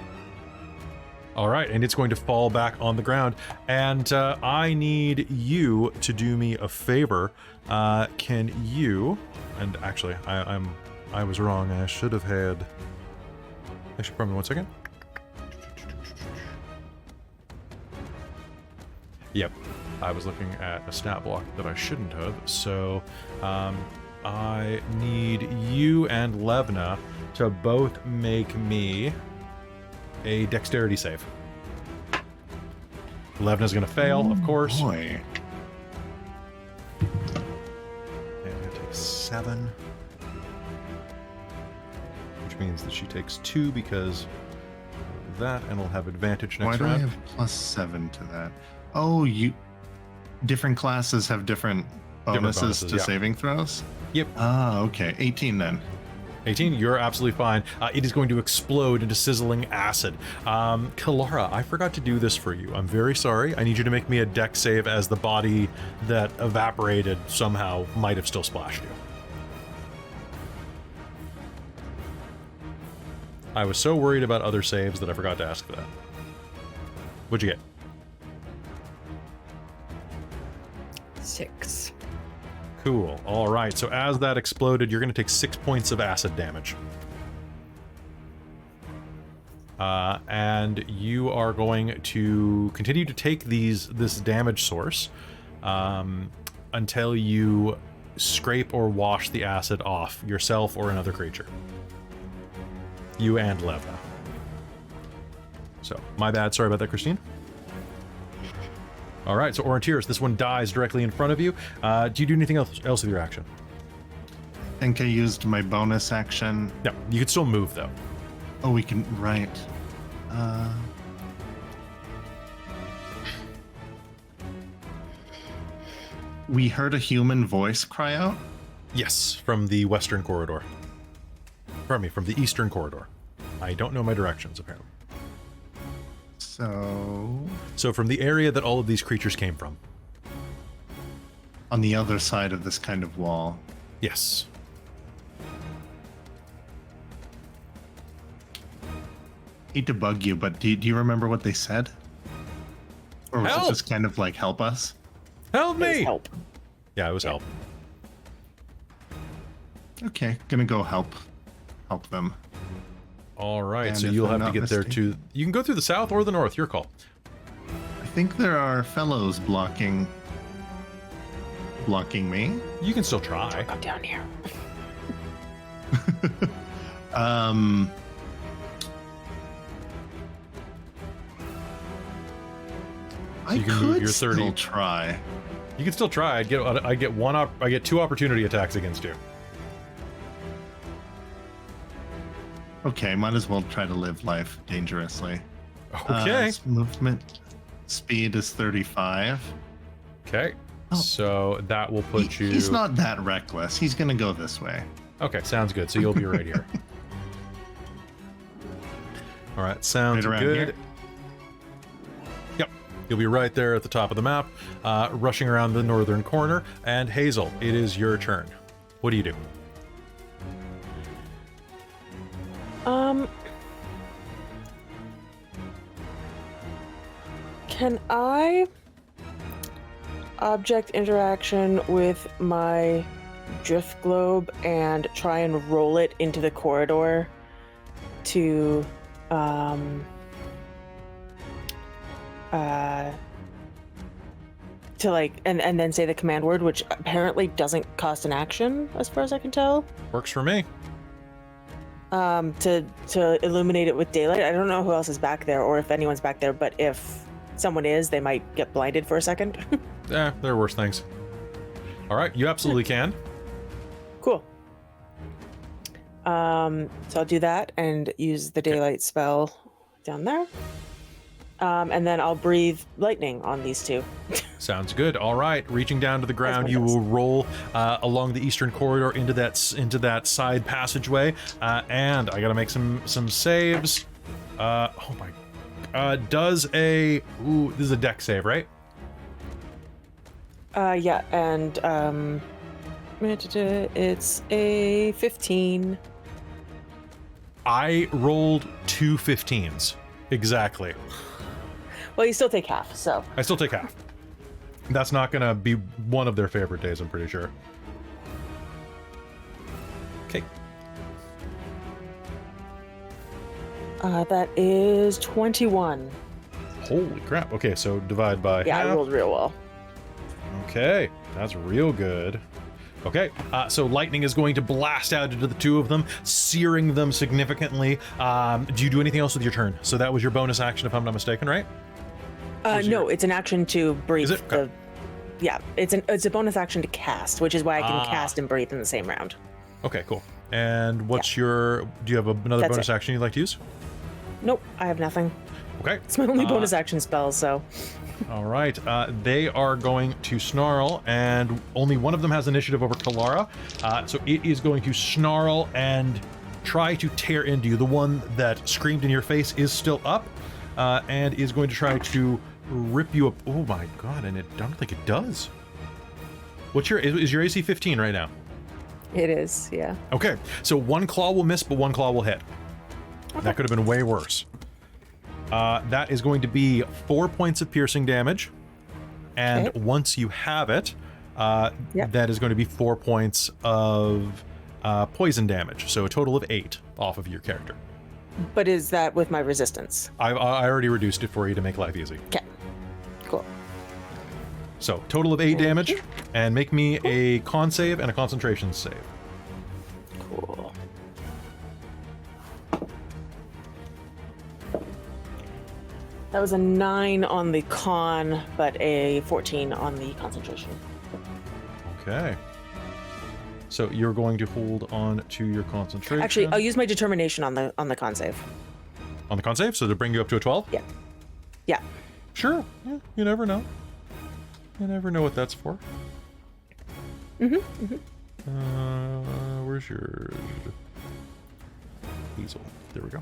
All right, and it's going to fall back on the ground. And I need you to do me a favor. Can you? And actually, I was wrong. I should have had. Actually, probably 1 second. Yep, I was looking at a stat block that I shouldn't have. So I need you and Levna to both make me a dexterity save. Levna's going to fail, of course. Boy. And it takes 7. Which means that she takes 2 because of that, and will have advantage next Why do round. I have plus 7 to that? Oh, different classes have different bonuses, bonuses, to yeah. saving throws? Yep. Ah, okay. 18 then. 18, you're absolutely fine. It is going to explode into sizzling acid. Kelara, I forgot to do this for you. I'm very sorry. I need you to make me a dex save as the body that evaporated somehow might have still splashed you. I was so worried about other saves that I forgot to ask for that. What'd you get? 6. Cool. All right. So as that exploded, you're going to take 6 points of acid damage. And you are going to continue to take this damage source until you scrape or wash the acid off yourself or another creature. You and Levna. So, my bad. Sorry about that, Christine. All right, so Aurontiros, this one dies directly in front of you. Do you do anything else with your action? I think I used my bonus action. No, you can still move, though. Oh, we can, right. We heard a human voice cry out. Yes, from the western corridor. Pardon me, from the eastern corridor. I don't know my directions, apparently. So from the area that all of these creatures came from. on the other side of this kind of wall. Yes. Hate to bug you, but do you remember what they said? Or was Help! it just kind of like help us? Help It was me! help. Yeah, it was help. Okay, gonna go help them. All right, And so if you'll I'm have to not get there to... mistaken- You can go through the south or the north, your call. I think there are fellows blocking me. You can still try. Come down here. I You can move could your still 30. try. You can still try. I get 2 opportunity attacks against you. Okay, might as well try to live life dangerously. Okay. His movement speed is 35. Okay. Oh. So that will put you. He's not that reckless. He's gonna go this way. Okay, sounds good. So you'll be right here. All right, sounds Right around good. here? Yep, you'll be right there at the top of the map, rushing around the northern corner. And Hazeal, it is your turn. What do you do? Can I object interaction with my drift globe and try and roll it into the corridor to like and then say the command word, which apparently doesn't cost an action as far as I can tell. Works for me. To illuminate it with daylight. I don't know who else is back there or if anyone's back there, but if someone is, they might get blinded for a second. There are worse things. All right, you absolutely can. Cool. So I'll do that and use the daylight spell down there. And then I'll breathe lightning on these two. Saunds good. All right, reaching down to the ground, my you best. will roll along the eastern corridor into that side passageway, and I gotta make some saves. Oh my! Does a this is a deck save, right? Yeah, and it's a 15. I rolled 2 15s exactly. Well, you still take half, so. I still take half. That's not gonna be one of their favorite days, I'm pretty sure. Okay. That is 21. Holy crap. Okay, so divide by Yeah, half. I rolled real well. Okay, that's real good. Okay, so lightning is going to blast out into the two of them, searing them significantly. Do you do anything else with your turn? So that was your bonus action, if I'm not mistaken, right? No, it's an action to breathe. Is it? Okay. Yeah, it's a bonus action to cast, which is why I can cast and breathe in the same round. Okay, cool. And what's your... Do you have another That's bonus it. action you'd like to use? Nope, I have nothing. Okay. It's my only bonus action spell, so. All right. They are going to snarl, and only one of them has initiative over Kelara. So it is going to snarl and try to tear into you. The one that screamed in your face is still up, and is going to try to rip you up. Oh my god! And I don't think it does. What's is your AC 15 right now? It is, yeah. Okay. So one claw will miss, but one claw will hit. That could have been way worse. That is going to be 4 points of piercing damage, and Okay. once you have it, Yep. that is going to be 4 points of poison damage, so a total of 8 off of your character. But is that with my resistance? I already reduced it for you to make life easy. Okay. Cool. So total of 8 damage, and make me a con save and a concentration save. Cool. That was a 9 on the con, but a 14 on the concentration. Okay. So you're going to hold on to your concentration. Actually, I'll use my determination on the con save. on the con save, so to bring you up to a 12? Yeah. Yeah. Sure. Yeah, you never know. You never know what that's for. Where's your Hazeal? There we go.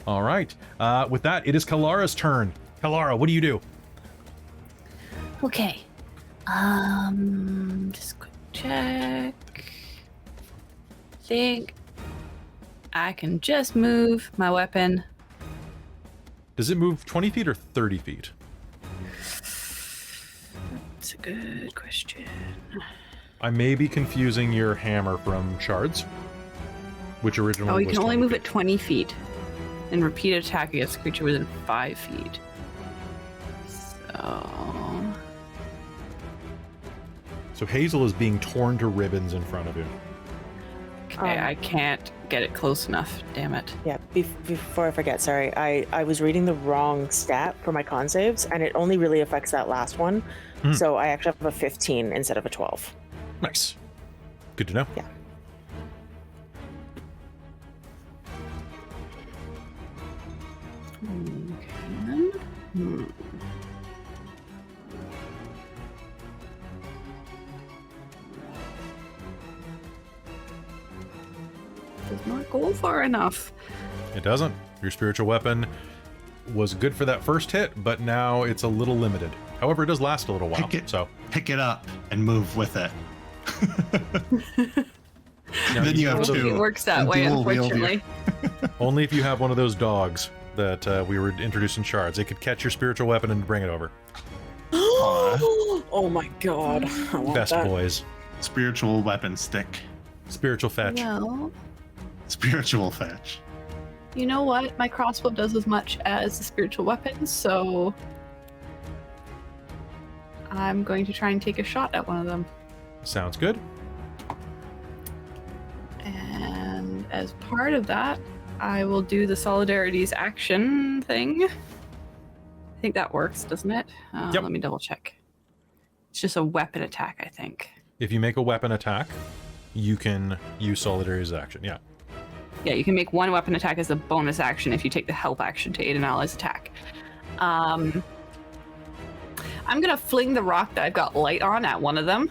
All right. With that, it is Kelara's turn. Kelara, what do you do? Okay. Just quick check. Think I can just move my weapon. Does it move 20 feet or 30 feet? That's a good question. I may be confusing your hammer from shards, which originally Oh, you was can only 20 move feet. it 20 feet and repeat attack against a creature within 5 feet. So Hazeal is being torn to ribbons in front of you. Okay, I can't get it close enough. Damn it. Yeah, before I forget, sorry, I was reading the wrong stat for my con saves, and it only really affects that last one. So I actually have a 15 instead of a 12. Nice. Good to know. Yeah. Okay. Does not go far enough. It doesn't. Your spiritual weapon was good for that first hit, but now it's a little limited. However, it does last a little while. Pick it up and move with it. Now, Then you have two. It works that way, dual wield unfortunately. only if you have one of those dogs that we were introduced in shards. They could catch your spiritual weapon and bring it over. Oh my god. I want Best that. boys. Spiritual weapon stick. Spiritual fetch. Well, Spiritual fetch. you know what? My crossbow does as much as the spiritual weapons, so I'm going to try and take a shot at one of them. Sounds good. And as part of that, I will do the Solidarity's action thing. I think that works, doesn't it? Yep. Let me double check. It's just a weapon attack, I think. If you make a weapon attack, you can use Solidarity's action. Yeah. Yeah, you can make one weapon attack as a bonus action if you take the help action to aid an ally's attack. I'm gonna fling the rock that I've got light on at one of them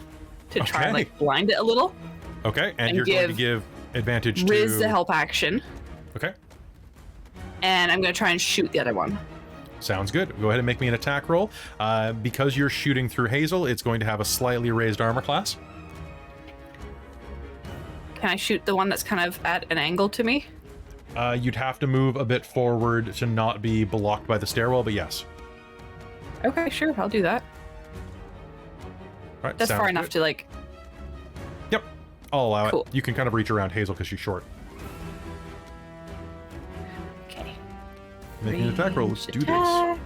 to try and Okay. like blind it a little. Okay, and And you're going to give give advantage Riz to... the help action, Okay, and I'm gonna try and shoot the other one. sounds good. Go ahead and make me an attack roll. Because you're shooting through Hazeal, it's going to have a slightly raised armor class. Can I shoot the one that's kind of at an angle to me? You'd have to move a bit forward to not be blocked by the stairwell, but yes. Okay, sure, I'll do that. All right, That's sounds far enough good. to like. Yep, I'll allow Cool. it. You can kind of reach around Hazeal because she's short. Okay. Making an attack roll. Let's do this. Attack.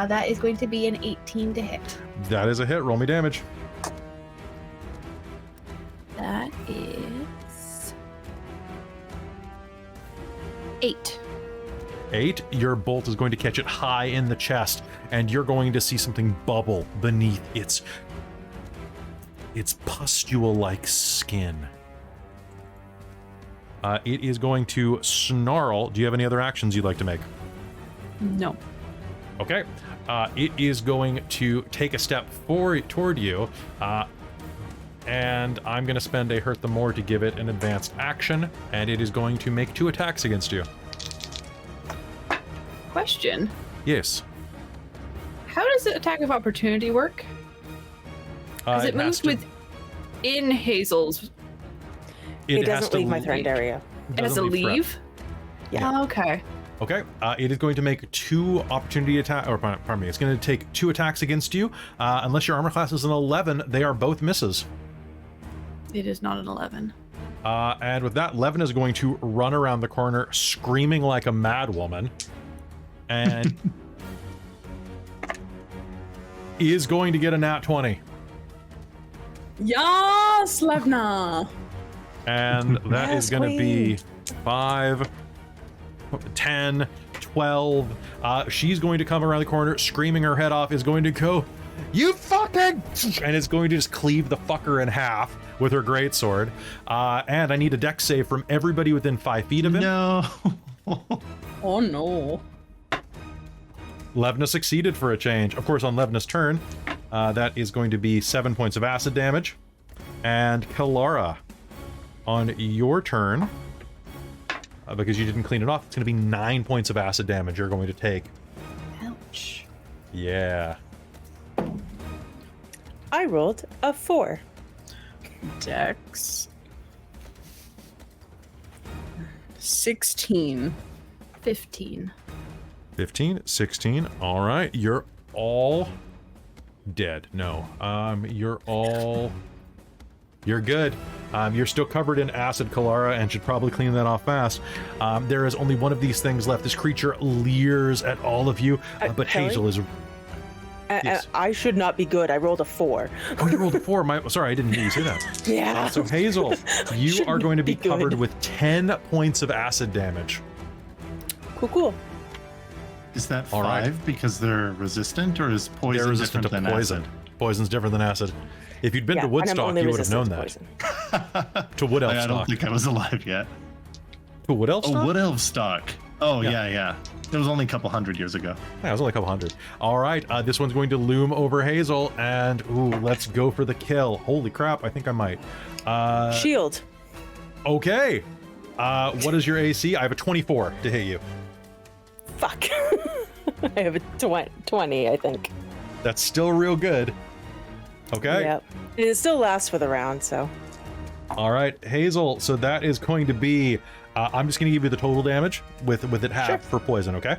That is going to be an 18 to hit. That is a hit. Roll me damage. That is 8. 8. Your bolt is going to catch it high in the chest, and you're going to see something bubble beneath its pustule-like skin. It is going to snarl. Do you have any other actions you'd like to make? No. Okay. It is going to take a step forward toward you, and I'm going to spend a Hurt the More to give it an advanced action, and it is going to make 2 attacks against you. Question: Yes. how does the attack of opportunity work? Because it has moves to- within Hazel's. It has doesn't to leave my leave- threatened area. It has to doesn't threat. leave. Yeah. Oh, okay. Okay, it is going to make 2 opportunity attack, or pardon me, it's going to take 2 attacks against you. Unless your armor class is an 11, they are both misses. It is not an 11. And with that, Levin is going to run around the corner screaming like a mad woman. And is going to get a nat 20. Yes, Levna. And that is Yes, going to be queen. 5, 10, 12. She's going to come around the corner screaming her head off, is going to go, "You fucking," and is going to just cleave the fucker in half with her greatsword. And I need a dex save from everybody within 5 feet of him. No. Oh no. Levna succeeded for a change. Of course, on Levna's turn, that is going to be 7 points of acid damage. And Kelara, on your turn, because you didn't clean it off, it's going to be 9 points of acid damage you're going to take. Ouch. Yeah. I rolled a 4. Dex. 16. 15. 15, 16. All right. You're all dead. No. You're all... You're good. You're still covered in acid, Kelara, and should probably clean that off fast. There is only one of these things left. This creature leers at all of you, but Kelly? Hazeal is... Yes. I should not be good. I rolled a 4. Oh, you rolled a 4. Sorry, I didn't hear you say that. Yeah. So Hazeal, you Shouldn't are going to be be good. covered with 10 points of acid damage. Cool. Is that All 5 right. because they're resistant, or is poison They're resistant to different than poison. acid? Poison's different than acid. If you'd been Yeah, to and I'm Woodstock, only you would have known resistant that. to poison. To Wood Elf I don't stock. think I was alive yet. To Wood Elf Oh, stock? Wood Elf stock. Oh, Yeah. yeah. It was only a couple hundred years ago. Yeah, it was only a couple hundred. All right, this one's going to loom over Hazeal, and ooh, let's go for the kill. Holy crap, I think I might. Shield. Okay. What is your AC? I have a 24 to hit you. Fuck. I have a 20, I think. That's still real good. Okay. Yep. It still lasts for the round, so. All right, Hazeal. So that is going to be. I'm just going to give you the total damage with it half Sure. for poison. Okay.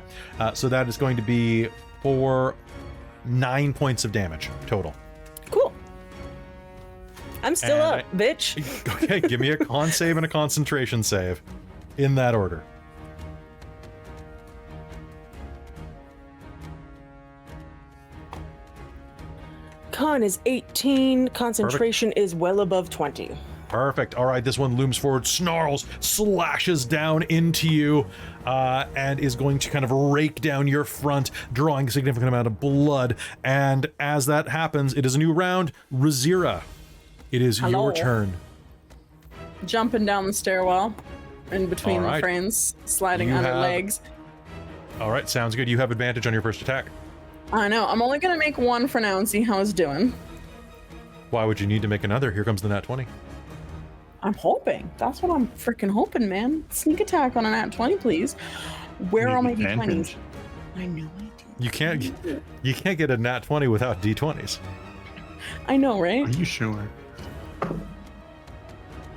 So that is going to be for 9 points of damage total. Cool. I'm still And up, bitch. Okay, give me a con save and a concentration save, in that order. Con is 18. Concentration is well above 20. Perfect. All right, this one looms forward, snarls, slashes down into you, and is going to kind of rake down your front, drawing a significant amount of blood. And as that happens, it is a new round. Rizira, it is Hello. your turn. Jumping down the stairwell in between All the right. friends, sliding You on their have- legs. All right, sounds good. You have advantage on your first attack. I know. I'm only gonna make one for now and see how it's doing. Why would you need to make another? Here comes the nat 20. I'm hoping. That's what I'm freaking hoping, man. Sneak attack on a nat 20, please. Where Need are my advantage. d20s? I know I do. You can't get a nat 20 without d20s. I know, right? Are you sure?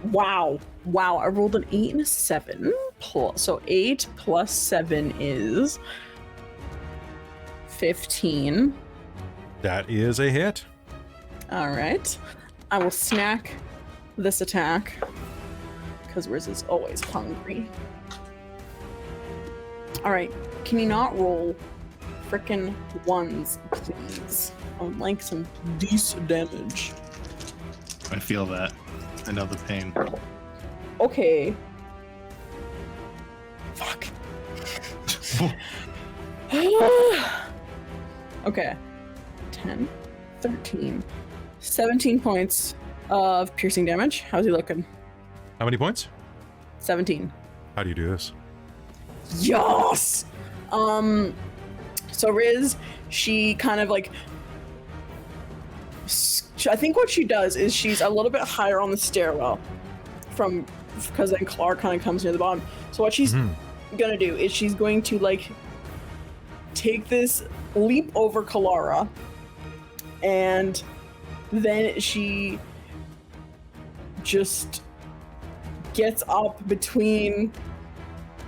Wow. Wow. I rolled an 8 and a 7. So 8 plus 7 is 15. That is a hit. All right. I will snack this attack because Riz is always hungry. All right. Can you not roll frickin' ones, please? I would like some decent damage. I feel that. I know the pain. Okay. Fuck. Okay. 10, 13, 17 points of piercing damage. How's he looking? How many points? 17. How do you do this? Yes! So Riz, she kind of like, I think what she does is she's a little bit higher on the stairwell because then Kelara kind of comes near the bottom. So what she's gonna do is she's going to like take this leap over Kelara, and then she just gets up between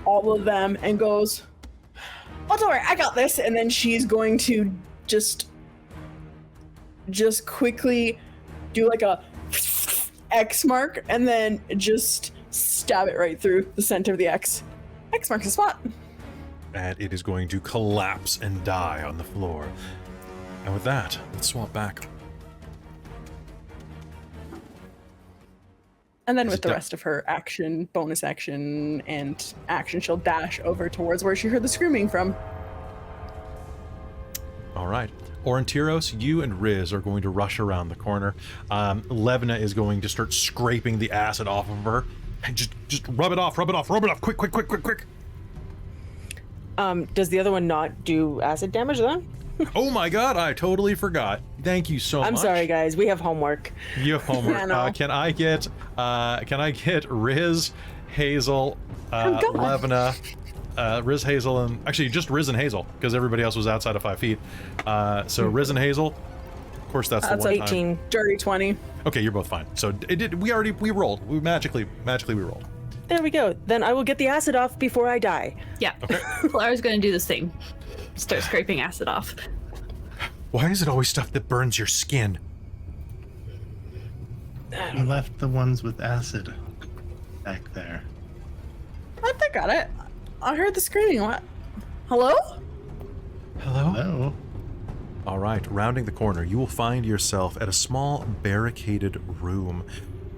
all of them and goes, "Oh, don't worry, I got this." And then she's going to just quickly do like a X mark and then just stab it right through the center of the X. X marks the spot. And it is going to collapse and die on the floor. And with that, let's swap back. And then Is with it the done? rest of her action, bonus action, and action, she'll dash over towards where she heard the screaming from. All right. Aurontiros, you and Riz are going to rush around the corner. Levna is going to start scraping the acid off of her. And just rub it off, quick. Does the other one not do acid damage then? Oh my god, I totally forgot. Thank you so much. I'm sorry, guys. We have homework. You have homework. Yeah, no. Can I get Riz, Hazeal, God. Levna, Riz, Hazeal, and actually just Riz and Hazeal because everybody else was outside of 5 feet. So Riz and Hazeal. Of course, that's the That's one 18. time. Dirty 20. Okay, you're both fine. So it did. We rolled. We magically we rolled. There we go. Then I will get the acid off before I die. Yeah. Okay. Kelara's gonna do the same. Start scraping acid off. Why is it always stuff that burns your skin? You left the ones with acid back there. I think I got it. I heard the screaming. What? Hello? Hello? Hello. All right, rounding the corner, you will find yourself at a small barricaded room.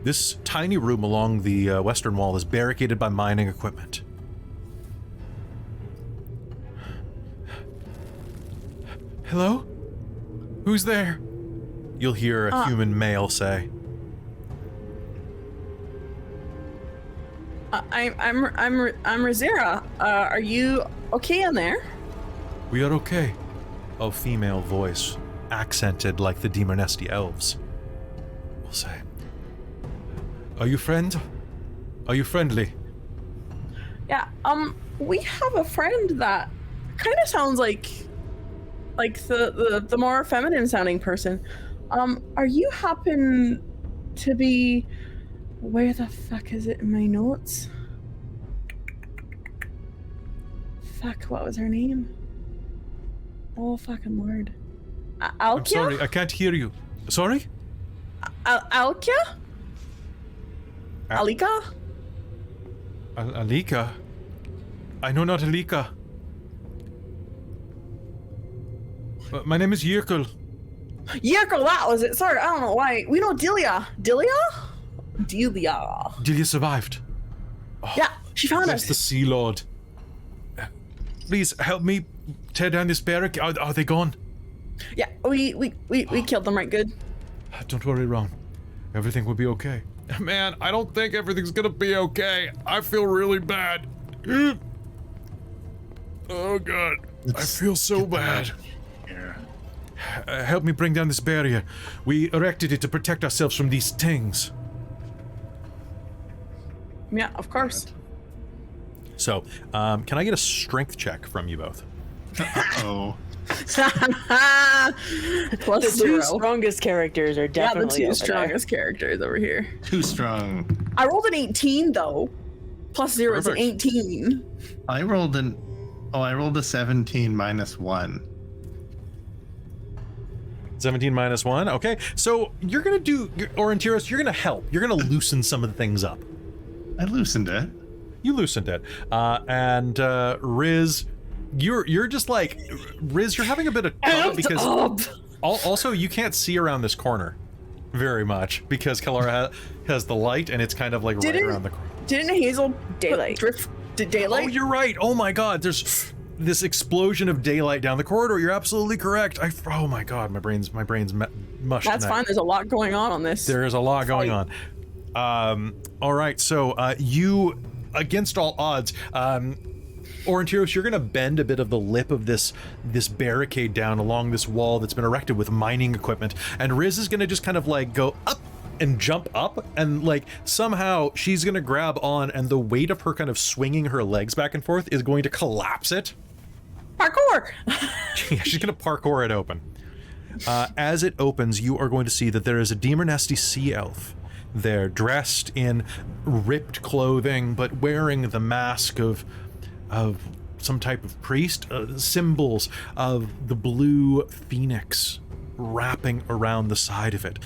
This tiny room along the western wall is barricaded by mining equipment. Hello? Who's there? You'll hear a human male say. I'm Rizira. Are you okay in there? We are okay. A female voice, accented like the Demernesti elves, will say, Are you friend? Are you friendly? Yeah, we have a friend that kind of sounds like the more feminine sounding person. Are you happen to be, where the fuck is it in my notes? Fuck, what was her name? Oh, fucking lord. Alkia? I'm sorry, I can't hear you. Sorry? Alkia? Alika? Alika? I know not Alika. My name is Yerkel. Yerkel, that was it. Sorry, I don't know why. We know Delia. Delia? Delia survived. Oh, Yeah, she found that's us. the Sea Lord. Please help me tear down this barricade. Are they gone? Yeah, we killed them right good. Don't worry, Ron. Everything will be okay. Man, I don't think everything's gonna be okay. I feel really bad. Oh god, I feel so bad. Here. Help me bring down this barrier. We erected it to protect ourselves from these things. Yeah, of course. So, can I get a strength check from you both? Uh-oh. Plus The two 0. strongest characters are Yeah, definitely the two over there. strongest characters over here. Too strong. I rolled an 18 though. Plus 0 is an Perfect. 18. I rolled a 17 minus 1. 17 minus 1. Okay, so you're gonna do, Aurontiros, you're gonna help. You're gonna loosen some of the things up. I loosened it. You loosened it. And Riz, you're just like, Riz, you're having a bit of trouble because also you can't see around this corner very much because Kelara has the light and it's kind of like right around the corner. Didn't Hazeal Daylight. Did daylight? Oh, you're right. Oh my god, there's this explosion of daylight down the corridor. You're absolutely correct. Oh my god, my brain's mushed. That's tonight. fine. There's a lot going on this. There is a lot going on. All right, so you, against all odds, Aurontiros, you're gonna bend a bit of the lip of this barricade down along this wall that's been erected with mining equipment, and Riz is gonna just kind of like go up and jump up, and like somehow she's gonna grab on, and the weight of her kind of swinging her legs back and forth is going to collapse it. Parkour! Yeah, she's gonna parkour it open. As it opens, you are going to see that there is a Demernesti sea elf. They're dressed in ripped clothing, but wearing the mask of some type of priest, symbols of the blue phoenix wrapping around the side of it.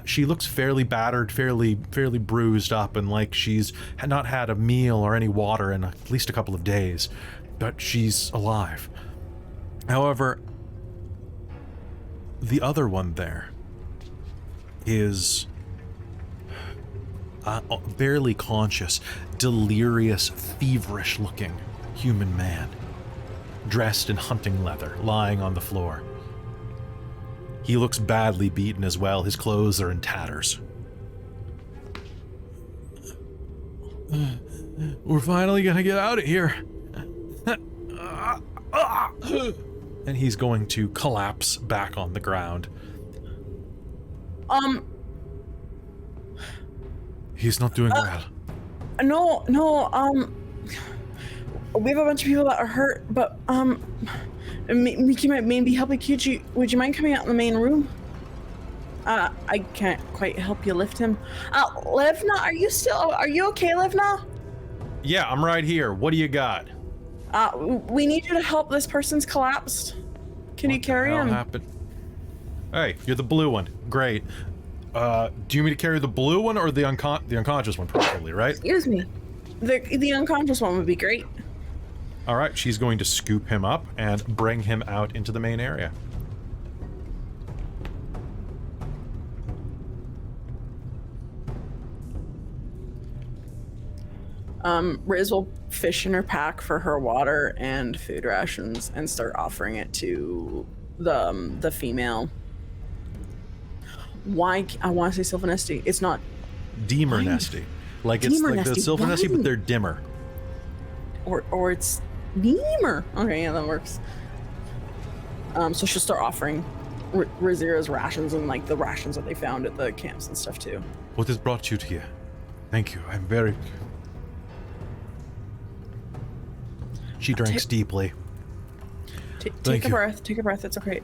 She looks fairly battered, fairly bruised up, and like she's not had a meal or any water in at least a couple of days, but she's alive. However, the other one there is barely conscious, delirious, feverish-looking human man, dressed in hunting leather, lying on the floor. He looks badly beaten as well. His clothes are in tatters. We're finally gonna get out of here. And he's going to collapse back on the ground. He's not doing well. No, we have a bunch of people that are hurt, but we can maybe help you. Would you mind coming out in the main room? I can't quite help you lift him. Livna, are you okay, Livna? Yeah, I'm right here. What do you got? We need you to help. This person's collapsed. Can you carry him? Happened? Hey, you're the blue one. Great. Do you want me to carry the blue one or the unconscious one? Probably, right? Excuse me. The unconscious one would be great. All right, she's going to scoop him up and bring him out into the main area. Riz will fish in her pack for her water and food rations and start offering it to the female. Why? I want to say Sylvanesti. It's not Demernesti. Like it's Dimmer like the Nesty Silver Nesty, but one. they're dimmer. Or it's Beamer. Okay, yeah, that works. So she'll start offering Rizira's rations and like the rations that they found at the camps and stuff too. What has brought you here? Thank you. I'm very. She drinks deeply. Take a you. breath. Take a breath. It's okay.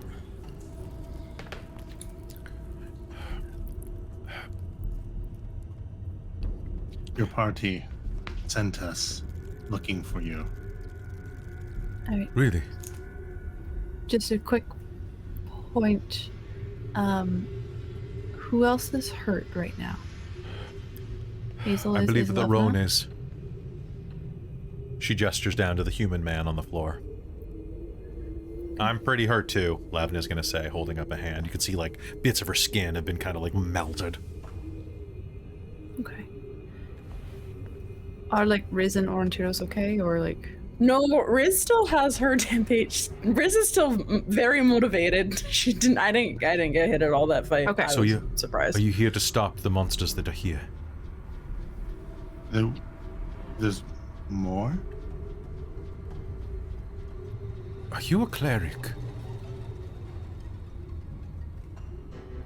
Your party sent us looking for you. All right, Really? just a quick point. Who else is hurt right now? Hazel I is. believe is that Levna? Roan is. She gestures down to the human man on the floor. I'm pretty hurt too, Lavna's gonna say, holding up a hand. You can see like bits of her skin have been kind of like melted. Okay. Are like Riz and Aurontiros okay, or like? No, Riz still has her temp. Riz is still very motivated. She didn't. I didn't get hit at all that fight. Okay. I So was you- surprised. Are you here to stop the monsters that are here? There's more? Are you a cleric?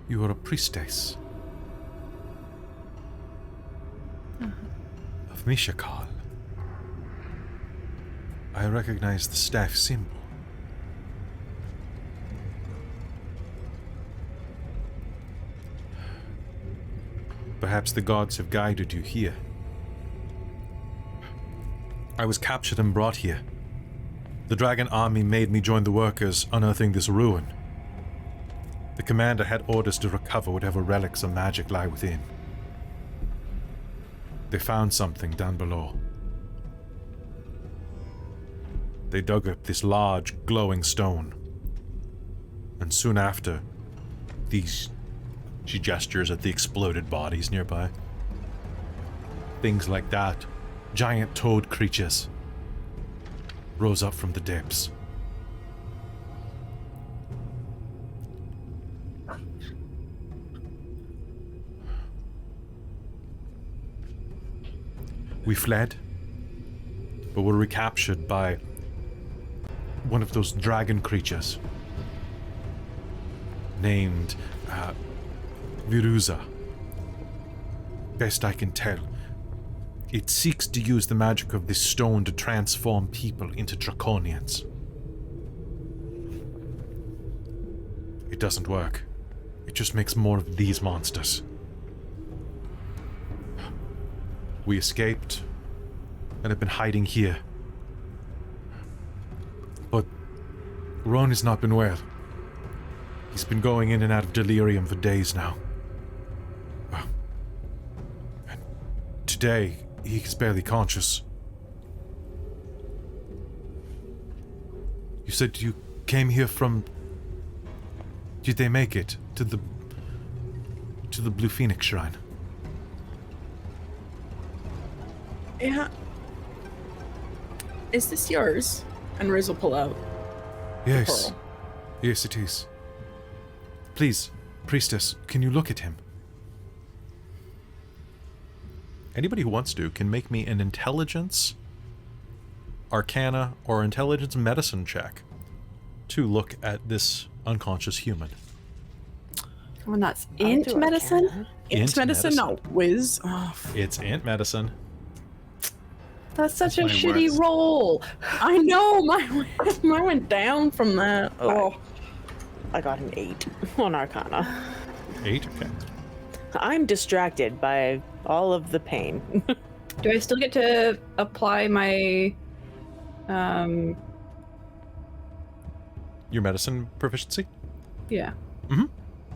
You are a priestess of Mishakal. I recognize the staff symbol. Perhaps the gods have guided you here. I was captured and brought here. The dragon army made me join the workers unearthing this ruin. The commander had orders to recover whatever relics of magic lie within. They found something down below. They dug up this large, glowing stone. And soon after, these... She gestures at the exploded bodies nearby. Things like that. Giant toad creatures rose up from the depths. We fled, but were recaptured by one of those dragon creatures named Viruza. Best I can tell, it seeks to use the magic of this stone to transform people into draconians. It doesn't work. It just makes more of these monsters. We escaped and have been hiding here. But Roan has not been well. He's been going in and out of delirium for days now. And today, he's barely conscious. You said you came here from... Did they make it to the Blue Phoenix Shrine? Yeah. Is this yours? And Riz will pull out. Yes. Pearl. Yes, it is. Please, priestess, can you look at him? Anybody who wants to can make me an intelligence, arcana, or intelligence medicine check to look at this unconscious human. When that's I'll int do medicine? Arcana. Int medicine? No, whiz. Oh, It's ant medicine. That's such That's a my shitty worst. roll. I know, mine went down from that. Oh. I got an 8 on Arcana. 8? Okay. I'm distracted by all of the pain. Do I still get to apply my Your medicine proficiency? yeah.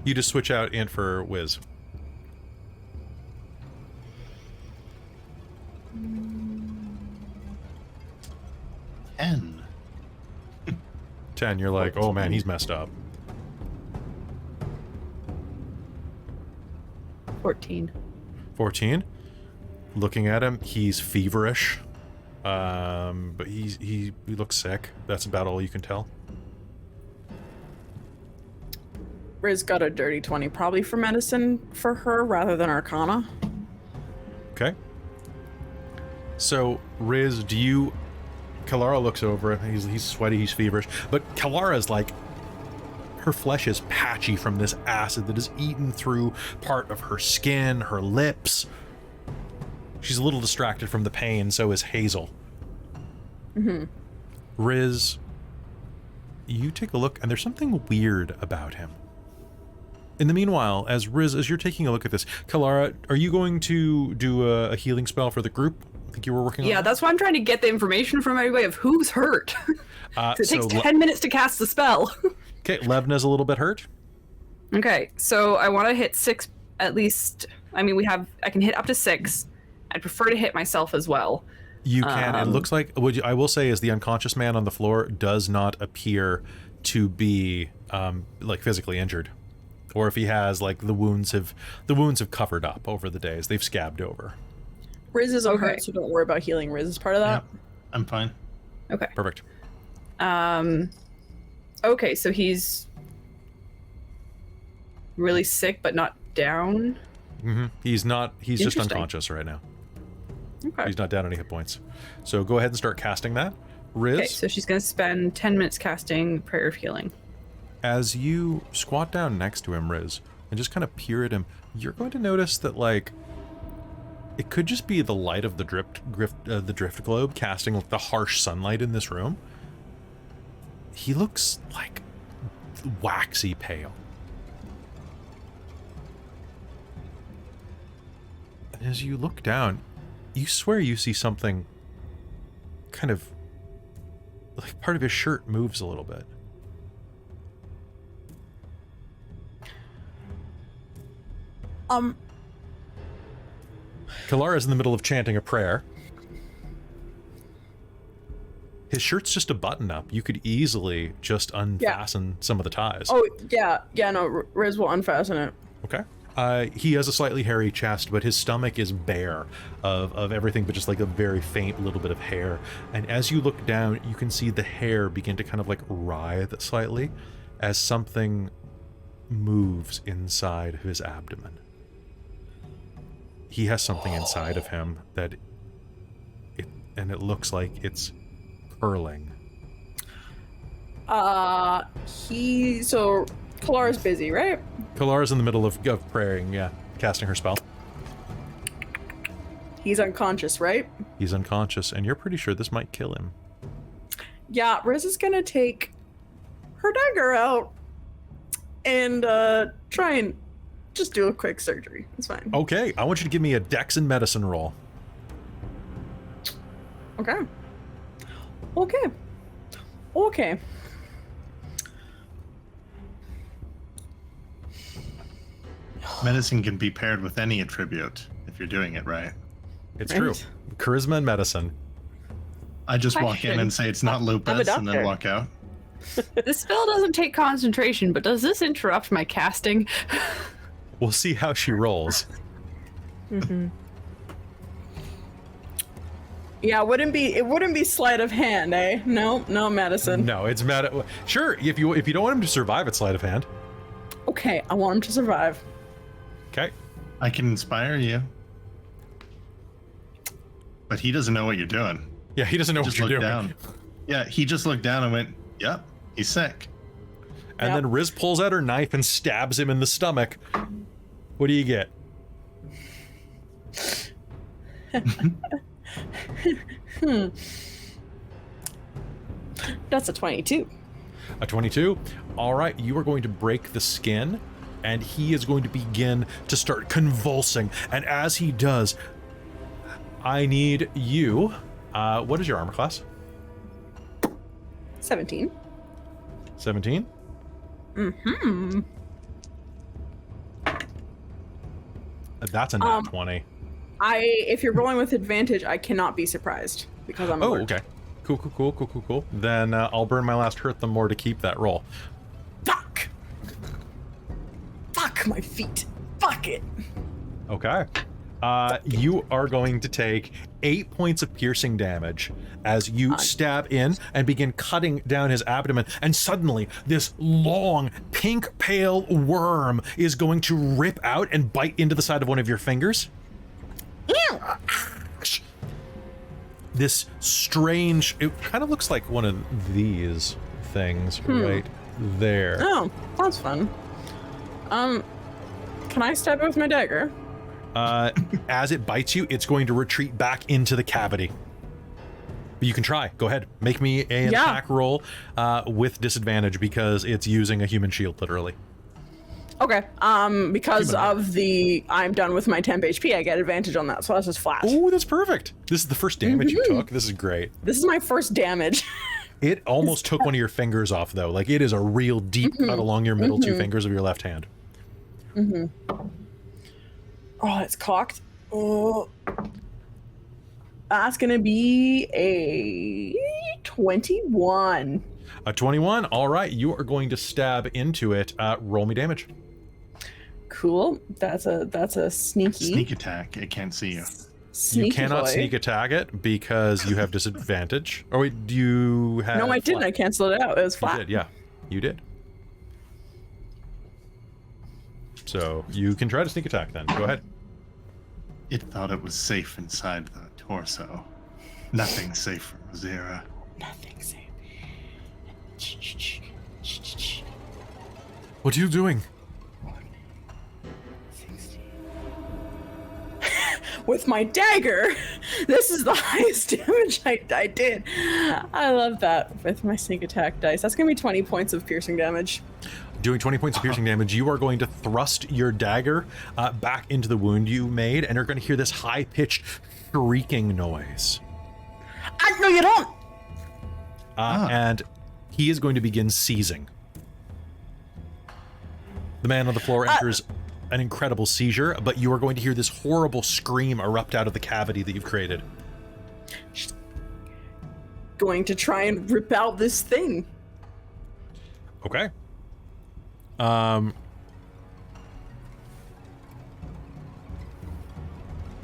You just switch out ant for whiz. 10. 10, you're like, oh man, he's messed up. 14. 14. Looking at him, he's feverish. But he looks sick. That's about all you can tell. Riz got a dirty 20, probably for medicine for her rather than Arcana. Okay. So, Riz, Kelara looks over, he's sweaty, he's feverish, but Kalara's like, her flesh is patchy from this acid that has eaten through part of her skin, her lips. She's a little distracted from the pain, so is Hazeal. Mm-hmm. Riz, you take a look, and there's something weird about him. In the meanwhile, as you're taking a look at this, Kelara, are you going to do a healing spell for the group? I think you were working on that? That's why I'm trying to get the information from everybody of who's hurt. It takes 10 minutes to cast the spell. Okay, Levna's a little bit hurt. Okay, so I want to hit 6 at least. I mean, I can hit up to 6. I'd prefer to hit myself as well. You can. It looks like, I will say is the unconscious man on the floor does not appear to be like physically injured. Or if he has, like, the wounds have covered up over the days. They've scabbed over. Riz isn't hurt, so don't worry about healing Riz as part of that. Yeah, I'm fine. Okay. Perfect. Okay, so he's really sick, but not down. Mm-hmm. He's just Interesting. unconscious right now. Okay. He's not down any hit points. So go ahead and start casting that. Riz, Okay, so she's gonna spend 10 minutes casting Prayer of Healing. as you squat down next to him, Riz, and just kind of peer at him, you're going to notice that, like, it could just be the light of the drift globe casting, like, the harsh sunlight in this room. He looks like waxy pale. And as you look down, you swear you see something kind of like part of his shirt moves a little bit. Kelara's in the middle of chanting a prayer. His shirt's just a button up. You could easily just unfasten some of the ties. Oh, yeah, no, Riz will unfasten it. Okay. He has a slightly hairy chest, but his stomach is bare of everything but just like a very faint little bit of hair. And as you look down, you can see the hair begin to kind of like writhe slightly as something moves inside of his abdomen. He has something inside of him that it looks like it's curling. So Kelara's busy, right? Kelara's in the middle of praying, yeah, casting her spell. He's unconscious, right? He's unconscious, and you're pretty sure this might kill him. Yeah, Riz is gonna take her dagger out and try and just do a quick surgery. It's fine. Okay, I want you to give me a dex and medicine roll. Okay. Medicine can be paired with any attribute if you're doing it right. It's Right. true. Charisma and medicine. I just walk in Question. and say it's not lupus and then doctor. walk out. This spell doesn't take concentration, but does this interrupt my casting? We'll see how she rolls. Mm-hmm. Yeah, it wouldn't be sleight of hand, eh? No medicine. No, it's Sure, if you don't want him to survive, it's sleight of hand. Okay, I want him to survive. Okay. I can inspire you. But he doesn't know what you're doing. Yeah, he doesn't know what Just you're looked doing. down. Yeah, he just looked down and went, yep, he's sick. And Yep. then Riz pulls out her knife and stabs him in the stomach. What do you get? That's a 22. A 22? All right, you are going to break the skin, and he is going to begin to start convulsing. And as he does, I need you. What is your armor class? 17. 17? Mm-hmm. That's a nat 20. If you're rolling with advantage, I cannot be surprised because I'm Oh, alert. okay. Cool. Then I'll burn my last hurt the more to keep that roll. Fuck my feet. Fuck it. Okay. You are going to take 8 points of piercing damage as you stab in and begin cutting down his abdomen. And suddenly, this long, pink, pale worm is going to rip out and bite into the side of one of your fingers. this strange, it kind of looks like one of these things right there. Oh, that's fun. Can I stab it with my dagger? As it bites you, it's going to retreat back into the cavity. But you can try. Go ahead. Make me an attack roll with disadvantage because it's using a human shield, literally. Okay. Because of the I'm done with my temp HP, I get advantage on that, so that's just flat. Oh, that's perfect. This is the first damage you took. This is great. This is my first damage. It almost took one of your fingers off, though. Like, it is a real deep cut along your middle two fingers of your left hand. Oh, it's cocked. Oh. That's gonna be a 21. A 21. All right, you are going to stab into it. Roll me damage. Cool. That's a sneaky. Sneak attack. It can't see you. Sneaky You cannot boy. sneak attack it because you have disadvantage. Or wait, do you have... No, I didn't. I canceled it out. It was You flat. did, yeah. You did. So you can try to sneak attack then. Go ahead. It thought it was safe inside the torso. Nothing's safe for Rizira. Nothing safe. What are you doing? With my dagger, this is the highest damage I did. I love that with my sneak attack dice. That's gonna be 20 points of piercing damage. Doing 20 points of piercing damage, you are going to thrust your dagger back into the wound you made, and you're going to hear this high-pitched shrieking noise. No, you don't. And he is going to begin seizing. The man on the floor enters an incredible seizure, but you are going to hear this horrible scream erupt out of the cavity that you've created. Going to try and rip out this thing. Okay.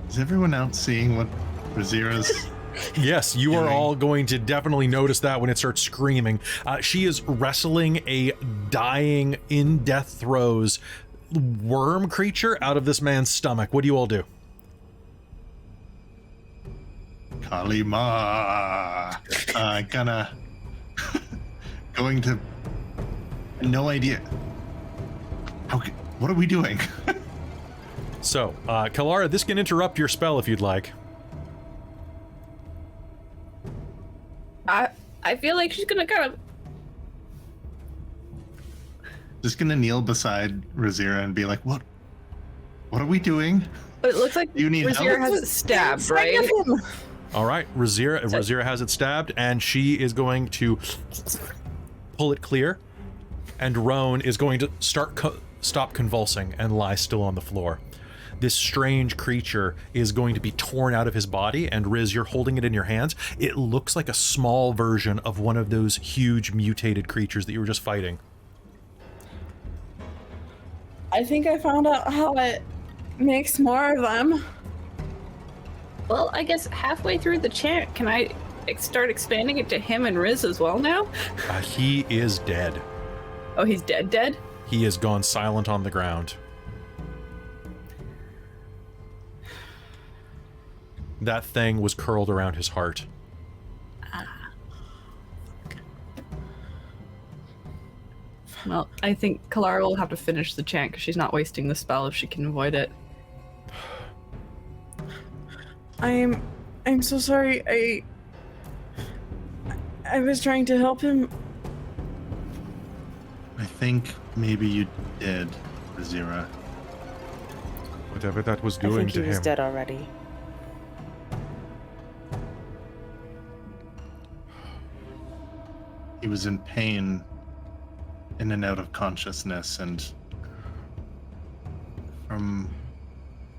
Is everyone else seeing what Rizira's... Yes, you are all going to definitely notice that when it starts screaming. She is wrestling a dying, in death throes worm creature out of this man's stomach. What do you all do? Kalima. Going to... No idea. What are we doing? So, Kelara, this can interrupt your spell if you'd like. I feel like she's gonna kind of. Just gonna kneel beside Rizira and be like, what are we doing? It looks like You need Rizira help? has it stabbed, right? All right, Rizira has it stabbed, and she is going to pull it clear, and Roan is going to stop convulsing and lie still on the floor. This strange creature is going to be torn out of his body, and Riz, you're holding it in your hands. It looks like a small version of one of those huge mutated creatures that you were just fighting. I think I found out how it makes more of them. Well, I guess halfway through the chant, can I start expanding it to him and Riz as well now? He is dead. Oh, he's dead? He has gone silent on the ground. That thing was curled around his heart. Well, I think Kelara will have to finish the chant because she's not wasting the spell if she can avoid it. I'm so sorry. I was trying to help him. I think maybe you did, Rizira. Whatever that was I doing think he to was him. dead already. He was in pain, in and out of consciousness, and from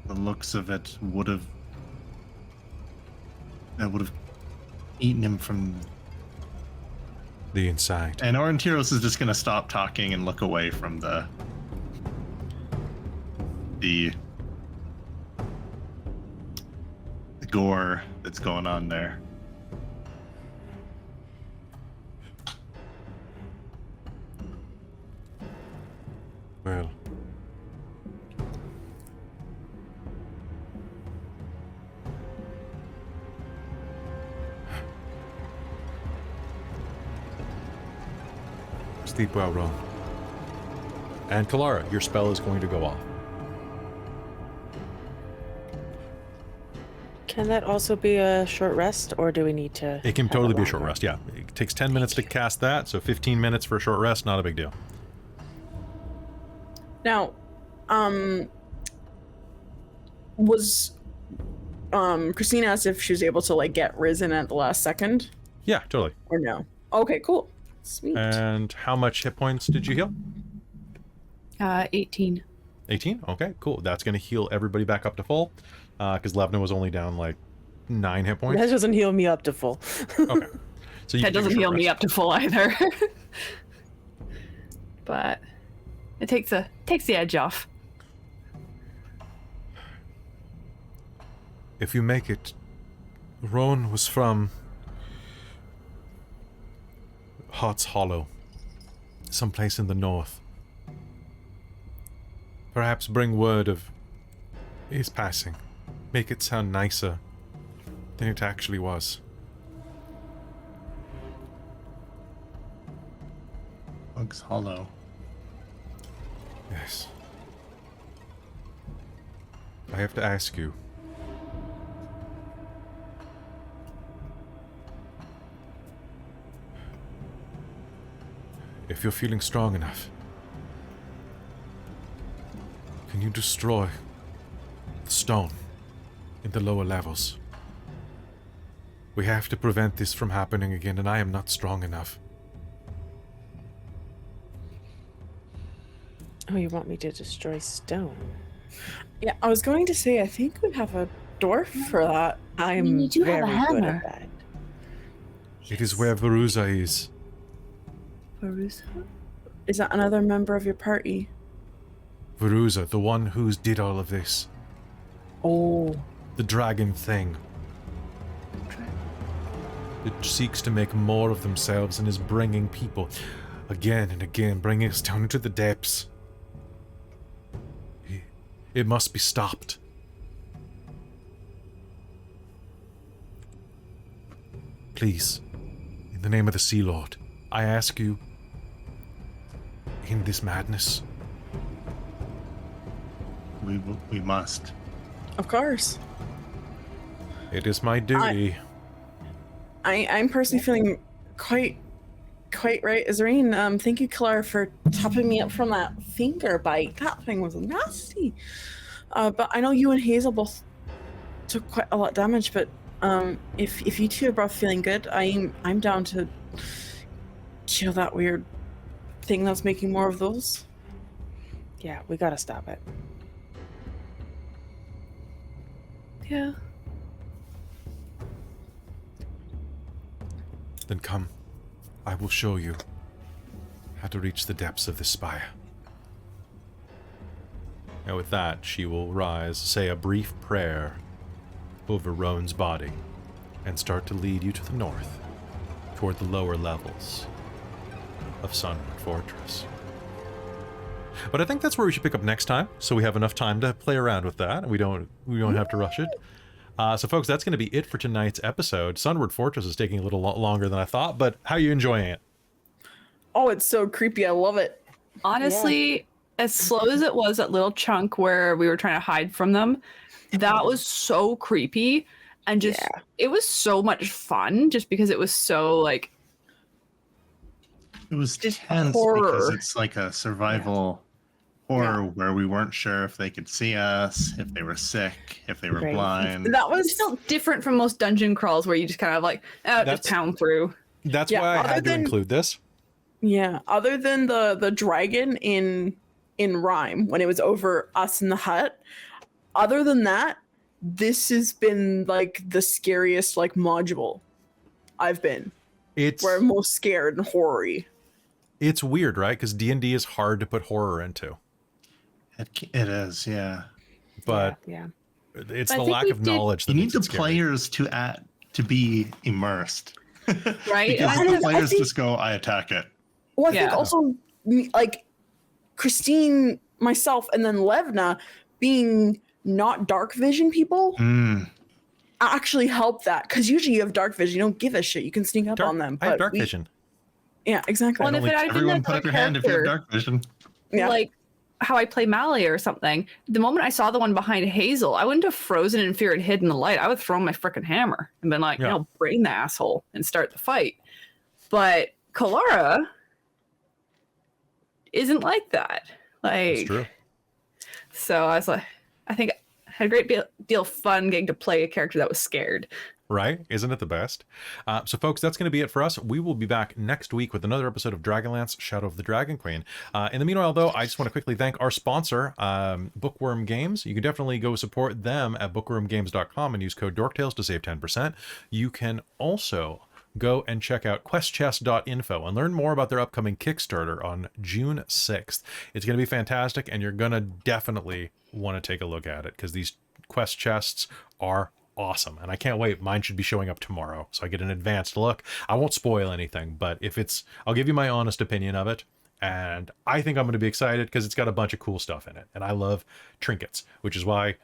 the looks of it, would have eaten him from The inside. And Aurontiros is just gonna stop talking and look away from the gore that's going on there. Well. Sleep well, Ron. And Kelara, your spell is going to go off. Can that also be a short rest, or do we need to? It can have totally be a short longer? rest, yeah. It takes 10 minutes to cast that, so 15 minutes for a short rest, not a big deal. Now, was Christina asked if she was able to like get risen at the last second, Yeah, totally. or no? Okay, cool, sweet. And how much hit points did you heal? 18. 18? Okay, cool. That's going to heal everybody back up to full, because Levna was only down like 9 hit points. That doesn't heal me up to full. Okay. So you That can take a doesn't short heal me rest. up to full either. But it takes the edge off. If you make it, Roan was from Heart's Hollow, someplace in the north. Perhaps bring word of his passing. Make it sound nicer than it actually was. Bugs Hollow. Yes. I have to ask you. If you're feeling strong enough, can you destroy the stone in the lower levels? We have to prevent this from happening again, and I am not strong enough. Oh, you want me to destroy stone? Yeah, I was going to say I think we have a dwarf for that. I'm you do have very a good hammer. at that. It is where Veruza is. Barusa? Is that another member of your party? Veruza, the one who did all of this. Oh, The dragon thing. It seeks to make more of themselves and is bringing people again and again, bringing us down into the depths. It must be stopped. Please, in the name of the Sea Lord, I ask you, in this madness, We must. of course. it is my duty. I'm personally feeling quite right. Azarine, thank you, Kelara, for topping me up from that finger bite. That thing was nasty. But I know you and Hazeal both took quite a lot of damage. But if you two are both feeling good, I'm down to kill that weird thing that's making more of those. Yeah, we gotta stop it. Yeah. Then come, I will show you how to reach the depths of this spire. And with that, she will rise, say a brief prayer over Roan's body, and start to lead you to the north, toward the lower levels of Sunward Fortress. But I think that's where we should pick up next time, so we have enough time to play around with that, and we don't have to rush it. So folks, that's going to be it for tonight's episode. Sunward Fortress is taking a little longer than I thought, but how are you enjoying it? Oh, it's so creepy. I love it. Honestly, as slow as it was, that little chunk where we were trying to hide from them, that was so creepy. And just, Yeah. it was so much fun just because it was so like, It was Just tense horror. because it's like a survival horror where we weren't sure if they could see us, if they were sick, if they were Right. blind. That it was felt different from most dungeon crawls where you just kind of like, just That's- pound through. That's Yeah, why I other had to than- include this. Yeah, other than the dragon in Rhyme when it was over us in the hut, other than that, this has been like the scariest like module I've been. It's Where I'm most scared and horror-y. it's weird, right? Because D&D is hard to put horror into, It is, yeah. but yeah. it's I the think lack we of did- knowledge that You need makes the it scary. players to be immersed. Right? Because And the I players think- just go, I attack it. Well, I think Yeah. also like Christine, myself, and then Levna being not dark vision people Mm. actually help that because usually you have dark vision, you don't give a shit, you can sneak up Dark- on them. I have but dark we- vision. Yeah, exactly. Well, and if it had been Everyone that put up your hand if you have character, dark vision. Yeah. like how I play Mally or something, the moment I saw the one behind Hazeal, I wouldn't have frozen in fear and hid in the light. I would throw my freaking hammer and been like, Yeah. brain the asshole and start the fight. But Kelara isn't like that. That's Like, true. so I was like, I think I had a great deal of fun getting to play a character that was scared. Right? Isn't it the best? So, folks, that's going to be it for us. We will be back next week with another episode of Dragonlance, Shadow of the Dragon Queen. In the meanwhile, though, I just want to quickly thank our sponsor, Bookwyrm Games. You can definitely go support them at bookwyrmgames.com and use code DorkTales to save 10%. You can also go and check out questchest.info and learn more about their upcoming Kickstarter on June 6th. It's going to be fantastic, and you're going to definitely want to take a look at it because these quest chests are awesome, and I can't wait. Mine should be showing up tomorrow, so I get an advanced look. I won't spoil anything, but I'll give you my honest opinion of it, and I think I'm going to be excited because it's got a bunch of cool stuff in it, and I love trinkets, which is why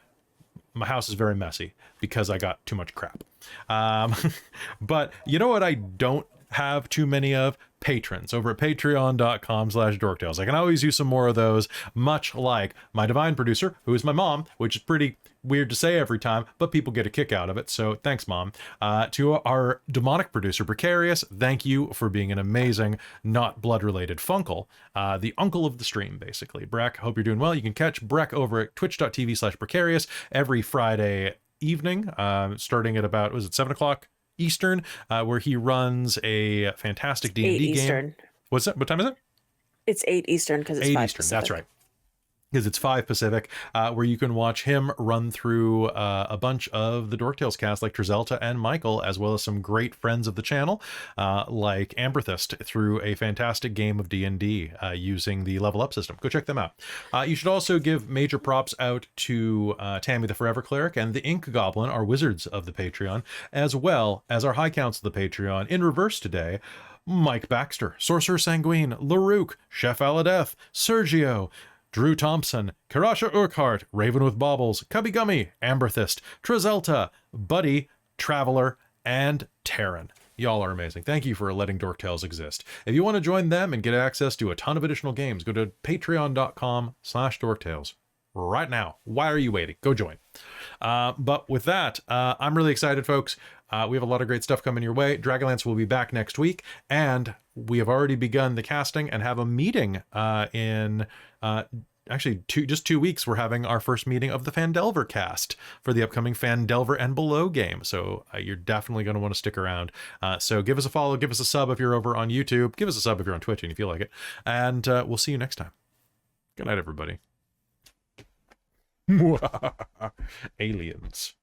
my house is very messy, because I got too much crap. But you know what I don't have too many of? Patrons over at patreon.com/dorktales. I can always use some more of those, much like my divine producer, who is my mom, which is pretty weird to say every time, but people get a kick out of it, so thanks, Mom. To our demonic producer, Precarious, thank you for being an amazing, not blood-related funkle, the uncle of the stream, basically. Breck, hope you're doing well. You can catch Breck over at twitch.tv/Precarious every Friday evening, starting at about, was it 7 o'clock Eastern, where he runs a fantastic D&D 8 game. Eastern. What's that? What time is it? It's 8 Eastern because it's 8 5 Eastern, Pacific. that's right. Because it's 5 Pacific, where you can watch him run through a bunch of the Dorktales cast, like Trizelta and Michael, as well as some great friends of the channel, like Amberthist, through a fantastic game of D&D using the level up system. Go check them out. You should also give major props out to Tammy the Forever Cleric and the Ink Goblin, our wizards of the Patreon, as well as our High Council of the Patreon. In reverse today, Mike Baxter, Sorcerer Sanguine, Larouk, Chef Aladeth, Sergio, Drew Thompson, Karasha Urquhart, Raven with Baubles, Cubby Gummy, Amberthist, Trizelta, Buddy, Traveler, and Terran. Y'all are amazing. Thank you for letting Dorktales exist. If you want to join them and get access to a ton of additional games, go to patreon.com/Dorktales right now. Why are you waiting? Go join. But with that, I'm really excited, folks. We have a lot of great stuff coming your way. Dragonlance will be back next week, and we have already begun the casting and have a meeting in actually just 2 weeks. We're having our first meeting of the Fandelver cast for the upcoming Fandelver and Below game. So you're definitely going to want to stick around. So give us a follow, give us a sub if you're over on YouTube, give us a sub if you're on Twitch and you feel like it. And we'll see you next time. Good night, everybody. Aliens.